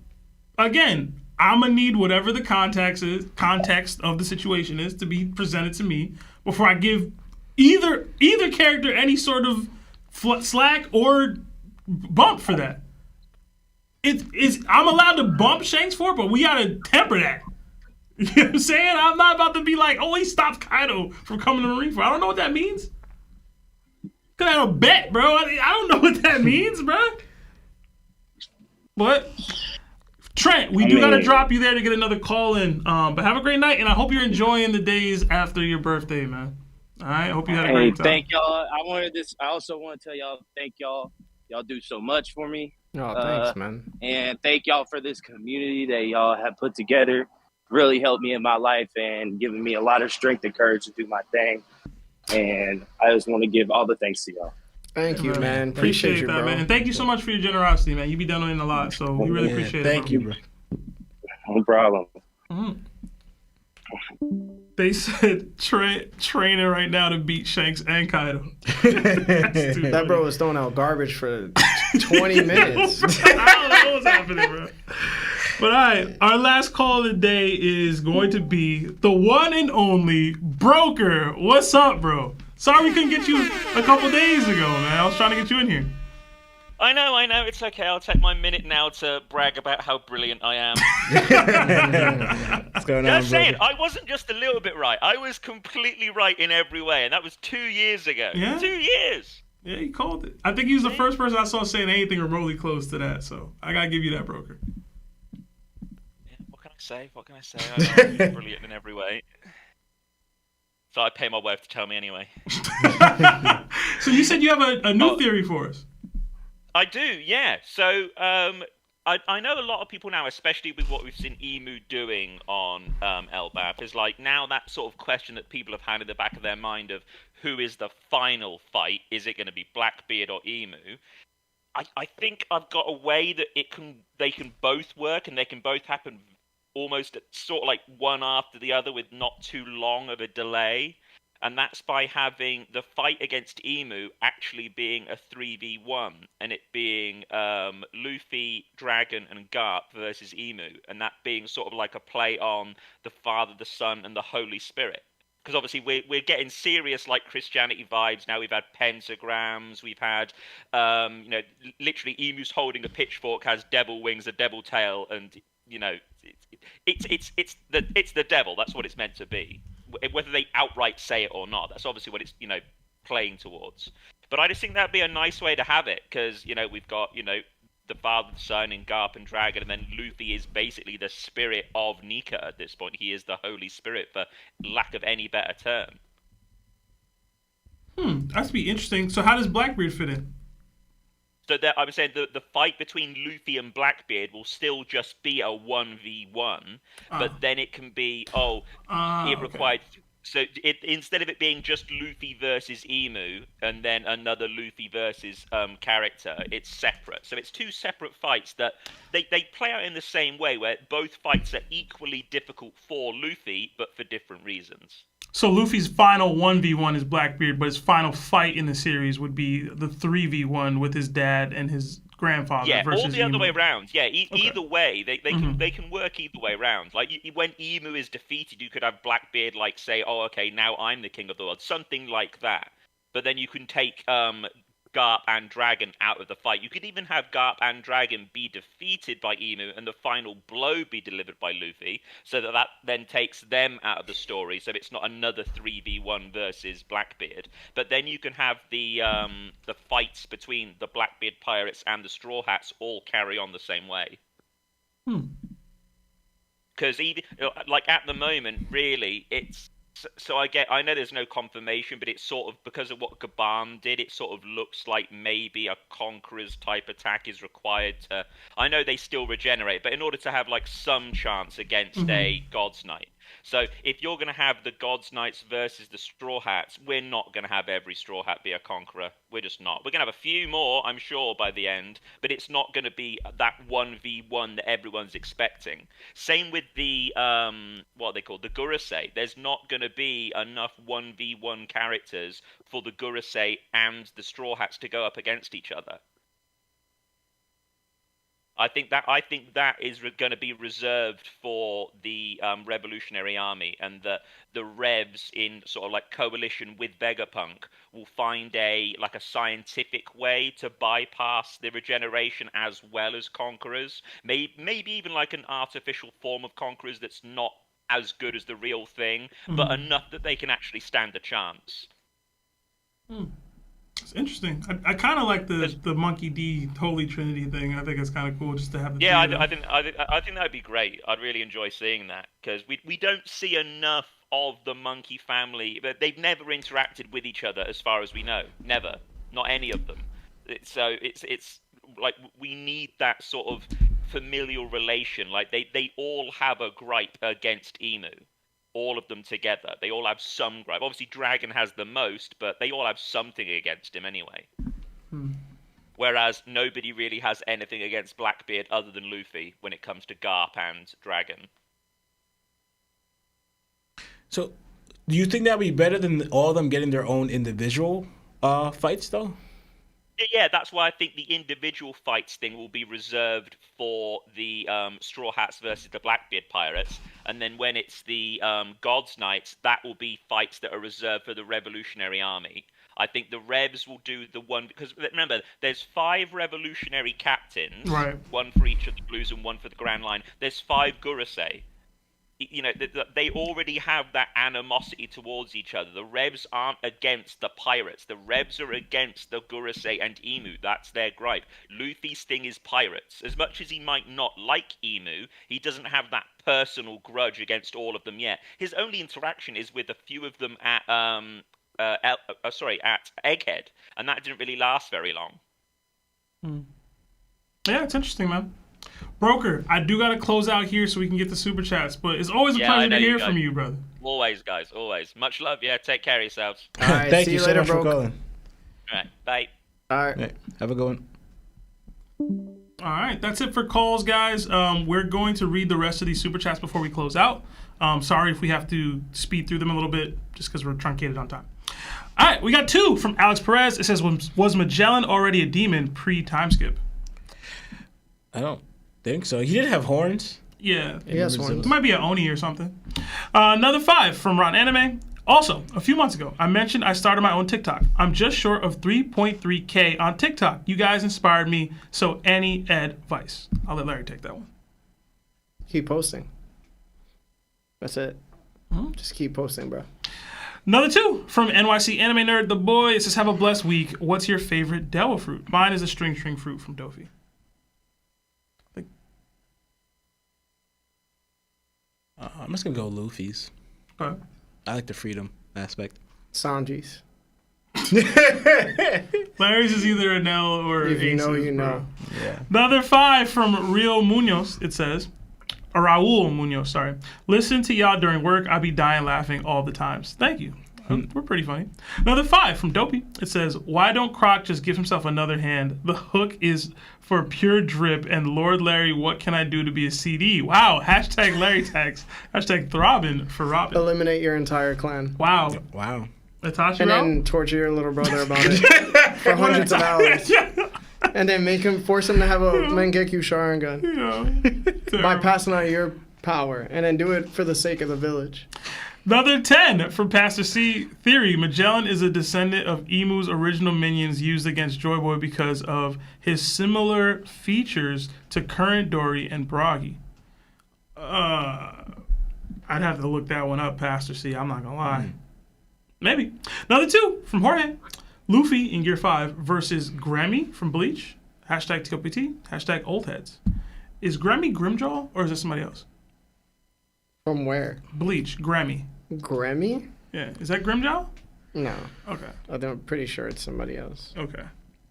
Speaker 2: again, I'm going to need whatever the context of the situation is to be presented to me before I give either character any sort of slack or bump for that. I'm allowed to bump Shanks for it, but we got to temper that. You know what I'm saying? I'm not about to be like, oh, he stopped Kaido from coming to Marineford. I don't know what that means. Could have a bet, bro. I don't know what that means, bro. But Trent, we got to drop you there to get another call in. But have a great night, and I hope you're enjoying the days after your birthday, man. All right, I hope you had a great time.
Speaker 9: Thank y'all. I also want to tell y'all, thank y'all. Y'all do so much for me.
Speaker 1: Oh, thanks, man.
Speaker 9: And thank y'all for this community that y'all have put together. Really helped me in my life and given me a lot of strength and courage to do my thing. And I just want to give all the thanks to y'all.
Speaker 1: Thank you, man. Appreciate you,
Speaker 2: that,
Speaker 1: bro.
Speaker 2: man. And thank you so much for your generosity, man. You be donating a lot, so we really appreciate it.
Speaker 6: Thank you, bro.
Speaker 9: No problem.
Speaker 2: Mm-hmm. They said Trent training right now to beat Shanks and Kaido.
Speaker 1: That bro was throwing out garbage for 20 minutes.
Speaker 2: I don't know what's happening, bro. But all right, our last call of the day is going to be the one and only Broker. What's up, bro? Sorry we couldn't get you a couple days ago, man. I was trying to get you in here.
Speaker 10: I know. It's okay. I'll take my minute now to brag about how brilliant I am.
Speaker 6: What's going on,
Speaker 10: Just saying, I wasn't just a little bit right. I was completely right in every way, and that was 2 years ago.
Speaker 2: Yeah?
Speaker 10: 2 years.
Speaker 2: Yeah, he called it. I think he was the first person I saw saying anything remotely close to that, so I gotta give you that, Broker.
Speaker 10: Yeah, what can I say? I'm brilliant in every way. So I pay my wife to tell me anyway.
Speaker 2: So you said you have a new theory for us.
Speaker 10: I do, yeah. So I know a lot of people now, especially with what we've seen Emu doing on LBAP, is like now that sort of question that people have had in the back of their mind of who is the final fight? Is it going to be Blackbeard or Emu? I think I've got a way that they can both work and they can both happen almost sort of like one after the other with not too long of a delay. And that's by having the fight against Emu actually being a 3v1 and it being Luffy, Dragon, and Garp versus Emu. And that being sort of like a play on the Father, the Son, and the Holy Spirit. Because obviously we're getting serious like Christianity vibes now. We've had pentagrams, we've had, literally Emu's holding a pitchfork, has devil wings, a devil tail, and, it's the devil. That's what it's meant to be. Whether they outright say it or not, that's obviously what it's, playing towards. But I just think that'd be a nice way to have it, because, we've got, the Father, the Son, and Garp and Dragon, and then Luffy is basically the spirit of Nika at this point. He is the Holy Spirit, for lack of any better term.
Speaker 2: That's be interesting. So how does Blackbeard fit in?
Speaker 10: So that I'm saying the fight between Luffy and Blackbeard will still just be a 1v1, but then it can be it required. So instead of it being just Luffy versus Emu and then another Luffy versus character, it's separate. So it's two separate fights that they play out in the same way, where both fights are equally difficult for Luffy, but for different reasons.
Speaker 2: So Luffy's final 1v1 is Blackbeard, but his final fight in the series would be the 3v1 with his dad and his grandfather.
Speaker 10: Yeah,
Speaker 2: versus
Speaker 10: all the other
Speaker 2: Emu.
Speaker 10: way around. Yeah, either way, they
Speaker 2: Mm-hmm.
Speaker 10: can work either way around. Like when Emu is defeated, you could have Blackbeard like say, "Oh, okay, now I'm the king of the world," something like that. But then you can take Garp and Dragon out of the fight. You could even have Garp and Dragon be defeated by Emu and the final blow be delivered by Luffy, so that then takes them out of the story, so it's not another 3v1 versus Blackbeard. But then you can have the fights between the Blackbeard pirates and the Straw Hats all carry on the same way. Because like at the moment, really, it's so I know there's no confirmation, but it's sort of because of what Gaban did. It sort of looks like maybe a Conqueror's type attack is required to. I know they still regenerate, but in order to have like some chance against a God's Knight. So if you're going to have the God's Knights versus the Straw Hats, we're not going to have every Straw Hat be a Conqueror. We're just not. We're going to have a few more, I'm sure, by the end, but it's not going to be that 1v1 that everyone's expecting. Same with the, what are they called? The Gurusei. There's not going to be enough 1v1 characters for the Gurusei and the Straw Hats to go up against each other. I think that is going to be reserved for the Revolutionary Army, and the Revs in sort of like coalition with Vegapunk will find a scientific way to bypass the regeneration as well as Conquerors. Maybe even like an artificial form of Conquerors that's not as good as the real thing, but enough that they can actually stand a chance.
Speaker 2: It's interesting. I kind of like the Monkey D Holy Trinity thing. I think it's kind of cool just to have the.
Speaker 10: Yeah, I think that'd be great. I'd really enjoy seeing that, because we don't see enough of the monkey family. They've never interacted with each other as far as we know. Never, not any of them. So it's like we need that sort of familial relation. Like they all have a gripe against Emu. All of them together. They all have some gripe. Obviously, Dragon has the most, but they all have something against him anyway. Whereas nobody really has anything against Blackbeard other than Luffy when it comes to Garp and Dragon.
Speaker 6: So, do you think that would be better than all of them getting their own individual fights, though?
Speaker 10: Yeah, that's why I think the individual fights thing will be reserved for the Straw Hats versus the Blackbeard pirates, and then when it's the God's Knights, that will be fights that are reserved for the Revolutionary Army. I think the Revs will do the one, because remember, there's 5 revolutionary captains,
Speaker 2: right?
Speaker 10: One for each of the Blues and one for the Grand Line. There's 5 Gurusei. You know, they already have that animosity towards each other. The Revs aren't against the pirates. The Revs are against the Gurusei and Emu. That's their gripe. Luffy's thing is pirates. As much as he might not like Emu, he doesn't have that personal grudge against all of them yet. His only interaction is with a few of them at at Egghead, and that didn't really last very long.
Speaker 2: Yeah, it's interesting, man. Broker, I do got to close out here so we can get the super chats, but it's always a pleasure to hear from you, brother.
Speaker 10: Always, guys, always. Much love. Yeah, take care of yourselves.
Speaker 1: All right,
Speaker 6: Thank
Speaker 1: see
Speaker 6: you
Speaker 1: you
Speaker 6: so
Speaker 1: later,
Speaker 6: much for
Speaker 1: Broke.
Speaker 6: calling.
Speaker 10: All right, bye.
Speaker 1: All right.
Speaker 6: Right, have a good one.
Speaker 2: All right, that's it for calls, guys. We're going to read the rest of these super chats before we close out. Sorry if we have to speed through them a little bit, just because we're truncated on time. All right, we got 2 from Alex Perez. It says, was Magellan already a demon pre-time skip?
Speaker 6: I don't think so. He did have horns.
Speaker 2: Yeah.
Speaker 1: He has horns.
Speaker 2: It might be an Oni or something. Another 5 from Ron Anime. Also, a few months ago, I mentioned I started my own TikTok. I'm just short of 3.3K on TikTok. You guys inspired me, so any advice? I'll let Larry take that one.
Speaker 1: Keep posting. That's it. Just keep posting, bro.
Speaker 2: Another 2 from NYC Anime Nerd, the boy. It says, have a blessed week. What's your favorite Dewa fruit? Mine is a string fruit from Dofi.
Speaker 6: I'm just going to go Luffy's.
Speaker 2: Okay.
Speaker 6: I like the freedom aspect.
Speaker 1: Sanji's.
Speaker 2: Larry's is either an L or
Speaker 1: If you know,
Speaker 2: aces,
Speaker 1: you
Speaker 2: bro.
Speaker 1: know.
Speaker 6: Yeah.
Speaker 2: Another 5 from Rio Munoz, it says. Or Raul Munoz, sorry. Listen to y'all during work. I be dying laughing all the times. Thank you. We're pretty funny. Another 5 from Dopey. It says, why don't Croc just give himself another hand? The hook is for pure drip. And Lord Larry, what can I do to be a CD? Wow. Hashtag Larry tags. Hashtag throbbing for Robin.
Speaker 1: Eliminate your entire clan.
Speaker 2: Wow.
Speaker 6: Wow.
Speaker 2: Itachi
Speaker 1: And
Speaker 2: Rao?
Speaker 1: then torture your little brother about it for hundreds of hours. And then force him to have a Mangekyo Sharingan by passing on your power. And then do it for the sake of the village.
Speaker 2: Another 10 from Pastor C. Theory. Magellan is a descendant of Emu's original minions used against Joy Boy because of his similar features to current Dory and Bragi. I'd have to look that one up, Pastor C. I'm not going to lie. Maybe. Another 2 from Jorge. Luffy in Gear 5 versus Grammy from Bleach. Hashtag TOPT. Hashtag old heads. Is Grammy Grimjaw or is it somebody else?
Speaker 1: From where?
Speaker 2: Bleach. Grammy.
Speaker 1: Grammy?
Speaker 2: Yeah. Is that Grimjaw?
Speaker 1: No.
Speaker 2: Okay.
Speaker 1: I'm pretty sure it's somebody else.
Speaker 2: Okay.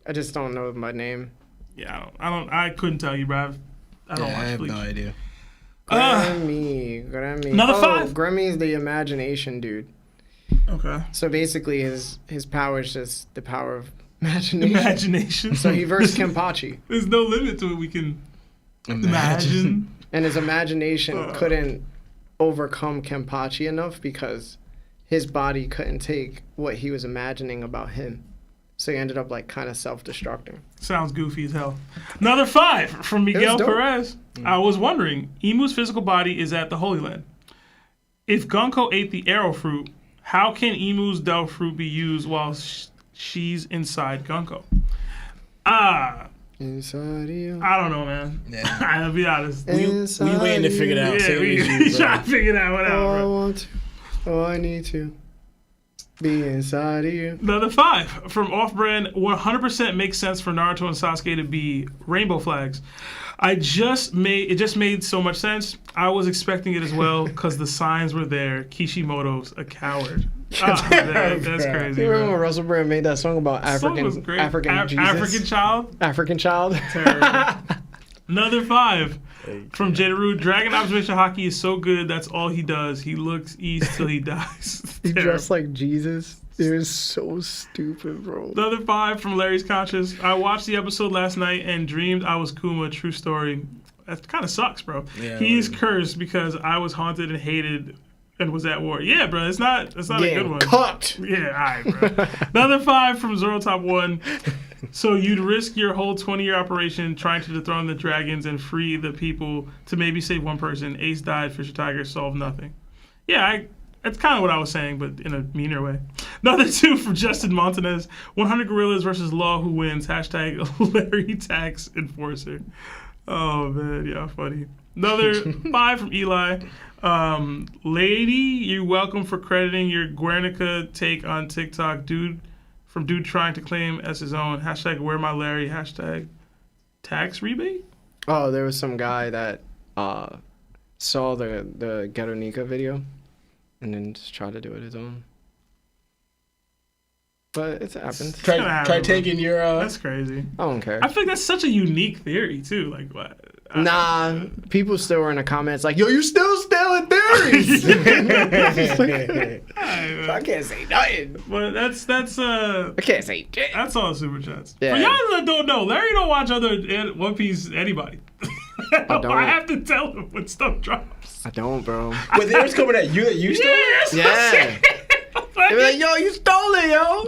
Speaker 1: I just don't know my name.
Speaker 2: Yeah, I couldn't tell you, bro. I don't watch
Speaker 6: I have
Speaker 2: Bleach.
Speaker 6: no idea.
Speaker 1: Grammy.
Speaker 2: Another 5.
Speaker 1: Grammy's the imagination dude.
Speaker 2: Okay.
Speaker 1: So basically his power is just the power of imagination. So he versed Kenpachi.
Speaker 2: There's no limit to what we can imagine.
Speaker 1: And his imagination couldn't overcome Kenpachi enough because his body couldn't take what he was imagining about him. So he ended up like kind of self-destructing.
Speaker 2: Sounds goofy as hell. Another 5 from Miguel Perez. I was wondering, Emu's physical body is at the Holy Land. If Gunko ate the arrow fruit, how can Emu's Del fruit be used while she's inside Gunko?
Speaker 1: Inside you.
Speaker 2: I don't know, man.
Speaker 6: Yeah.
Speaker 2: I'll be honest.
Speaker 6: We waiting to figure it out.
Speaker 2: Yeah, we trying to figure that one out,
Speaker 1: Oh, I
Speaker 2: bro.
Speaker 1: want to. Oh, I need to. Be inside of you.
Speaker 2: Another 5 from Off-Brand. 100% makes sense for Naruto and Sasuke to be rainbow flags. It just made so much sense. I was expecting it as well because the signs were there. Kishimoto's a coward. That's crazy.
Speaker 1: You remember
Speaker 2: bro.
Speaker 1: when Russell Brand made that song about
Speaker 2: Song was great.
Speaker 1: African Jesus?
Speaker 2: African child.
Speaker 1: African child.
Speaker 2: Another 5 from Jadaru. Dragon Observation Hockey is so good. That's all he does. He looks east till he dies.
Speaker 1: He dressed like Jesus. It was so stupid, bro.
Speaker 2: Another 5 from Larry's Conscious. I watched the episode last night and dreamed I was Kuma. True story. That kind of sucks, bro.
Speaker 6: Yeah,
Speaker 2: He's cursed because I was haunted and hated and was at war. Yeah, bro. It's not a good one.
Speaker 1: Cut.
Speaker 2: Yeah, all right, bro. Another 5 from Zoro Top 1. So you'd risk your whole 20-year operation trying to dethrone the dragons and free the people to maybe save one person. Ace died, Fisher Tiger solved nothing. Yeah, that's kind of what I was saying, but in a meaner way. Another 2 from Justin Montanez. 100 gorillas versus Law, who wins? Hashtag Larry Tax Enforcer. Oh, man. Yeah, funny. Another 5 from Eli. Lady, you're welcome for crediting your Guernica take on TikTok. Dude trying to claim as his own. Hashtag where my Larry. Hashtag tax rebate.
Speaker 1: Oh, there was some guy that saw the Guernica video and then just tried to do it his own. But it happens.
Speaker 6: Try taking your.
Speaker 2: That's crazy.
Speaker 1: I don't care.
Speaker 2: I think that's such a unique theory too. Like what?
Speaker 1: Nah, people still were in the comments like, "Yo, you still stealing theories." I can't say nothing.
Speaker 2: But that's
Speaker 1: I can't say shit.
Speaker 2: That's all super chats.
Speaker 1: Yeah.
Speaker 2: For y'all that don't know, Larry don't watch other One Piece anybody.
Speaker 1: I don't.
Speaker 2: I have to tell him when stuff drops.
Speaker 1: I don't, bro.
Speaker 6: But there's coming at you that you stole?
Speaker 1: Yeah. They were like, "Yo, you stole it, yo."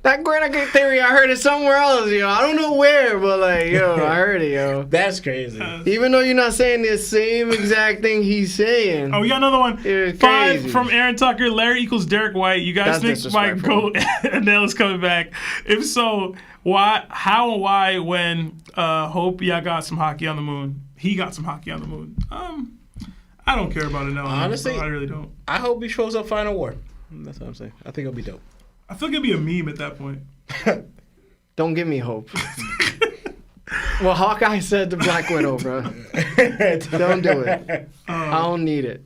Speaker 1: That Guernica theory, I heard it somewhere else, yo. I don't know where, but like, yo, I heard it, yo.
Speaker 6: That's crazy.
Speaker 1: Even though you're not saying the same exact thing he's saying.
Speaker 2: Oh, we got another one.
Speaker 1: It's
Speaker 2: 5
Speaker 1: crazy.
Speaker 2: from Aaron Tucker. Larry equals Derek White. You guys
Speaker 1: That's
Speaker 2: think my
Speaker 1: disrespectful.
Speaker 2: goat Anel is coming back? If so, why? How and why? When Hope y'all got some hockey on the moon, he got some hockey on the moon. I don't care about Anel.
Speaker 6: Honestly,
Speaker 2: I really don't.
Speaker 6: I hope he shows up Final War. That's what I'm saying. I think it'll be dope.
Speaker 2: I feel like it'd be a meme at that point.
Speaker 1: Don't give me hope. Well, Hawkeye said to Black Widow, bro. Don't do it. I don't need it.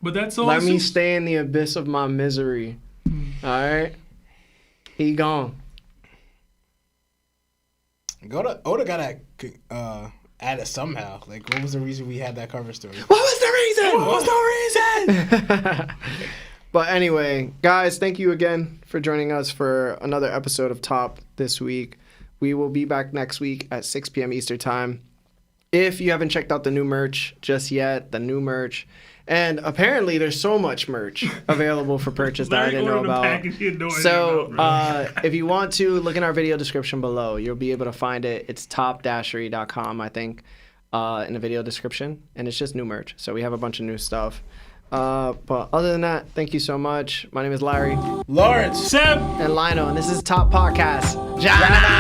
Speaker 2: But that's all.
Speaker 1: Let me stay in the abyss of my misery. All right? He gone.
Speaker 6: Oda got to add it somehow. Like, what was the reason we had that cover story?
Speaker 1: What was the reason? But anyway, guys, thank you again for joining us for another episode of Top this week. We will be back next week at 6 p.m. Eastern Time. If you haven't checked out the new merch just yet, and apparently there's so much merch available for purchase that I didn't know about. So if you want to, look in our video description below. You'll be able to find it. It's top-dashery.com, I think, in the video description. And it's just new merch. So we have a bunch of new stuff. But other than that, thank you so much. My name is Larry.
Speaker 6: Lawrence.
Speaker 2: Seb.
Speaker 1: And Lionel. And this is Top Podcast. Jana!